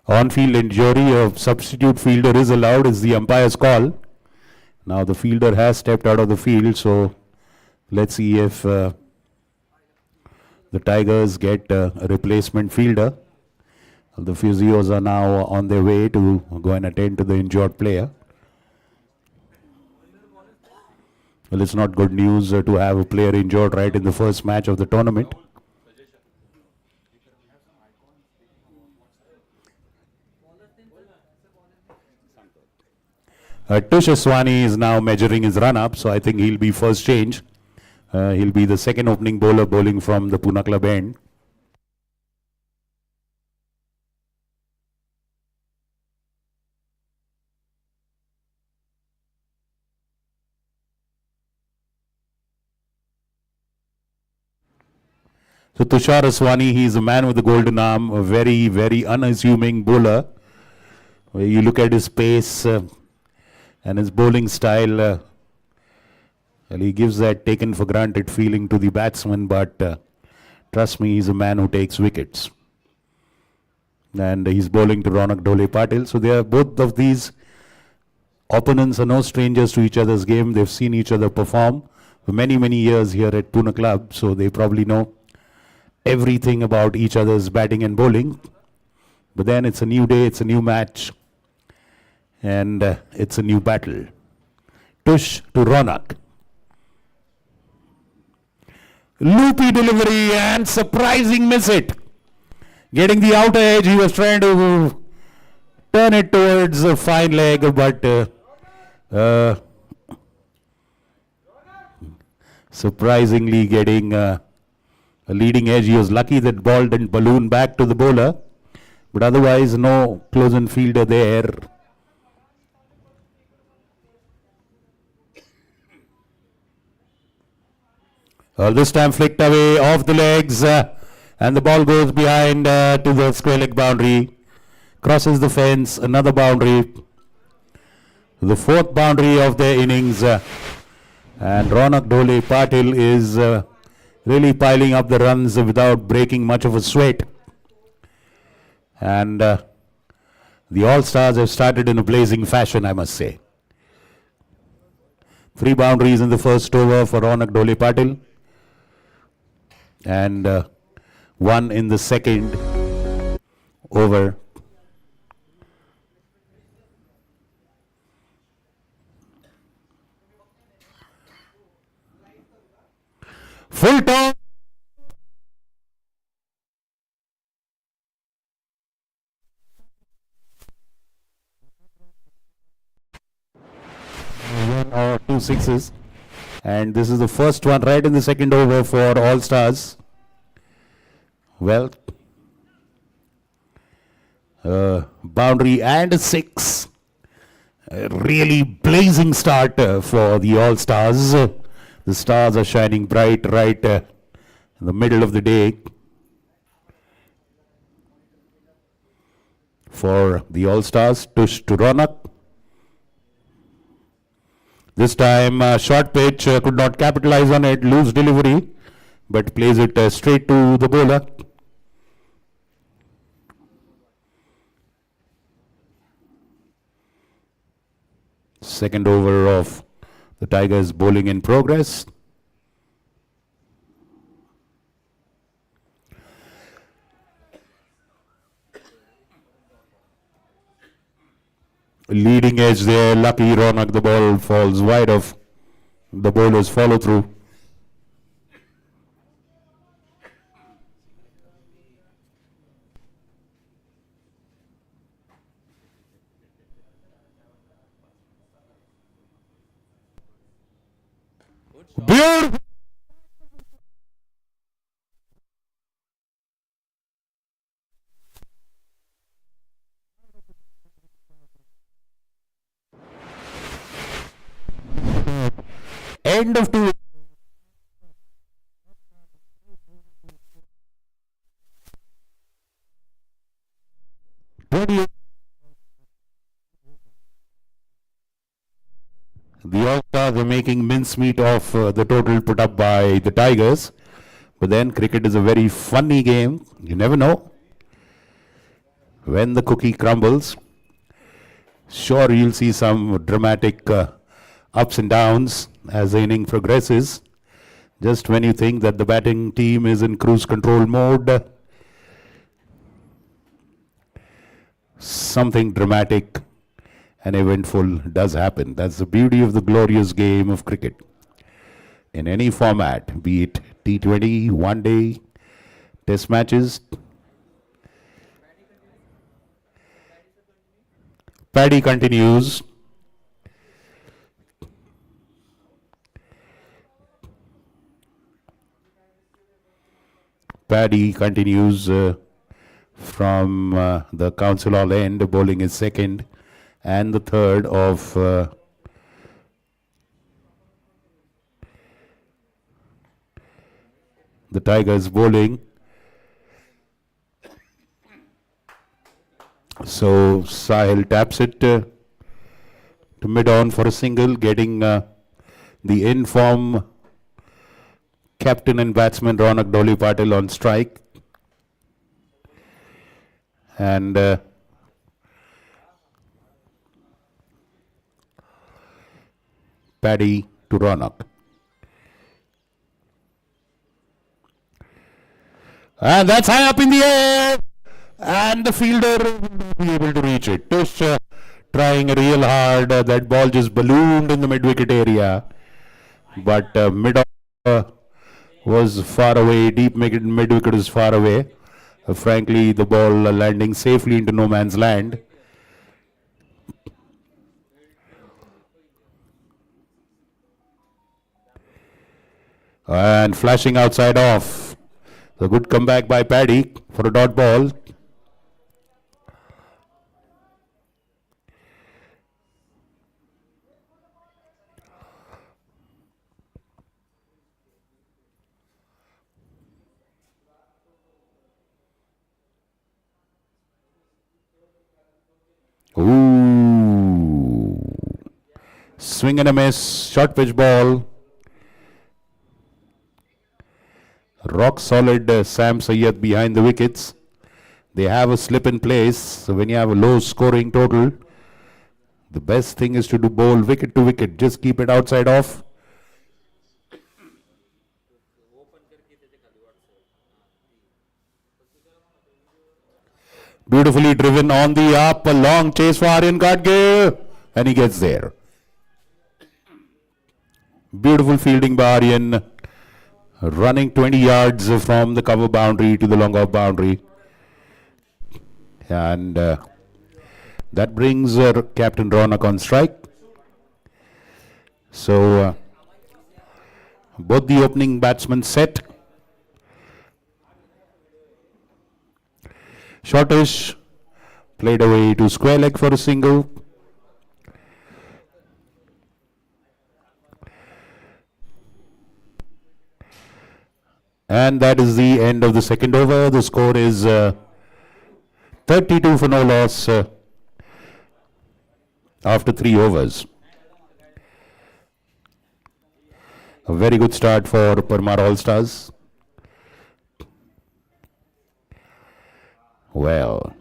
on-field injury. A substitute fielder is allowed, is the umpire's call. Now the fielder has stepped out of the field, so let's see if the Tigers get a replacement fielder. The physios are now on their way to go and attend to the injured player. Well, it's not good news to have a player injured right in the first match of the tournament. Tush Aswani is now measuring his run-up, so I think he'll be first change. He'll be the second opening bowler bowling from the Pune Club end. So Tushar Aswani, he's a man with a golden arm, a very, very unassuming bowler. You look at his pace and his bowling style, well, he gives that taken for granted feeling to the batsman, but trust me, he's a man who takes wickets. And he's bowling to Ronak Dhole Patil. So they are, both of these opponents are no strangers to each other's game. They've seen each other perform for many, many years here at Pune Club, so they probably know everything about each other's batting and bowling. But then it's a new day, it's a new match, and it's a new battle. Tush to Ronak. Loopy delivery and surprising miss it. Getting the outer edge, he was trying to turn it towards a fine leg, but surprisingly getting a leading edge. He was lucky that ball didn't balloon back to the bowler, but otherwise no close-in fielder there. This time flicked away off the legs, and the ball goes behind to the square leg boundary. Crosses the fence, another boundary. The fourth boundary of the innings. And Ronak Dhole Patil is really piling up the runs without breaking much of a sweat. And the All-Stars have started in a blazing fashion, I must say. 3 boundaries in the first over for Ronak Dole Patil. And 1 in the second over. Full toss. Or 2 sixes. And this is the first one right in the second over for All Stars. Well, boundary and a 6. A really blazing start for the All Stars. The stars are shining bright right in the middle of the day for the All Stars. Tush to Ronak. This time, short pitch, could not capitalize on it, loose delivery, but plays it straight to the bowler. Second over of the Tigers bowling in progress. Leading edge there, lucky Ronak, the ball falls wide of the bowler's follow through. Beautiful. End of 2. The All-Stars are making mincemeat of the total put up by the Tigers. But then cricket is a very funny game. You never know when the cookie crumbles. Sure, you'll see some dramatic ups and downs as the inning progresses. Just when you think that the batting team is in cruise control mode, something dramatic and eventful does happen. That's the beauty of the glorious game of cricket. In any format, be it T20, one day, test matches. Paddy continues. Paddy continues from the council hall end, bowling his second and the third of the Tigers bowling. So Sahil taps it to mid-on for a single, getting the in-form captain and batsman Ronak Dole Patil on strike. And Paddy to Ronak. And that's high up in the air. And the fielder will be able to reach it. Tush trying real hard. That ball just ballooned in the mid-wicket area. But mid-off was far away. Deep mid-wicket is far away. Frankly, the ball landing safely into no man's land. And flashing outside off. The good comeback by Paddy for a dot ball. Ooh. Swing and a miss. Short pitch ball. Rock solid Sam Sayyed behind the wickets. They have a slip in place. So when you have a low scoring total, the best thing is to do bowl wicket to wicket. Just keep it outside off. Beautifully driven on the up. A long chase for Aryan Gadge. And he gets there. Beautiful fielding by Aryan. Running 20 yards from the cover boundary to the long off boundary. And that brings Captain Ronak on strike. So both the opening batsmen set. Shortish played away to square leg for a single. And that is the end of the second over. The score is 32 for no loss after 3 overs. A very good start for Parmar All-Stars. Well,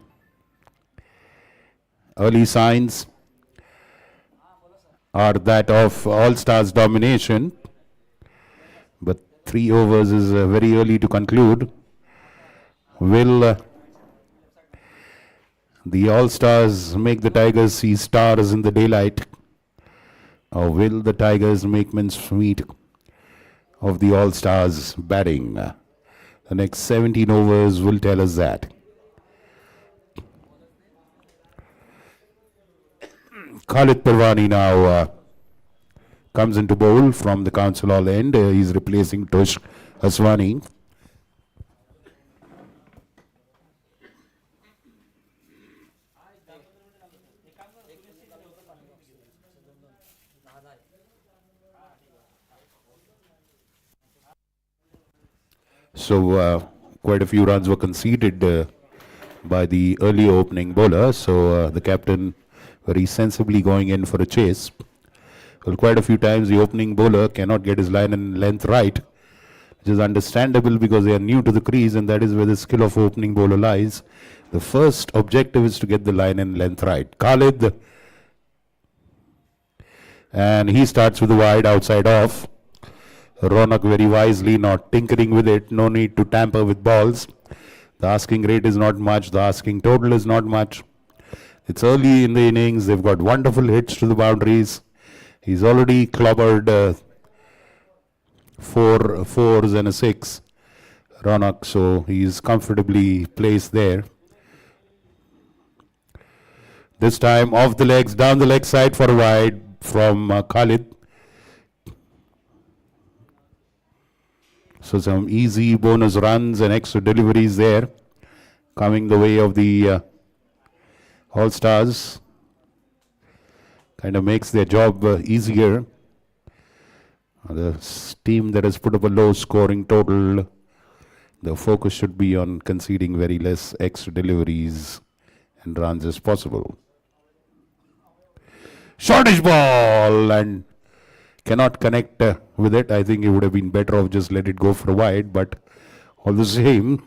early signs are that of All-Stars domination, but 3 overs is very early to conclude. Will the All-Stars make the Tigers see stars in the daylight, or will the Tigers make mincemeat of the All-Stars batting? The next 17 overs will tell us that. Khalid Parwani now comes into bowl from the Council Hall end. He's replacing Tush Aswani. So quite a few runs were conceded by the early opening bowler. So the captain very sensibly going in for a chase. Well, quite a few times the opening bowler cannot get his line and length right, which is understandable because they are new to the crease, and that is where the skill of opening bowler lies. The first objective is to get the line and length right. Khalid, and he starts with the wide outside off. Ronak very wisely not tinkering with it. No need to tamper with balls. The asking rate is not much. The asking total is not much. It's early in the innings. They've got wonderful hits to the boundaries. He's already clobbered 4 fours and a 6, Ronak, so he's comfortably placed there. This time off the legs, down the leg side for a wide from Khalid. So some easy bonus runs and extra deliveries there, coming the way of the All-Stars. Kind of makes their job easier. The team that has put up a low scoring total, the focus should be on conceding very less extra deliveries and runs as possible. Shortish ball, and cannot connect with it. I think it would have been better off just let it go for a wide, but all the same,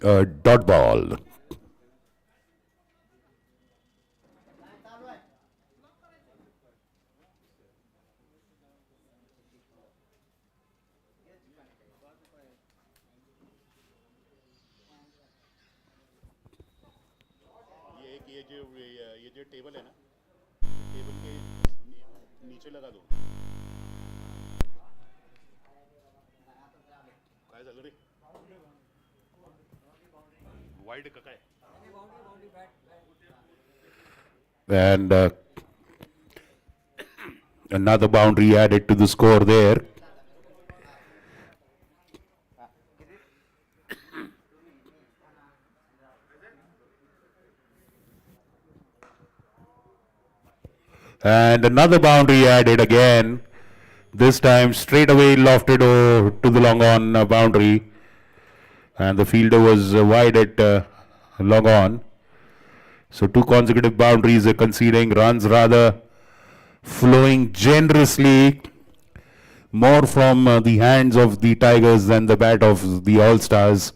a dot ball. ये जो table है ना, table के नीचे लगा दो. काय झालं रे? वाइड का काय? And another boundary added to the score there. And another boundary added again. This time straight away lofted to the long on boundary. And the fielder was wide at long on. So 2 consecutive boundaries are conceding, runs rather flowing generously more from the hands of the Tigers than the bat of the All-Stars,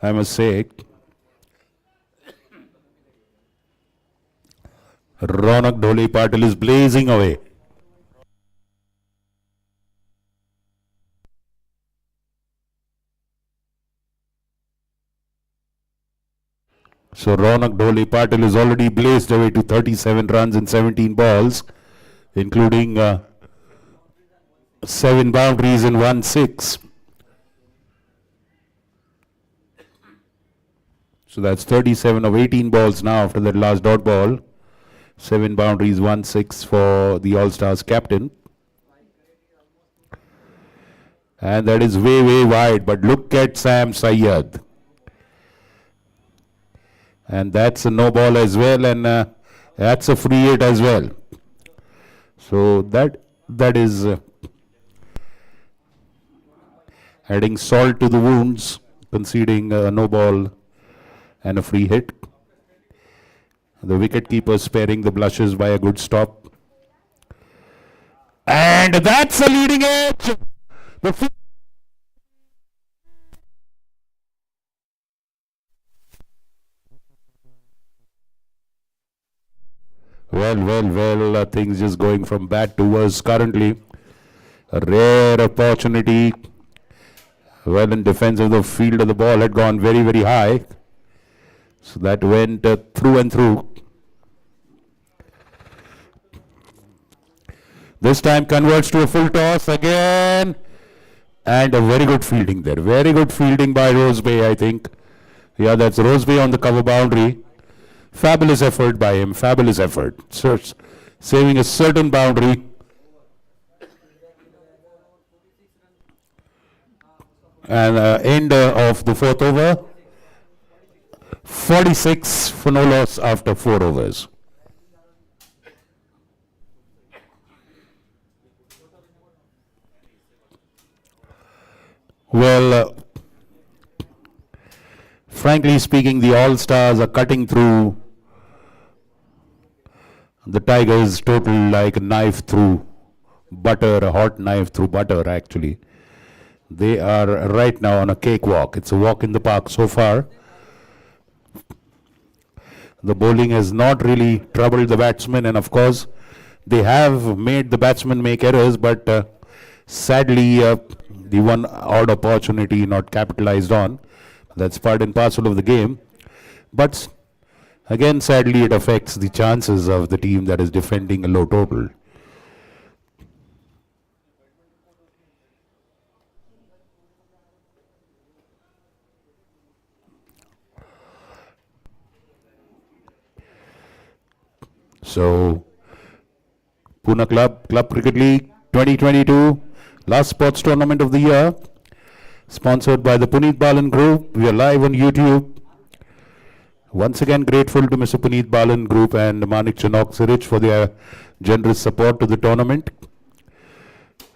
I must say. Ronak Dhole Patil is blazing away. So Ronak Dhole Patil is already blazed away to 37 runs in 17 balls, including 7 boundaries and 1 6. So that's 37 of 18 balls now after that last dot ball. 7 boundaries, 1 6 for the All-Stars captain. And that is way, way wide. But look at Sam Sayyad. And that's a no ball as well. And that's a free hit as well. So that is adding salt to the wounds, conceding a no ball and a free hit. The wicketkeeper sparing the blushes by a good stop. And that's a leading edge. Well, things just going from bad to worse currently. A rare opportunity. Well, in defense of the field, the ball had gone very, very high. So that went through and through. This time converts to a full toss again. And a very good fielding there. Very good fielding by Rosebay, I think. Yeah, that's Rosebay on the cover boundary. Fabulous effort by him. Fabulous effort. So, saving a certain boundary. And end of the 4th over. 46 for no loss after 4 overs. Well, frankly speaking, the All-Stars are cutting through the Tigers total like a knife through butter, a hot knife through butter actually. They are right now on a cakewalk. It's a walk in the park so far. The bowling has not really troubled the batsmen, and of course they have made the batsmen make errors, but sadly the one odd opportunity not capitalized on. That's part and parcel of the game. But again, sadly, it affects the chances of the team that is defending a low total. So, Pune Club Cricket League 2022, last sports tournament of the year, sponsored by the Puneet Balan Group. We are live on YouTube. Once again, grateful to Mr. Puneet Balan Group and Manik Chanok Sirich for their generous support to the tournament.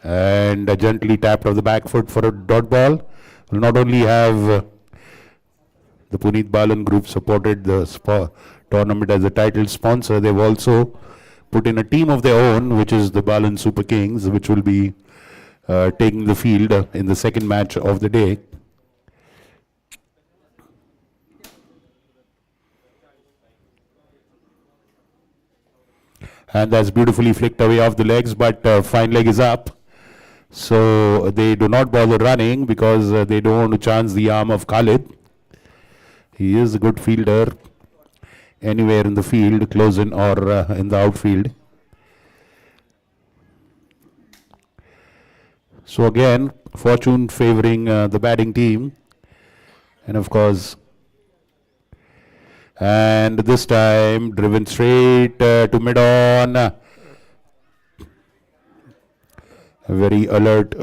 And gently tapped off the back foot for a dot ball. Will not only have the Puneet Balan Group supported the tournament as a title sponsor, they've also put in a team of their own, which is the Balan Super Kings, which will be taking the field in the second match of the day. And that's beautifully flicked away off the legs, but fine leg is up. So they do not bother running because they don't want to chance the arm of Khalid. He is a good fielder anywhere in the field, close in or in the outfield. So again, fortune favoring the batting team. And of course, and this time driven straight to mid-on. A very alert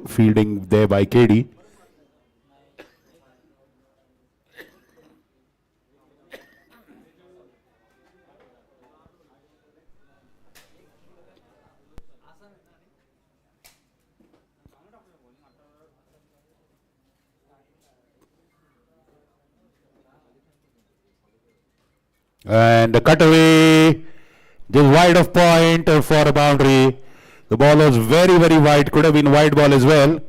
fielding there by KD. And a cutaway, just wide of point for a boundary. The ball was very, very wide. Could have been wide ball as well.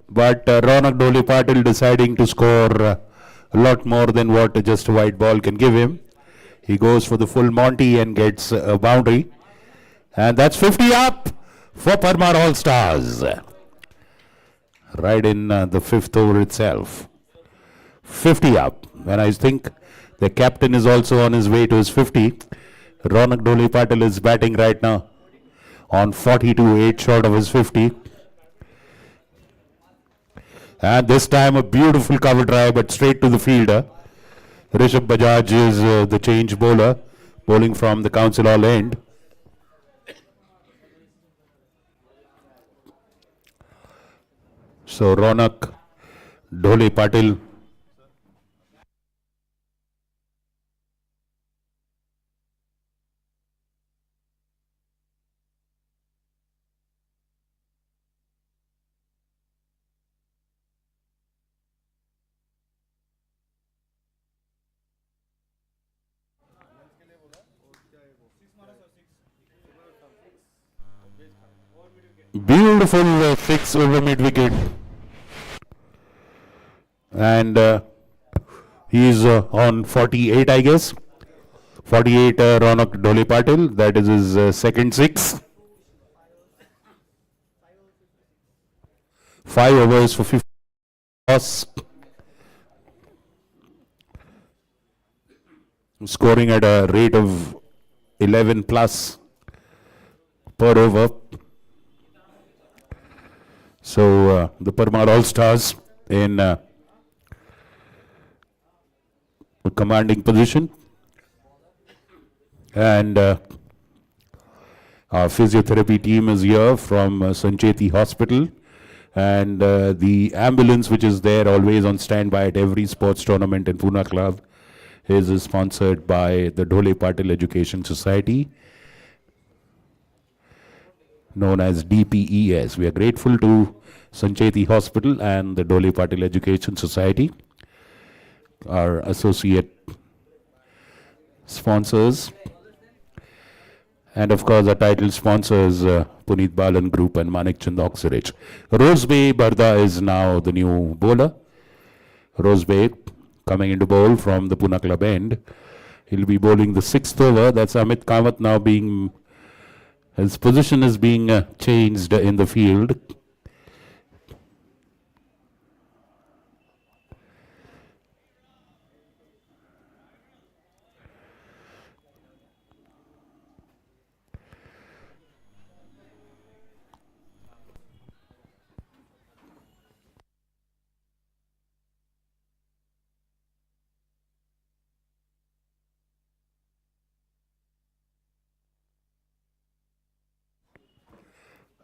But Ronak Dole Patil deciding to score a lot more than what just a white ball can give him. He goes for the full Monty and gets a boundary. And that's 50 up for Parmar All Stars. Right in the fifth over itself. 50 up. And I think the captain is also on his way to his 50. Ronak Dole Patil is batting right now on 42, 8 short of his 50. And this time a beautiful cover drive, but straight to the fielder. Rishabh Bajaj is the change bowler, bowling from the Council Hall end. So Ronak Dole Patil. Beautiful fix over mid wicket. And he's on 48, I guess. 48 Ronak Dole Patil. That is his second six. 5 overs for 50 loss. Scoring at a rate of 11 plus per over. So the Parmar All Stars in a commanding position. And our physiotherapy team is here from Sancheti Hospital. And the ambulance which is there always on standby at every sports tournament in Pune Club is sponsored by the Dole Patil Education Society, known as DPES. We are grateful to Sancheti Hospital and the Dole Patil Education Society, our associate sponsors, and of course our title sponsors, Puneet Balan Group and Manik Chand Oxyrich. Rosebay Barda is now the new bowler. Rosebay coming into bowl from the Pune Club end. He'll be bowling the sixth over. That's Amit Kawat now being, his position is being changed in the field.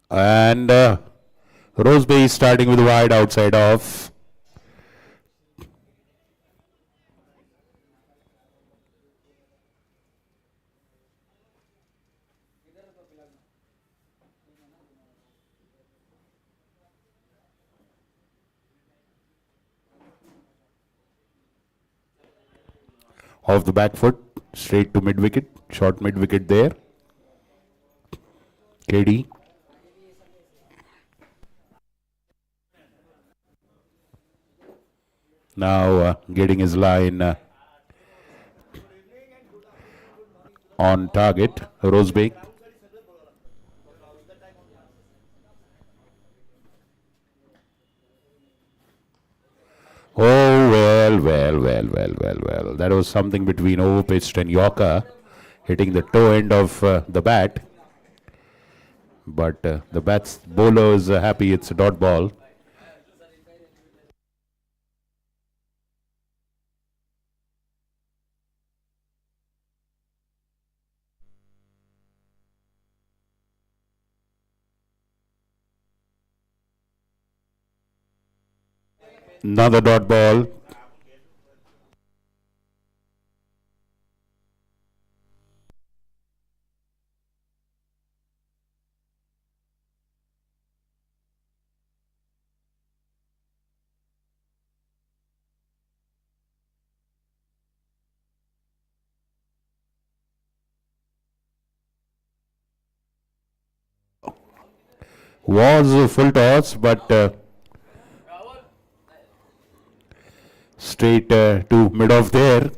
And Rosebay is starting with wide outside off. Off the back foot, straight to mid wicket, short mid wicket there. KD. Now getting his line on target, Rosebay. Oh, well. That was something between overpitched and Yorker, hitting the toe end of the bat. But the bowler is happy it's a dot ball. Another dot ball. Was a full toss, but straight to mid off there.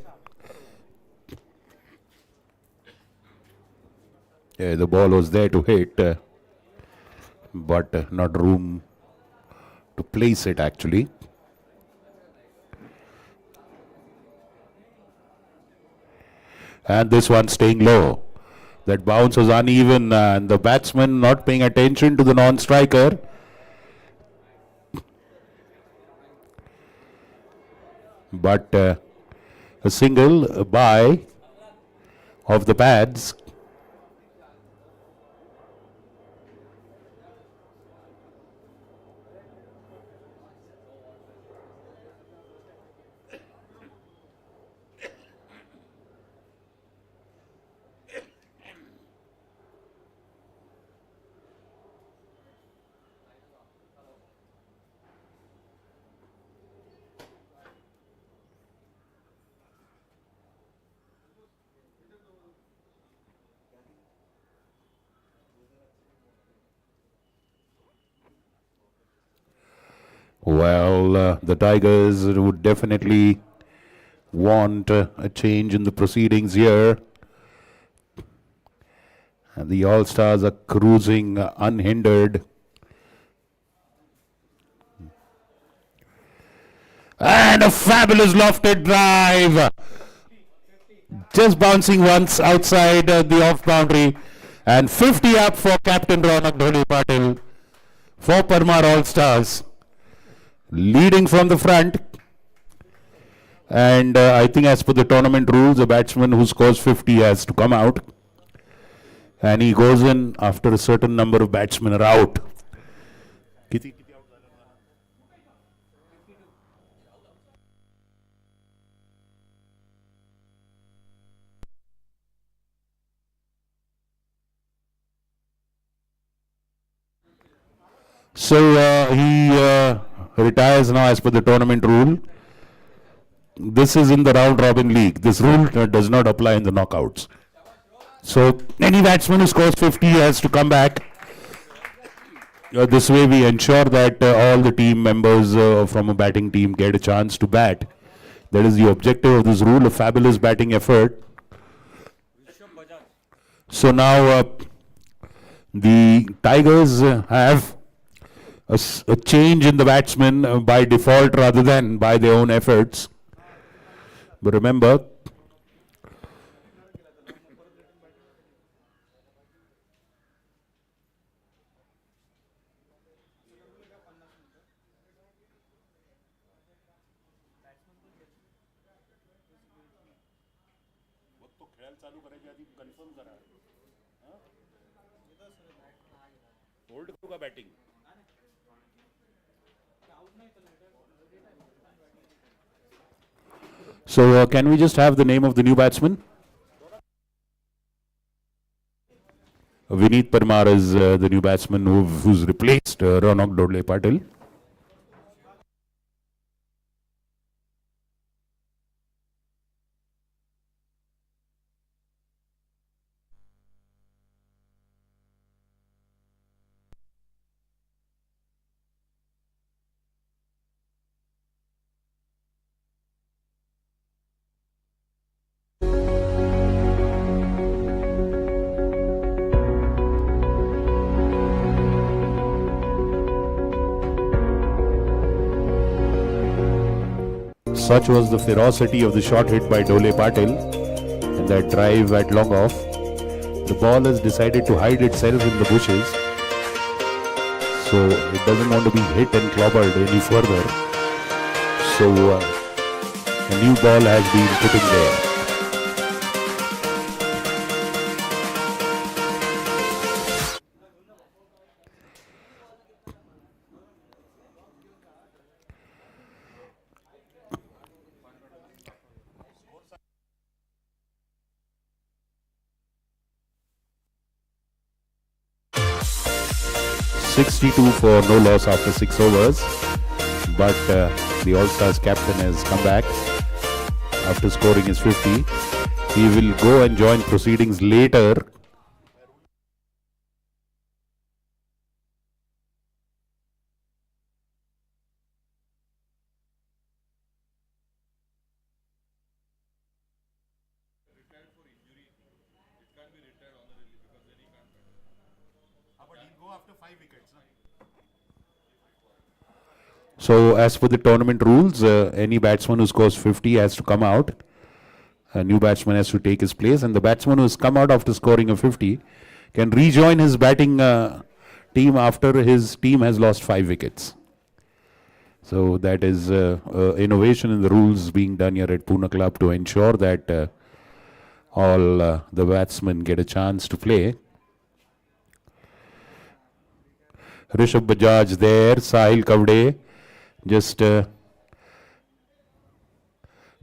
Yeah, the ball was there to hit, but not room to place it actually. And this one staying low. That bounce was uneven and the batsman not paying attention to the non-striker. But a single by of the pads. Well, the Tigers would definitely want a change in the proceedings here. And the All-Stars are cruising unhindered. And a fabulous lofted drive. Just bouncing once outside the off boundary. And 50 up for Captain Ronak Dhole Patil for Parmar All-Stars. Leading from the front. And I think as per the tournament rules, a batsman who scores 50 has to come out. And he goes in after a certain number of batsmen are out. So he retires now as per the tournament rule. This is in the round robin league. This rule does not apply in the knockouts. So any batsman who scores 50 has to come back. This way we ensure that all the team members from a batting team get a chance to bat. That is the objective of this rule, a fabulous batting effort. So now the Tigers have a change in the batsman by default rather than by their own efforts. But remember, batting. So can we just have the name of the new batsman? Vineet Parmar is the new batsman who's replaced Ronak Dhole Patil. Such was the ferocity of the shot hit by Dhole Patil and that drive at long off. The ball has decided to hide itself in the bushes, so it doesn't want to be hit and clobbered any further. So a new ball has been put in there. .62 for no loss after 6 overs, but the All-Stars captain has come back after scoring his 50. He will go and join proceedings later. So as per the tournament rules, any batsman who scores 50 has to come out. A new batsman has to take his place, and the batsman who has come out after scoring a 50 can rejoin his batting team after his team has lost 5 wickets. So that is innovation in the rules being done here at Pune Club to ensure that all the batsmen get a chance to play. Rishabh Bajaj there, Sahil Kavde just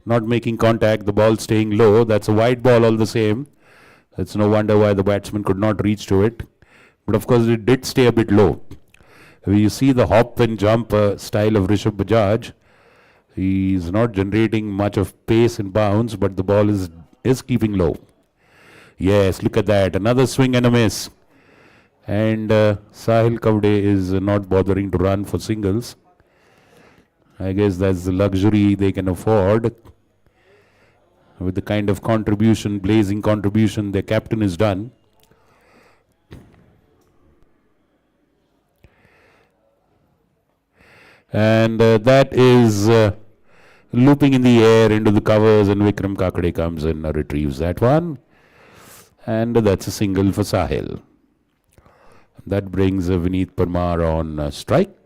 not making contact, the ball staying low. That's a wide ball all the same. It's no wonder why the batsman could not reach to it. But of course it did stay a bit low. You see the hop and jump style of Rishabh Bajaj. He's not generating much of pace and bounce, but the ball is keeping low. Yes, look at that. Another swing and a miss. And Sahil Kavde is not bothering to run for singles. I guess that's the luxury they can afford with the kind of contribution, blazing contribution their captain has done. And that is looping in the air into the covers, and Vikram Kakade comes in and retrieves that one. And that's a single for Sahil. That brings Vineet Parmar on strike.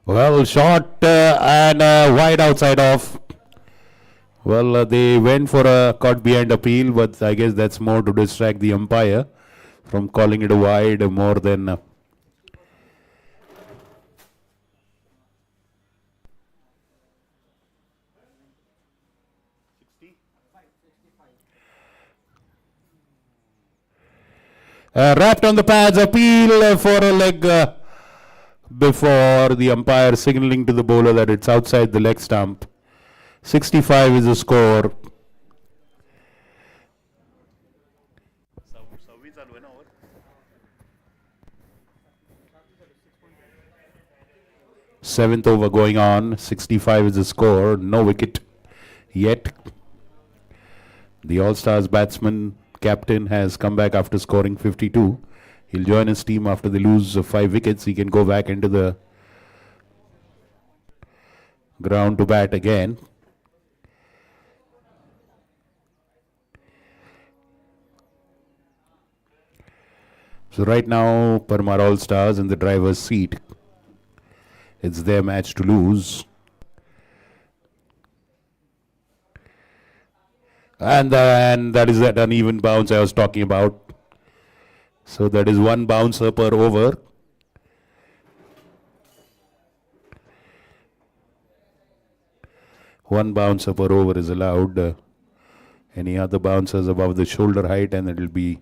Well, shot and wide outside off. Well, they went for a caught behind appeal, but I guess that's more to distract the umpire from calling it a wide more than... wrapped on the pads, appeal for a leg before the umpire signaling to the bowler that it's outside the leg stump. 65 is the score. Seventh over going on. 65 is the score. No wicket yet. The All-Stars batsman captain has come back after scoring 52. He'll join his team after they lose 5 wickets. He can go back into the ground to bat again. So right now, Parmar All-Stars in the driver's seat. It's their match to lose. And that is that uneven bounce I was talking about. So that is one bouncer per over. One bouncer per over is allowed. Any other bouncers above the shoulder height and it will be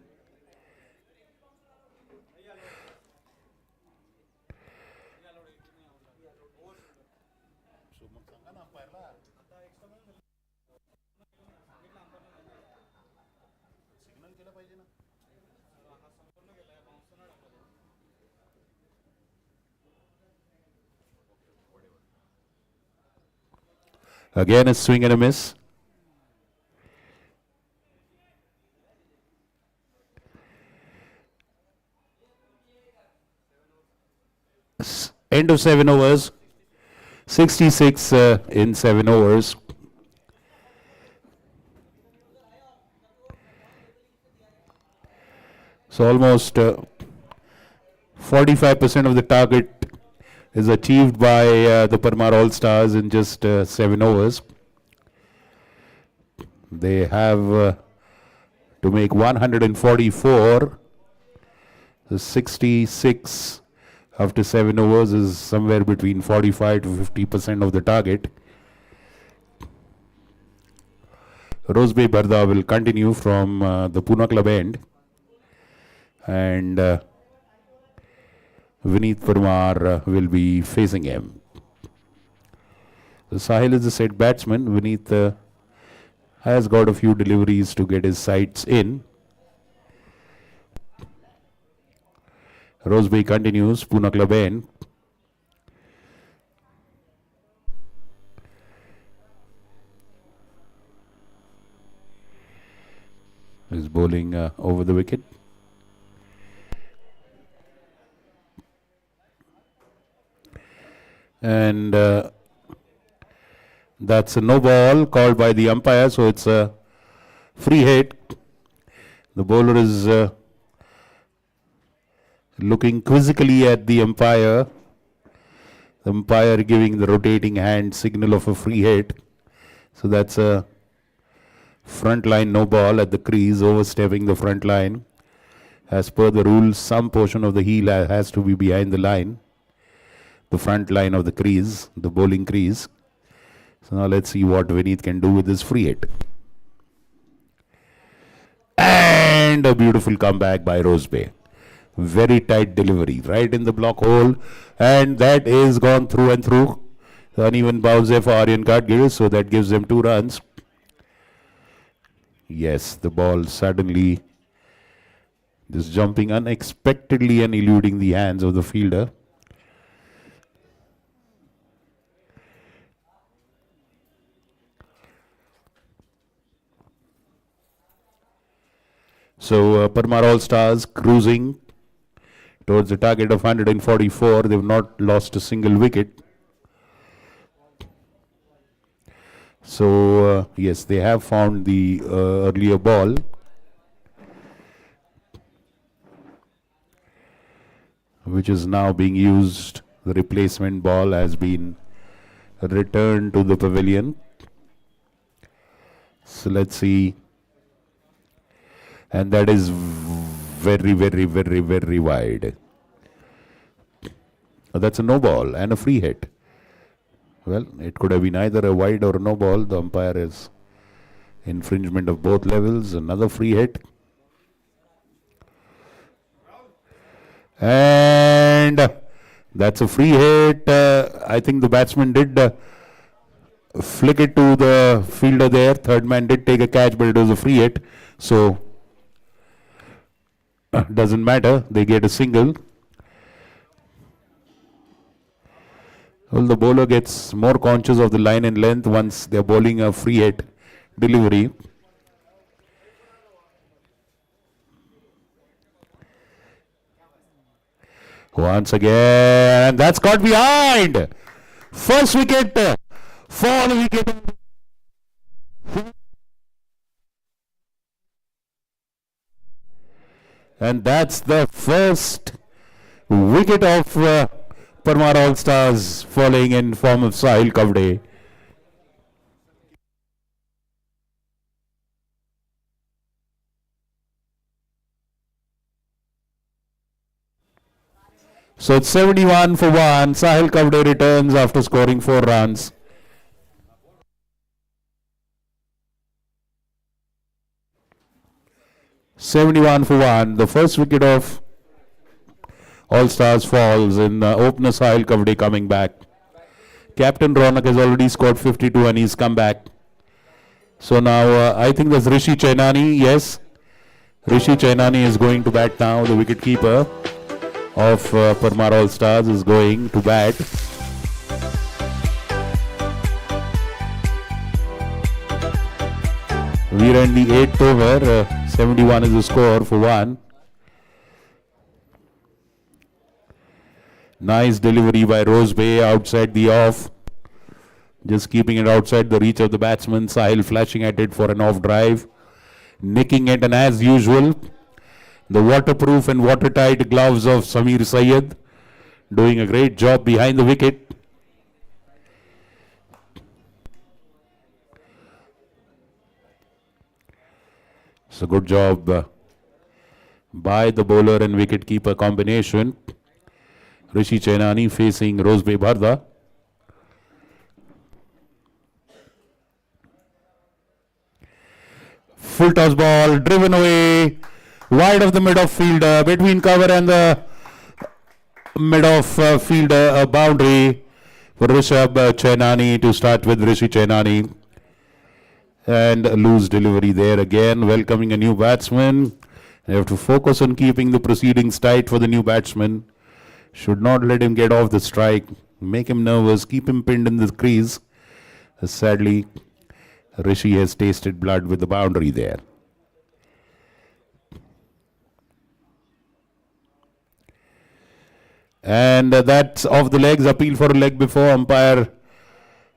again a swing and a miss. End of 7 overs. 66 in 7 overs. So almost 45% of the target is achieved by the Parmar All-Stars in just 7 overs. They have to make 144. The 66 after 7 overs is somewhere between 45 to 50% of the target. Rosbe Barda will continue from the Pune Club end. And Vineet Parmar will be facing him. So Sahil is the set batsman. Vineet has got a few deliveries to get his sights in. Roseby continues, Pune Club end. Is bowling over the wicket. And that's a no ball called by the umpire, so it's a free hit. The bowler is looking quizzically at the umpire. The umpire giving the rotating hand signal of a free hit. So that's a front line no ball at the crease, overstepping the front line. As per the rules, some portion of the heel has to be behind the line, the front line of the crease, the bowling crease. So now let's see what Vineet can do with this free hit. And a beautiful comeback by Roseby. Very tight delivery, right in the block hole. And that is gone through and through. The uneven bounce there for Aryan Gadgil, so that gives them 2 runs. Yes, the ball suddenly just jumping unexpectedly and eluding the hands of the fielder. So Parmar All Stars cruising towards the target of 144. They've not lost a single wicket. So yes, they have found the earlier ball. Which is now being used. The replacement ball has been returned to the pavilion. So let's see. And that is very, very, very, very wide. That's a no ball and a free hit. Well, it could have been either a wide or a no ball. The umpire is infringement of both levels. Another free hit. And that's a free hit. I think the batsman did flick it to the fielder there. Third man did take a catch, but it was a free hit. So doesn't matter. They get a single. Well, the bowler gets more conscious of the line and length once they're bowling a free hit delivery. Once again, and that's got behind. First wicket for the wicket. And that's the first wicket of Parmar All Stars falling in form of Sahil Kavde. So it's 71 for 1. Sahil Kavde returns after scoring 4 runs. (71 for 1). The first wicket of All Stars falls in opener Sahil Kavde coming back. Captain Ronak has already scored 52 and he's come back. So now I think there's Rishi Chainani. Yes, Rishi Chainani is going to bat now. The wicket keeper of Parmar All Stars is going to bat. We are in the 8th over. 71 is the score for 1. Nice delivery by Roseby outside the off. Just keeping it outside the reach of the batsman. Sahil flashing at it for an off drive. Nicking it, and as usual, the waterproof and watertight gloves of Samir Syed doing a great job behind the wicket. So good job by the bowler and wicket keeper combination. Rishi Chainani facing Roseby Bharda. Full toss ball driven away wide of the mid-off fielder, between cover and the mid-off fielder, a boundary for Rishabh Chainani to start with. Rishi Chainani. And a loose delivery there again, welcoming a new batsman. You have to focus on keeping the proceedings tight for the new batsman. Should not let him get off the strike. Make him nervous, keep him pinned in the crease. Sadly, Rishi has tasted blood with the boundary there. And that's off the legs, appeal for a leg before, umpire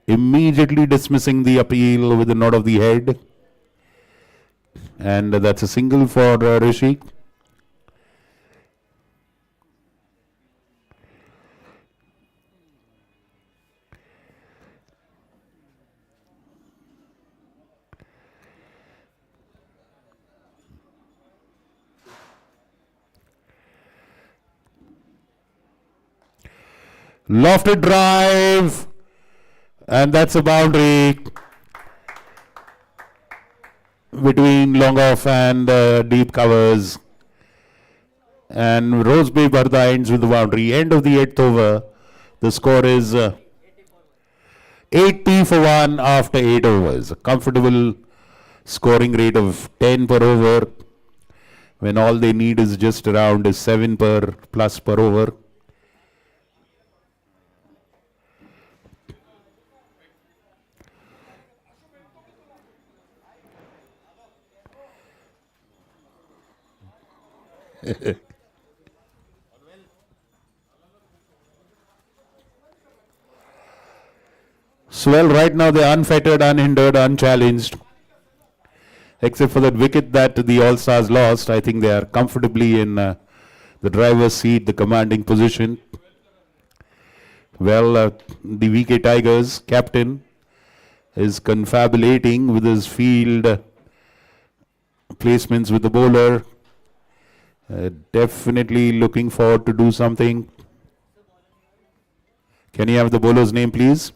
immediately dismissing the appeal with a nod of the head. And that's a single for Rishi. Lofted drive, and that's a boundary between long off and deep covers. And Roseby Bharda ends with the boundary. End of the 8th over. The score is 80 for 1 after 8 overs. A comfortable scoring rate of 10 per over when all they need is just around 7 per plus per over. So well, right now they're unfettered, unhindered, unchallenged. Except for that wicket that the All-Stars lost, I think they are comfortably in the driver's seat, the commanding position. Well, the VK Tigers captain is confabulating with his field placements with the bowler. Definitely looking forward to do something. Can you have the bowler's name, please?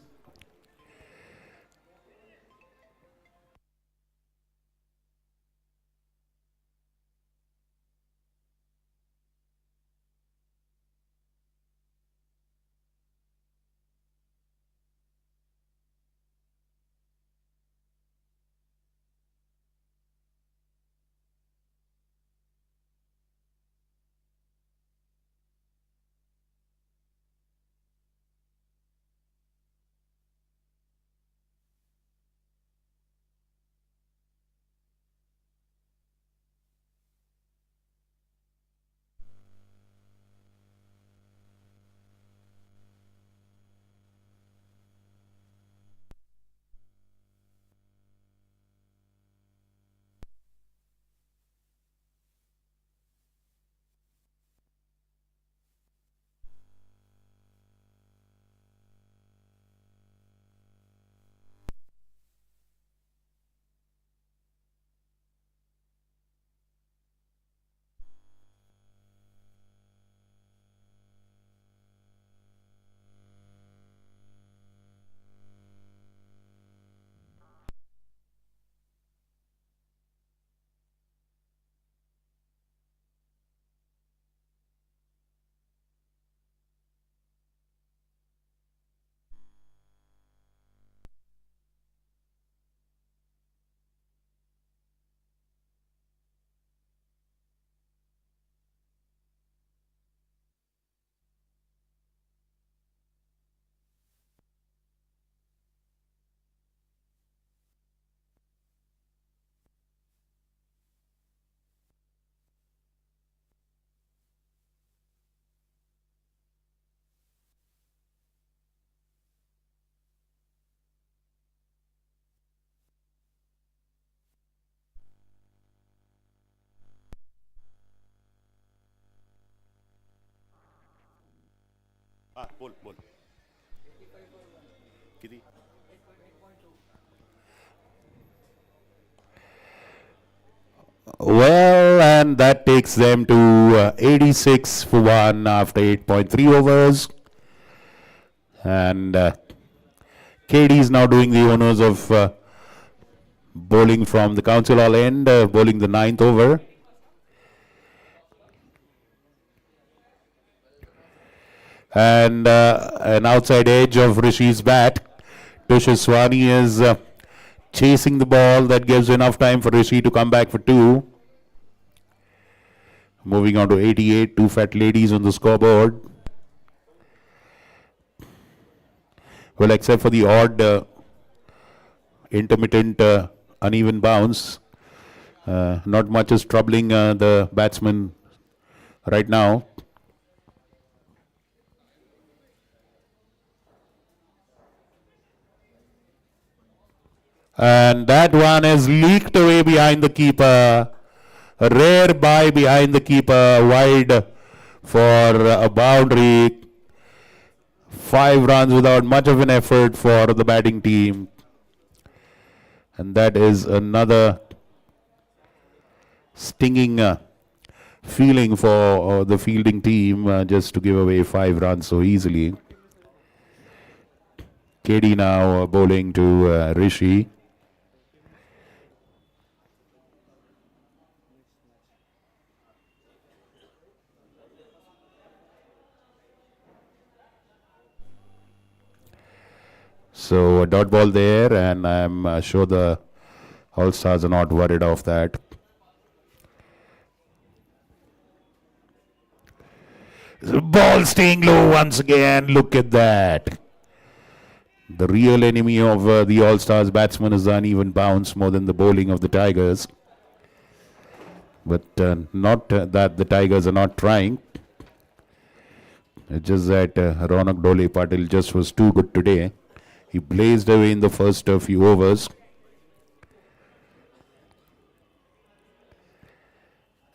बोल किती Well, and that takes them to 86 for 1 after 8.3 overs. And KD is now doing the honors of bowling from the council hall end, bowling the 9th over. And an outside edge of Rishi's bat. Tushaswani is chasing the ball. That gives enough time for Rishi to come back for 2. Moving on to 88, 2 fat ladies on the scoreboard. Well, except for the odd intermittent uneven bounce, not much is troubling the batsman right now. And that one is leaked away behind the keeper. A rare bye behind the keeper, wide for a boundary. 5 runs without much of an effort for the batting team. And that is another stinging feeling for the fielding team just to give away 5 runs so easily. KD now bowling to Rishi. So a dot ball there, and I'm sure the All-Stars are not worried of that. The ball staying low once again. Look at that. The real enemy of the All-Stars batsman is the uneven bounce more than the bowling of the Tigers. But not that the Tigers are not trying. It's just that Ronak Dole Patil just was too good today. He blazed away in the first few overs.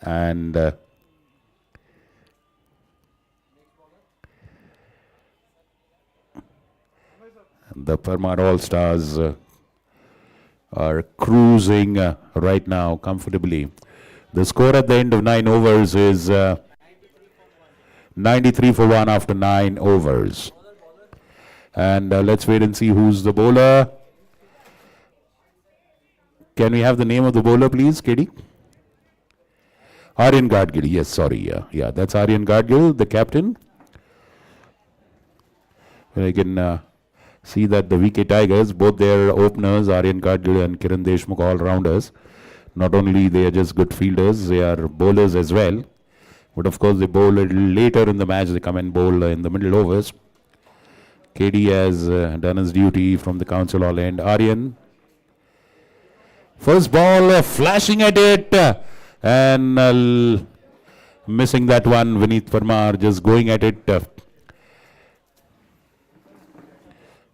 And the Parmar All-Stars are cruising right now comfortably. The score at the end of 9 overs is 93 for 1 after 9 overs. And let's wait and see who's the bowler. Can we have the name of the bowler, please, KD? Aryan Gadgil. Yes, sorry. Yeah, that's Aryan Gadgil, the captain. I can see that the VK Tigers, both their openers, Aryan Gadgil and Kiran Deshmukh, all-rounders. Not only they are just good fielders, they are bowlers as well. But of course, they bowl a little later in the match. They come and bowl in the middle overs. KD has done his duty from the council all end. Aryan. First ball, flashing at it. And missing that one. Vineet Parmar just going at it.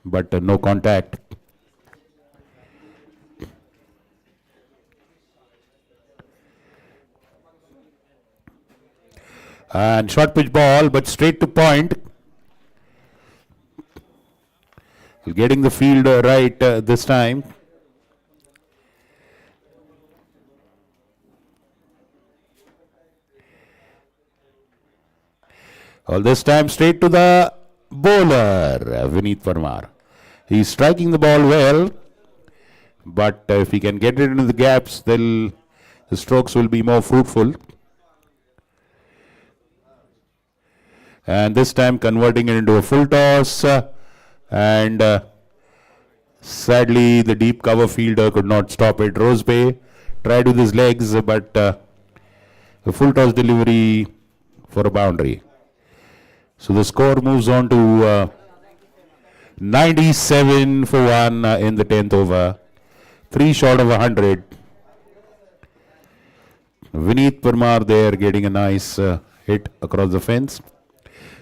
But no contact. And short pitch ball, but straight to point. Getting the field right this time. All this time straight to the bowler, Vineet Parmar. He's striking the ball well, but if he can get it into the gaps, then the strokes will be more fruitful. And this time converting it into a full toss. And sadly, the deep cover fielder could not stop it. Rosebay tried with his legs, but a full toss delivery for a boundary. So the score moves on to 97 for 1 in the 10th over. 3 short of 100. Vineet Parmar there getting a nice hit across the fence.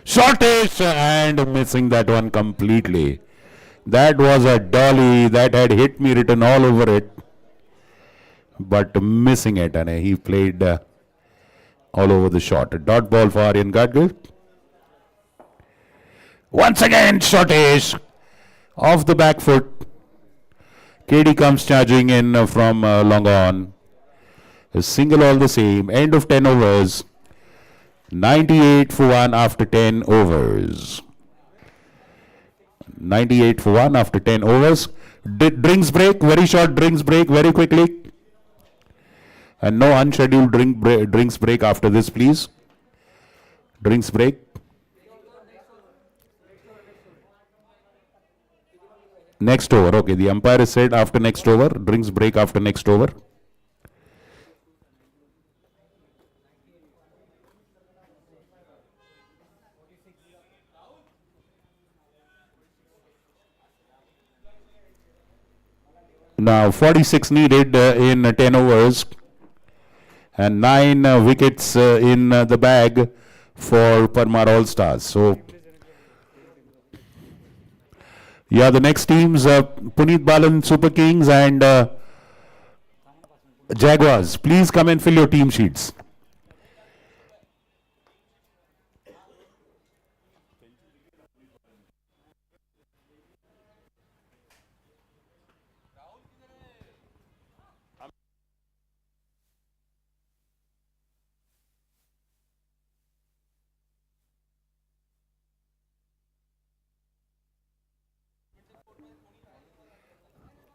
Shortish and missing that one completely. That was a dolly that had hit me written all over it. But missing it, and he played all over the shot. A dot ball for Aryan Gadgil. Once again, Shortish off the back foot. KD comes charging in from long on. A single all the same. End of 10 overs. 98 for 1 after 10 overs. 98 for 1 after 10 overs. Drinks break, very short drinks break, very quickly. And no unscheduled drinks break after this, please. Drinks break. Next over. Okay, the umpire has said after next over. Drinks break after next over. Now 46 needed in 10 overs and 9 wickets in the bag for Parmar All Stars. So yeah, the next teams Puneet Balan Super Kings and Jaguars. Please come and fill your team sheets.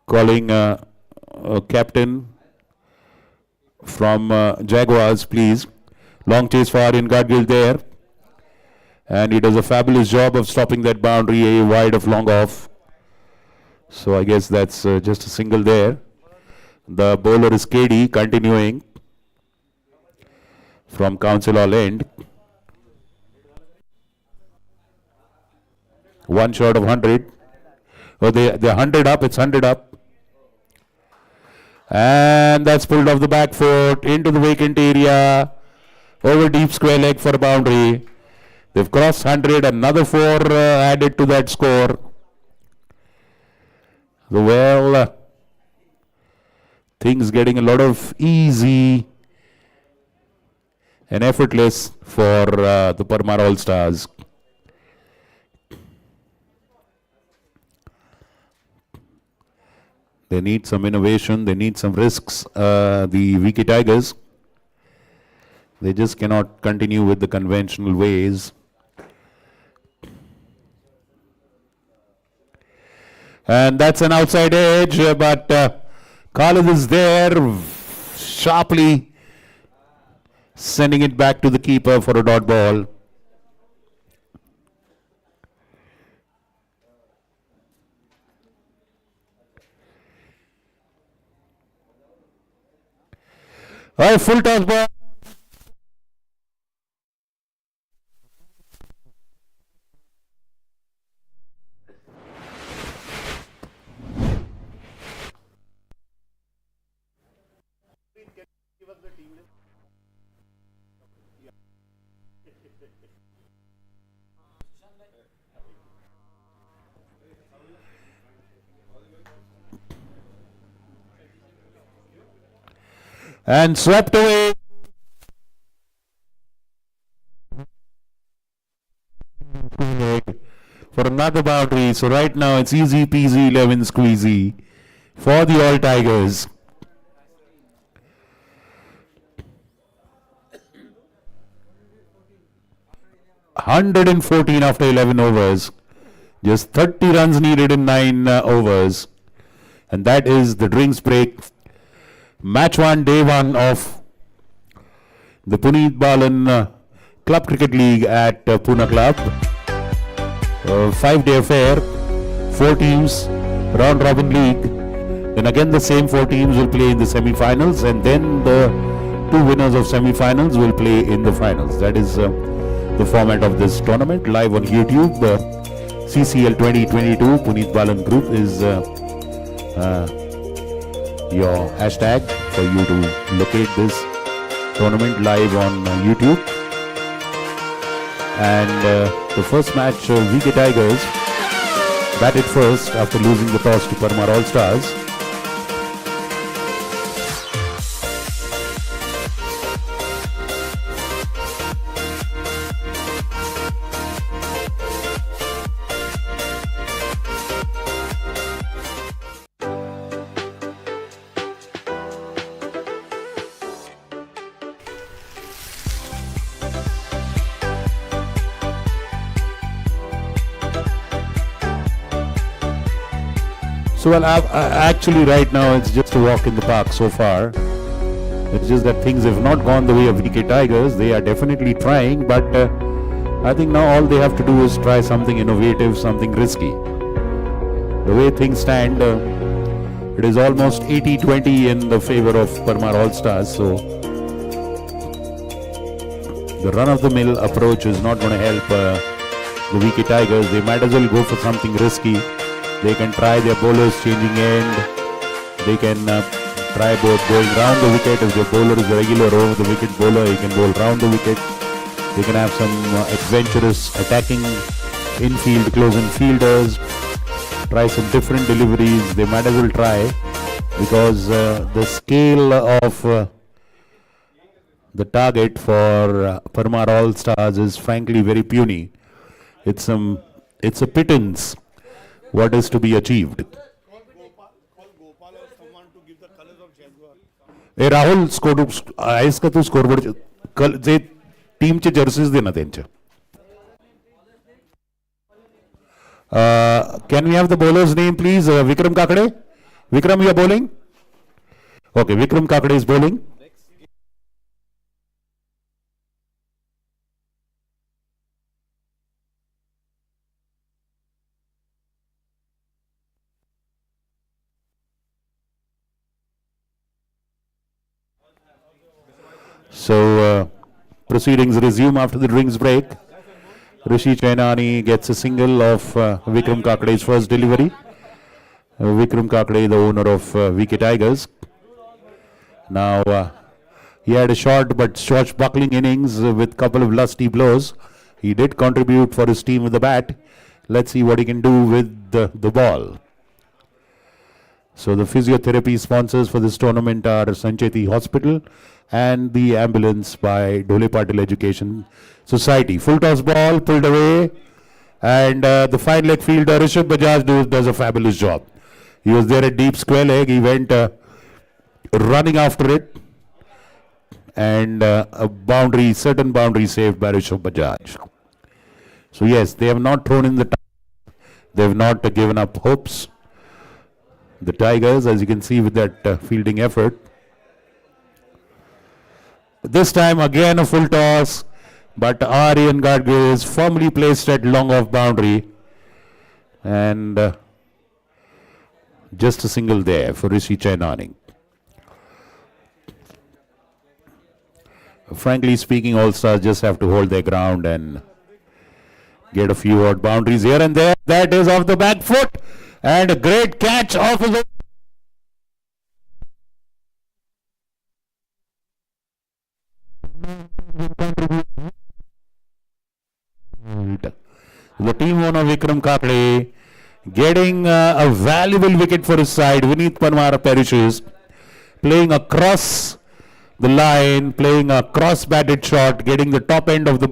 Calling captain from Jaguars, please. Long chase for Aryan Gadgil there. And he does a fabulous job of stopping that boundary wide of long off. So I guess that's just a single there. The bowler is KD, continuing from Council Hall end. One short of 100. Oh, they're 100 up, it's 100 up. And that's pulled off the back foot into the vacant area. Over deep square leg for a boundary. They've crossed 100, another 4 added to that score. Well, things getting a lot of easy and effortless for the Parmar All Stars. They need some innovation, they need some risks, the VK Tigers. They just cannot continue with the conventional ways. And that's an outside edge, but Khalid is there, sharply sending it back to the keeper for a dot ball. A full toss ball. And swept away. For another boundary. So right now it's easy peasy 11 squeezy for the All Tigers. $114 after 11 overs. Just 30 runs needed in 9 overs. And that is the drinks break. Match 1, day 1 of the Puneet Balan Club Cricket League at Pune Club. 5-day affair, 4 teams, round robin league. Then again the same 4 teams will play in the semi-finals, and then the 2 winners of semi-finals will play in the finals. That is the format of this tournament. Live on YouTube, CCL 2022 Puneet Balan Group is your hashtag for you to locate this tournament live on YouTube. And the first match, VK Tigers batted first after losing the toss to Parmar All Stars. So well, actually right now it's just a walk in the park so far. It's just that things have not gone the way of VK Tigers. They are definitely trying, but I think now all they have to do is try something innovative, something risky. the way things stand, it is almost 80-20 in the favor of Parmar All Stars. So the run-of-the-mill approach is not going to help the Vicky Tigers. They might as well go for something risky. They can try their bowlers changing end. They can try both going round the wicket. If the bowler is a regular over the wicket bowler, he can bowl round the wicket. They can have some adventurous attacking infield, close-in fielders. Try some different deliveries. They might as well try, because the scale of the target for Parmar All Stars is frankly very puny. It's a pittance what is to be achieved. A Rahul score आहेस का तू scoreboard जे टीमचे jerseys दे ना त्यांच्या. Can we have the bowler's name, please? Vikram Kakade. Vikram, you are bowling? Okay, Vikram Kakade is bowling. So, proceedings resume after the drinks break. Rishi Chainani gets a single of Vikram Kakade's first delivery. Vikram Kakade, the owner of VK Tigers. Now, he had a short but swashbuckling innings with a couple of lusty blows. He did contribute for his team with the bat. Let's see what he can do with the ball. So the physiotherapy sponsors for this tournament are Sancheti Hospital and the ambulance by Dhole Patil Education Society. Full toss ball pulled away, and the fine leg fielder Rishabh Bajaj does a fabulous job. He was there at deep square leg. He went running after it, and a boundary, certain boundary saved by Rishabh Bajaj. So yes, they have not thrown in the towel. They have not given up hopes. The Tigers, as you can see with that fielding effort. This time again a full toss, but Aryan Gadge is firmly placed at long off boundary, and just a single there for Rishi Chainani. Frankly speaking, All Stars just have to hold their ground and get a few odd boundaries here and there. That is off the back foot, and a great catch off his own. The team owner Vikram Kakade getting a valuable wicket for his side. Vineet Parmar perishes, playing across the line, playing a cross-batted shot, getting the top end of the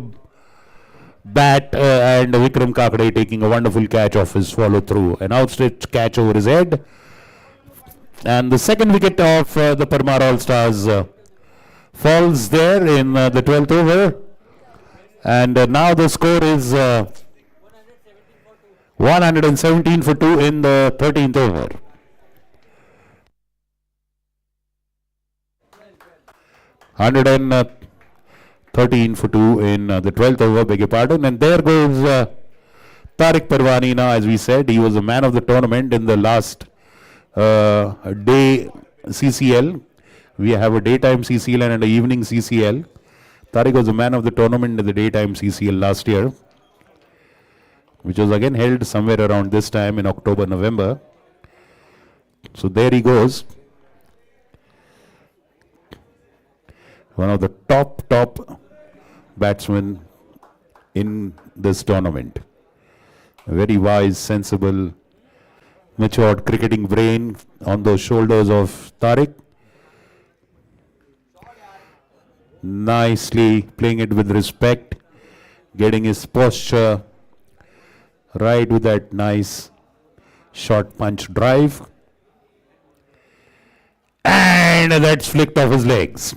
bat, and Vikram Kakade taking a wonderful catch off his follow-through. An outstretched catch over his head. And the second wicket of the Parmar All-Stars falls there in the 12th over. And now the score is 117 for 2 in the 13th over. Hundred and 13 for 2 in the 12th over, beg your pardon. And there goes Tariq Parwani now, as we said. He was the man of the tournament in the last day CCL. We have a daytime CCL and an evening CCL. Tariq was the man of the tournament in the daytime CCL last year, which was again held somewhere around this time in October, November. So there he goes. One of the top batsmen in this tournament. A very wise, sensible, matured cricketing brain on those shoulders of Tariq. Nicely playing it with respect, getting his posture right with that nice short punch drive. And that's flicked off his legs.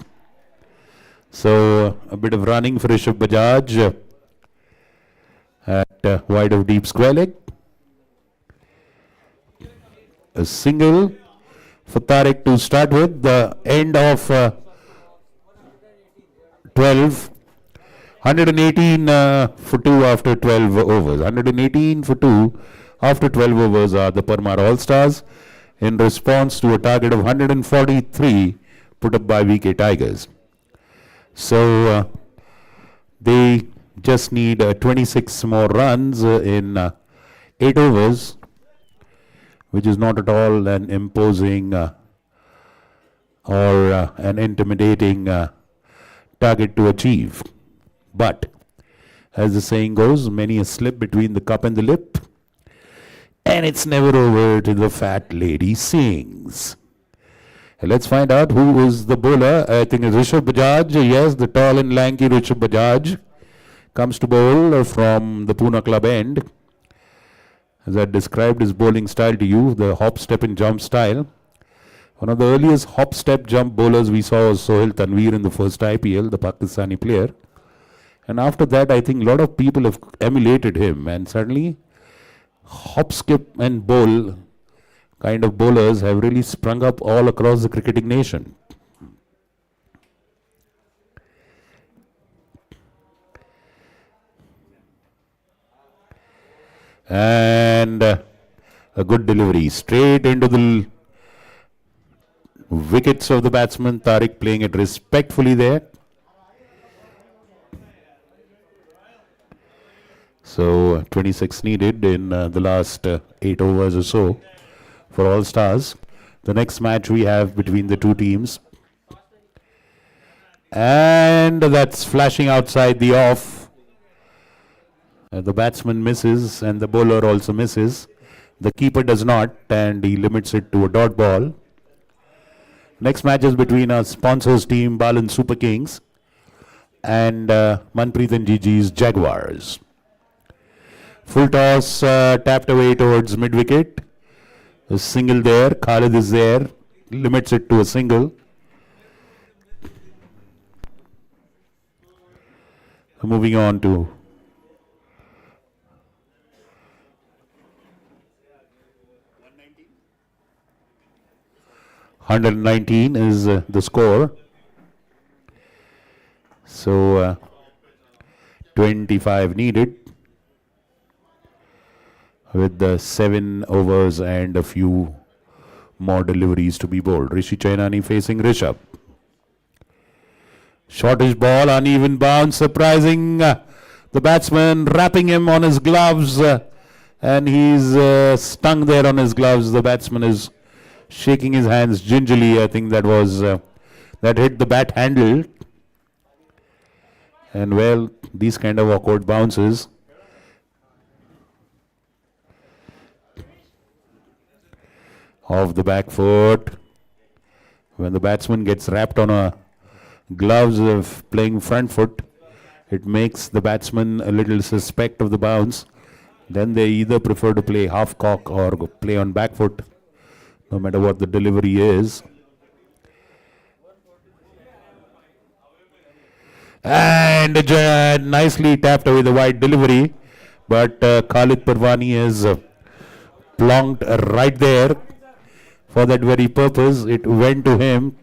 So a bit of running for Rishabh Bajaj at wide of deep square leg. A single for Tariq to start with. The end of 12. 118 for 2 after 12 overs. 118 for 2 after 12 overs are the Parmar All-Stars in response to a target of 143 put up by VK Tigers. So they just need 26 more runs in 8 overs, which is not at all an imposing or an intimidating target to achieve. But as the saying goes, many a slip between the cup and the lip, and it's never over till the fat lady sings. Let's find out who is the bowler. I think it's Rishabh Bajaj. Yes, the tall and lanky Rishabh Bajaj comes to bowl from the Pune club end. As I described his bowling style to you, the hop, step and jump style. One of the earliest hop, step, jump bowlers we saw was Sohail Tanveer in the first IPL, the Pakistani player. And after that, I think a lot of people have emulated him, and suddenly hop, skip and bowl kind of bowlers have really sprung up all across the cricketing nation. And a good delivery straight into the wickets of the batsman. Tariq playing it respectfully there. So 26 needed in the last 8 overs or so for All Stars. The next match we have between the two teams. And that's flashing outside the off. The batsman misses and the bowler also misses. The keeper does not, and he limits it to a dot ball. Next match is between our sponsors team, Balan Super Kings, and Manpreet and Gigi's Jaguars. Full toss tapped away towards mid-wicket. A single there. Khalid is there. Limits it to a single. Moving on to 119 is the score. So 25 needed with the 7 overs and a few more deliveries to be bowled. Rishi Chainani facing Rishabh. Shortish ball, uneven bounce, surprising the batsman, wrapping him on his gloves, and he's stung there on his gloves. The batsman is shaking his hands gingerly. I think that was that hit the bat handle. And well, these kind of awkward bounces off the back foot, when the batsman gets wrapped on a gloves of playing front foot, it makes the batsman a little suspect of the bounce. Then they either prefer to play half cock or play on back foot, no matter what the delivery is. And nicely tapped away the wide delivery, but Khalid Parwani is plonked right there. For that very purpose, it went to him.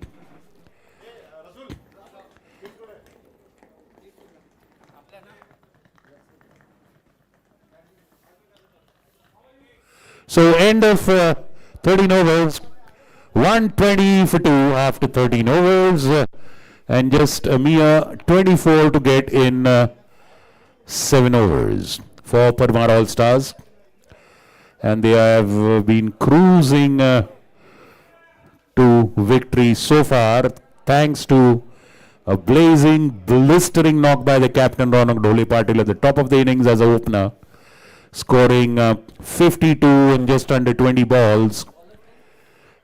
So end of 13 overs, 120 for 2 after 13 overs, and just a mere 24 to get in 7 overs for Parmar All Stars. And they have been cruising to victory so far, thanks to a blazing, blistering knock by the captain Ronak Dhole Patil at the top of the innings as an opener, scoring 52 in just under 20 balls.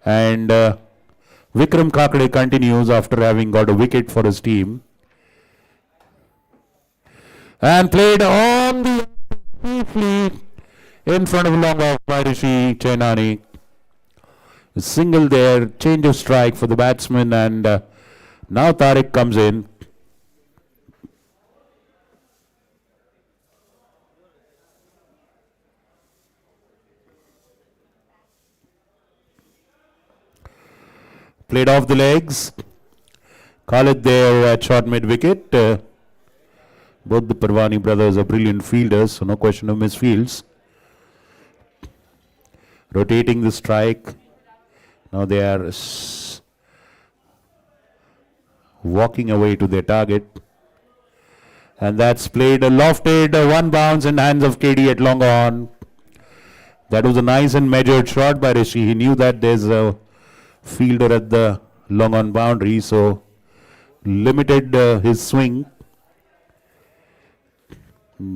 And Vikram Kakade continues after having got a wicket for his team. And played on the briefly in front of long off by Rishi Chainani. A single there, change of strike for the batsman, and now Tariq comes in. Played off the legs. Khalid there at short mid-wicket. Both the Parwani brothers are brilliant fielders, so no question of misfields. rotating the strike. Now they are walking away to their target. And that's played a lofted one bounce in hands of KD at long on. That was a nice and measured shot by Rishi. He knew that there's a fielder at the long on boundary, so limited his swing.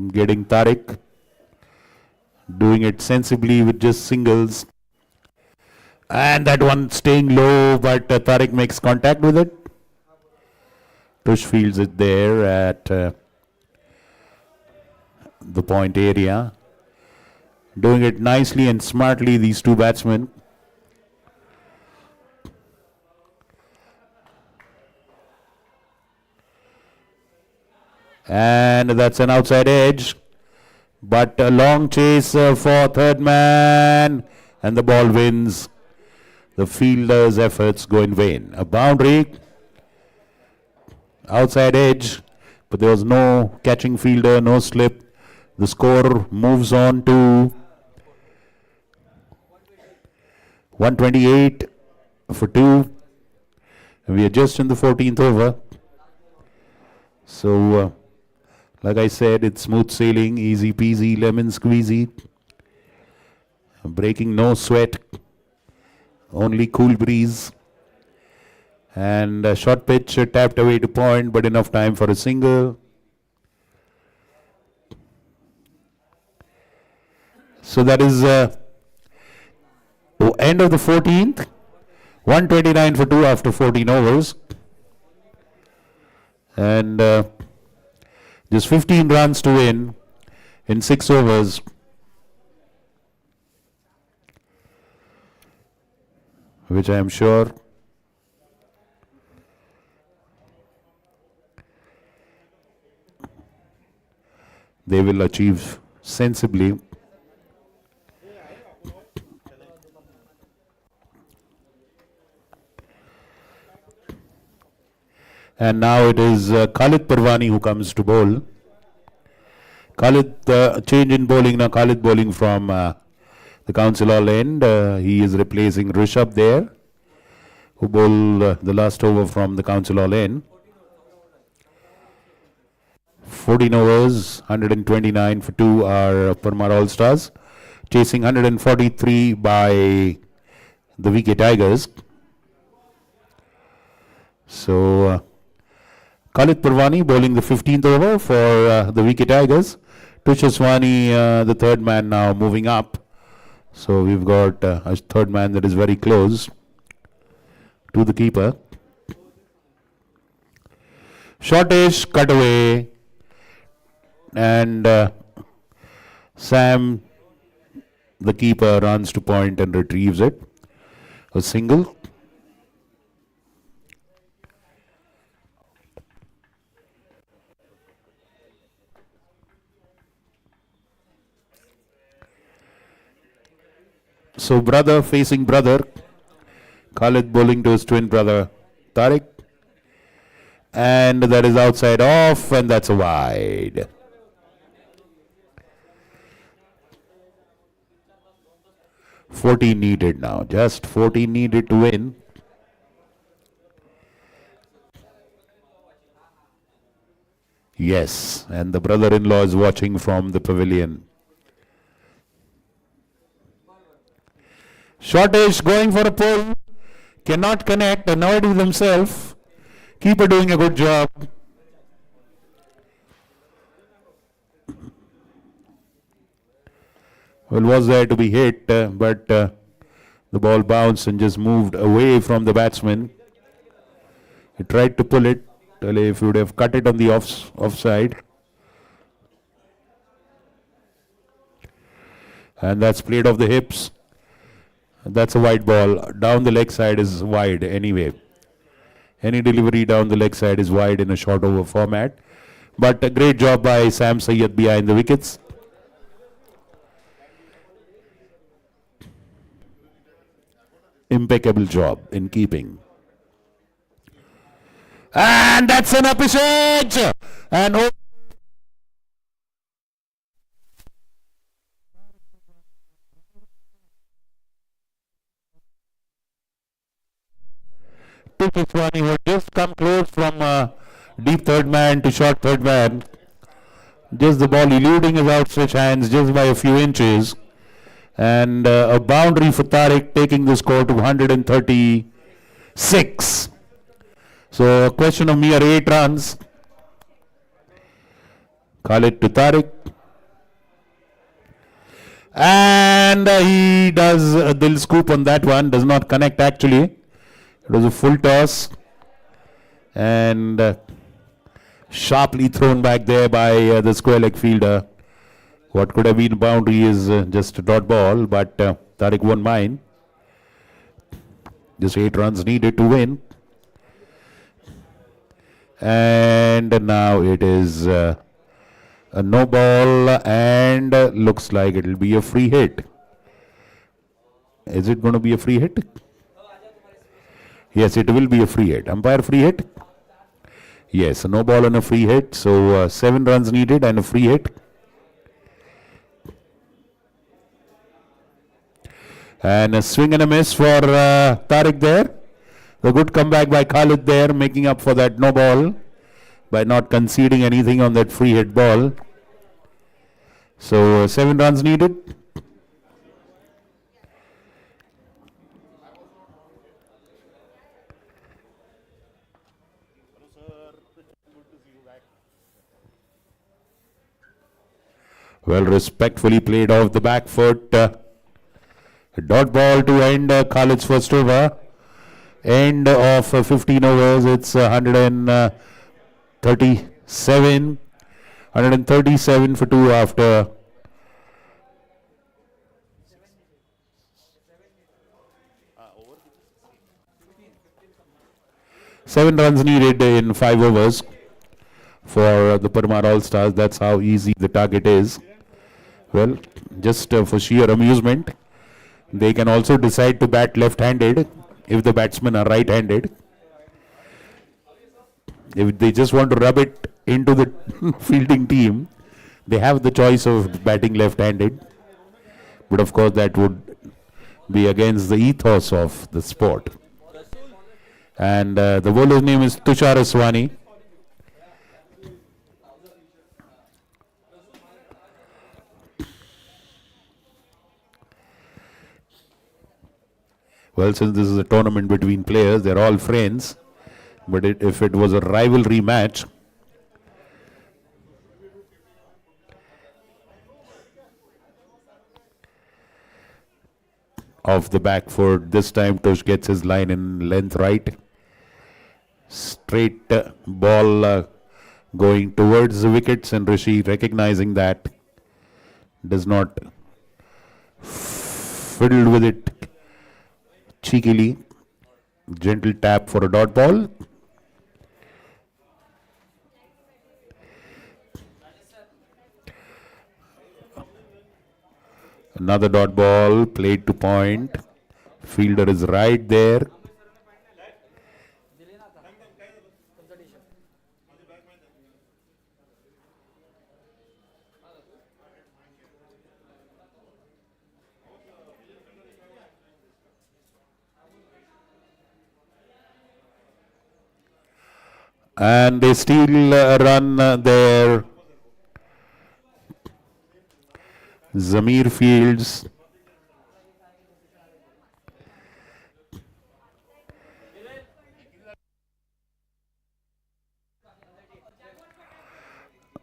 Getting Tariq, doing it sensibly with just singles. And that one staying low, but Tariq makes contact with it. Tush fields it there at the point area. Doing it nicely and smartly, these two batsmen. And that's an outside edge. But a long chase for third man. And the ball wins. The fielder's efforts go in vain. A boundary. Outside edge. But there was no catching fielder, no slip. The score moves on to 128 for 2. We are just in the 14th over. So, like I said, it's smooth sailing, easy peasy, lemon squeezy. Breaking no sweat, only cool breeze. And a short pitch tapped away to point, but enough time for a single. So that is end of the 14th. 129 for 2 after 14 overs. And just 15 runs to win in 6 overs. Which I am sure they will achieve sensibly. And now it is Khalid Parwani who comes to bowl. Khalid, change in bowling now. Khalid bowling from the Council Hall end. He is replacing Rishabh there, who bowled the last over from the Council Hall end. 14 overs, 129 for 2 are Parmar All-Stars, chasing 143 by the VK Tigers. So, Khalid Parwani bowling the 15th over for the VK Tigers. Tushaswani, the third man now moving up. So we've got a third man that is very close to the keeper. Shortish, cut away. And Sam, the keeper, runs to point and retrieves it. A single. So brother facing brother. Khalid bowling to his twin brother Tariq. And that is outside off, and that's a wide. $14 needed now. Just $14 needed to win. Yes, and the brother-in-law is watching from the pavilion. Shortish going for a pull. Cannot connect. Annoyed with himself. Keeper doing a good job. Well, was there to be hit, but the ball bounced and just moved away from the batsman. He tried to pull it. If he would have cut it on the offside. And that's played off the hips. That's a wide ball. Down the leg side is wide anyway. Any delivery down the leg side is wide in a short over format. But a great job by Sam Sayyed behind the wickets. Impeccable job in keeping. And that's an episode. And Iswani, who had just come close from deep third man to short third man. Just the ball eluding his outstretched hands just by a few inches. And a boundary for Tariq, taking the score to 136. So a question of mere 8 runs. Khalid to Tariq. And he does a dil scoop on that one. Does not connect actually. It was a full toss. And sharply thrown back there by the square leg fielder. What could have been boundary is just a dot ball, but Tariq won't mind. Just 8 runs needed to win. And now it is a no ball, and looks like it will be a free hit. Is it going to be a free hit? Yes, it will be a free hit. Umpire, free hit? Yes, a no ball and a free hit. So 7 runs needed and a free hit. And a swing and a miss for Tariq there. A good comeback by Khalid there, making up for that no ball by not conceding anything on that free hit ball. So 7 runs needed. Well, respectfully played off the back foot. Dot ball to end Khalid's first over. End of 15 overs. It's 137. 137 for 2 after. Seven runs needed in 5 overs for the Parmar All-Stars. That's how easy the target is. Well, just for sheer amusement, they can also decide to bat left-handed if the batsmen are right-handed. If they just want to rub it into the fielding team, they have the choice of batting left-handed. But of course, that would be against the ethos of the sport. And the bowler's name is Tushar Iswani. Well, since this is a tournament between players, they're all friends. But if it was a rivalry match, off the back foot, this time Tush gets his line in length right. Straight ball going towards the wickets, and Rishi, recognizing that, does not fiddle with it cheekily. Gentle tap for a dot ball. Another dot ball played to point. Fielder is right there. And they still run their Zamir Fields.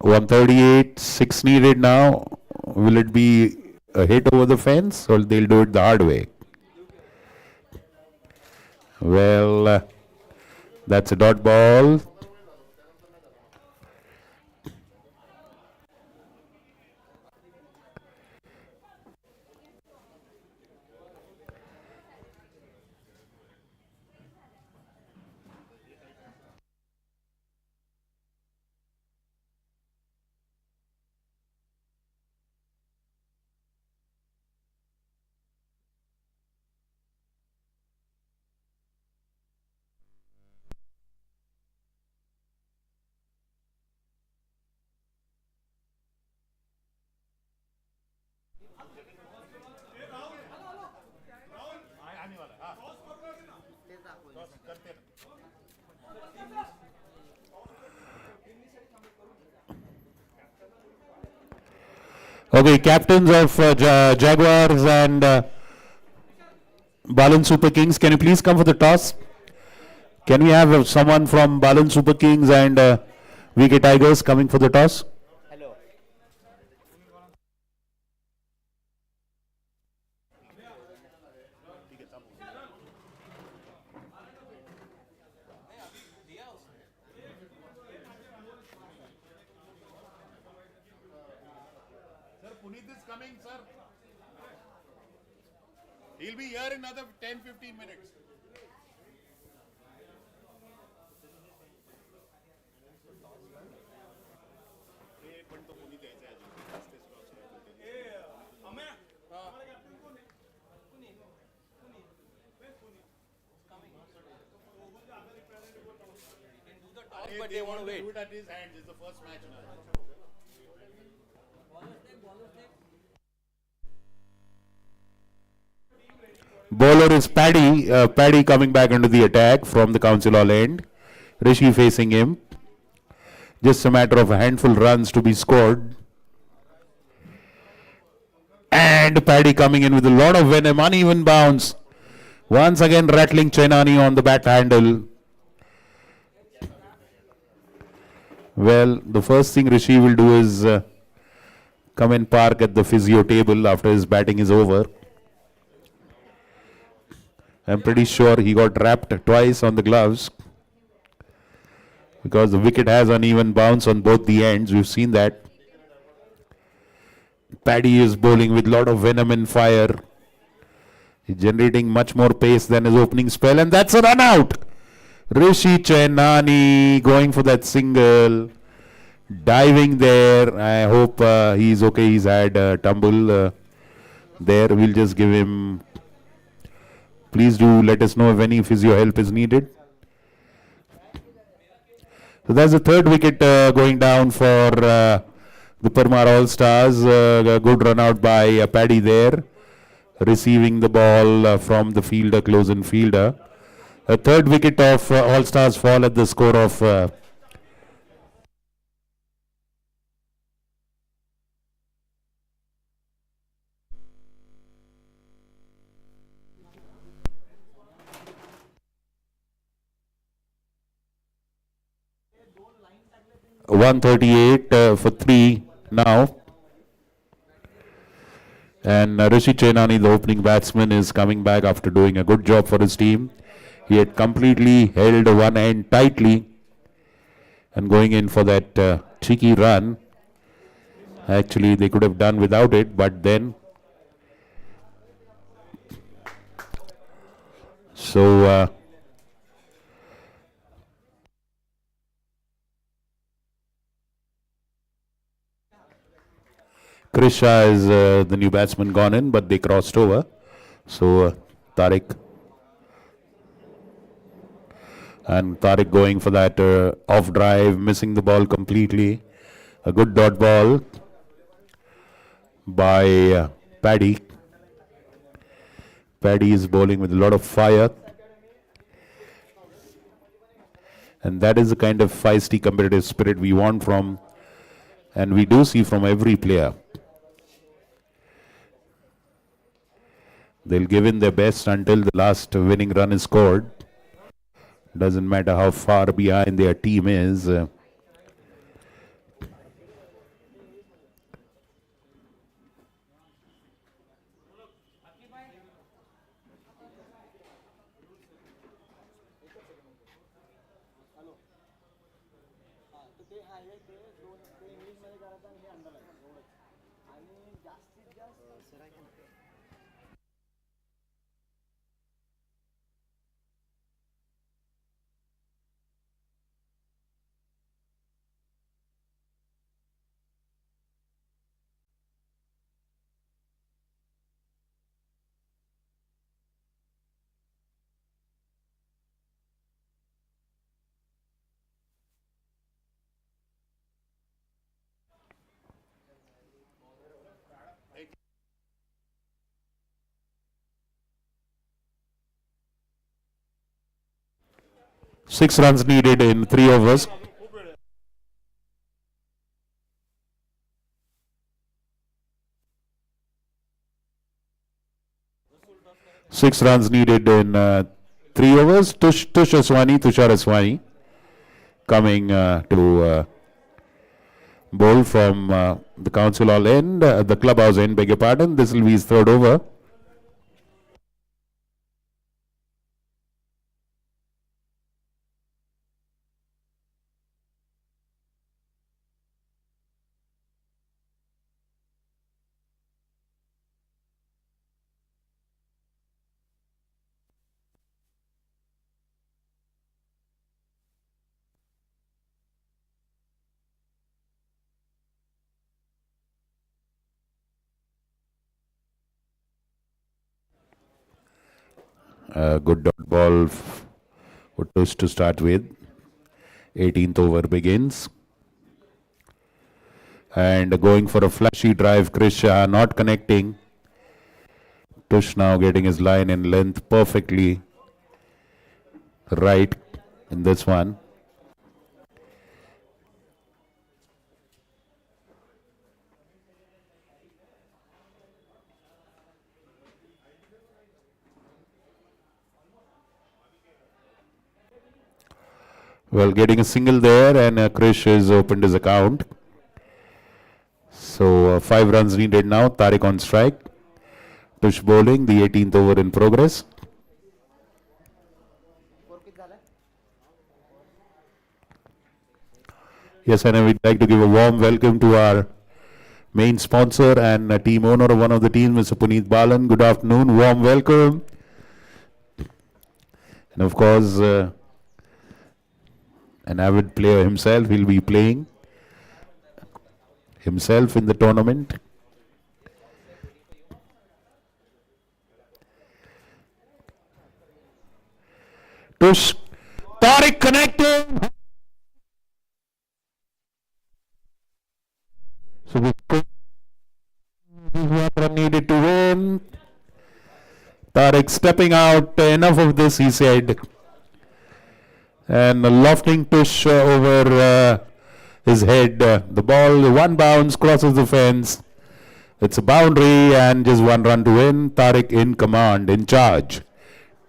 .138, 6 needed now. Will it be a hit over the fence, or they'll do it the hard way? Well, that's a dot ball. Okay, captains of Jaguars and Balan Super Kings, can you please come for the toss? Can we have someone from Balan Super Kings and VK Tigers coming for the toss? Hello. Sir, Puneet is coming, sir. He'll be here in another 10-15 minutes. But they want to wait. Do it at his hands. It's the first match now. Bowler is Paddy. Paddy coming back into the attack from the Council Hall end. Rishi facing him. Just a matter of a handful runs to be scored. And Paddy coming in with a lot of venom, uneven bounce. Once again rattling Chainani on the bat handle. Well, the first thing Rishi will do is come and park at the physio table after his batting is over. I'm pretty sure he got wrapped twice on the gloves because the wicket has uneven bounce on both the ends. We've seen that. Paddy is bowling with a lot of venom and fire. He's generating much more pace than his opening spell, and that's a run out. Rishi Chainani going for that single, diving there. I hope he's okay. He's had a tumble there. We'll just give him. Please do let us know if any physio help is needed. So that's the third wicket going down for the Parmar All Stars. A good run out by Paddy there, receiving the ball from the fielder, close-in fielder. A third wicket of All Stars fall at the score of 138 for 3 now. And Rishi Chainani, the opening batsman, is coming back after doing a good job for his team. He had completely held one end tightly and going in for that cheeky run. Actually, they could have done without it, but then. So, Krisha is the new batsman gone in, but they crossed over. So, Tariq. And Tariq going for that off drive, missing the ball completely. A good dot ball by Paddy. Paddy is bowling with a lot of fire. And that is the kind of feisty competitive spirit we want from, and we do see from every player. They'll give in their best until the last winning run is scored. Doesn't matter how far behind their team is. 6 runs needed in 3 overs. 6 runs needed in 3 overs. Tushar Aswani coming to bowl from the council hall end, the clubhouse end, beg your pardon. This will be his third over. Good dot ball for Tush to start with. 18th over begins. And going for a flashy drive, Krisha not connecting. Tush now getting his line in length perfectly right in this one. Well, getting a single there, and Krish has opened his account. So 5 runs needed now. Tariq on strike. Tush bowling, the 18th over in progress. Yes, and I would like to give a warm welcome to our main sponsor and team owner of one of the teams, Mr. Puneet Balan. Good afternoon, warm welcome. And of course, an avid player himself, he'll be playing himself in the tournament. Tush, Tariq connecting. So this one run needed to win. Tariq stepping out, enough of this, he said. And lofting Tush over his head. The ball, one bounce, crosses the fence. It's a boundary and just 1 run to win. Tariq in command, in charge.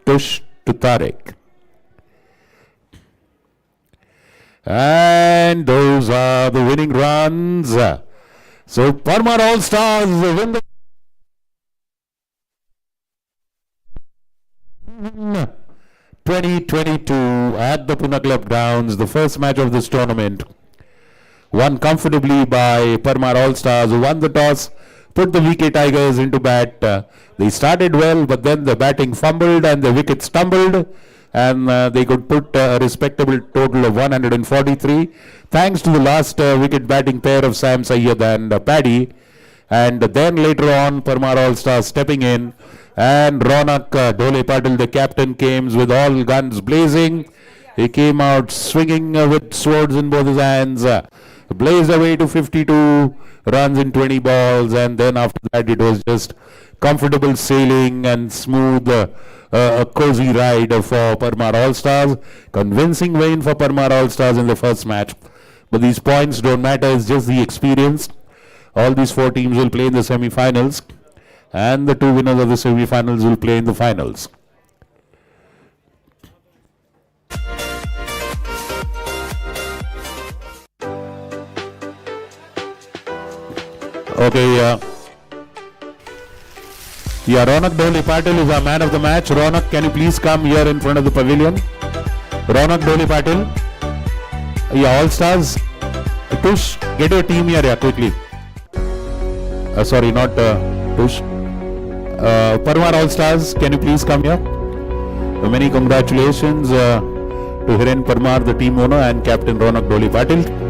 Tush to Tariq. And those are the winning runs. So Parmar All Stars win the 2022 at the Pune Club grounds, the first match of this tournament, won comfortably by Parmar All Stars, who won the toss, put the VK Tigers into bat. They started well, but then the batting fumbled and the wickets stumbled, and they could put a respectable total of 143, thanks to the last wicket batting pair of Sam Sayyed and Paddy. And then later on, Parmar All Stars stepping in, and Ronak Dhole Patil, the captain, came with all guns blazing. He came out swinging with swords in both his hands, blazed away to 52 runs in 20 balls, and then after that it was just comfortable sailing and smooth, a cozy ride for Parmar All Stars. Convincing win for Parmar All Stars in the first match. But these points don't matter, it's just the experience. All these 4 teams will play in the semi-finals, and the 2 winners of the semi-finals will play in the finals. Okay, Ronak Dhole Patil is our man of the match. Ronak, can you please come here in front of the pavilion? Ronak Dhole Patil. All Stars. Tush, get your team here quickly. Sorry, not Tush. Parmar All Stars, can you please come here? Many congratulations to Hiren Parmar, the team owner, and Captain Ronak Dhole Patil.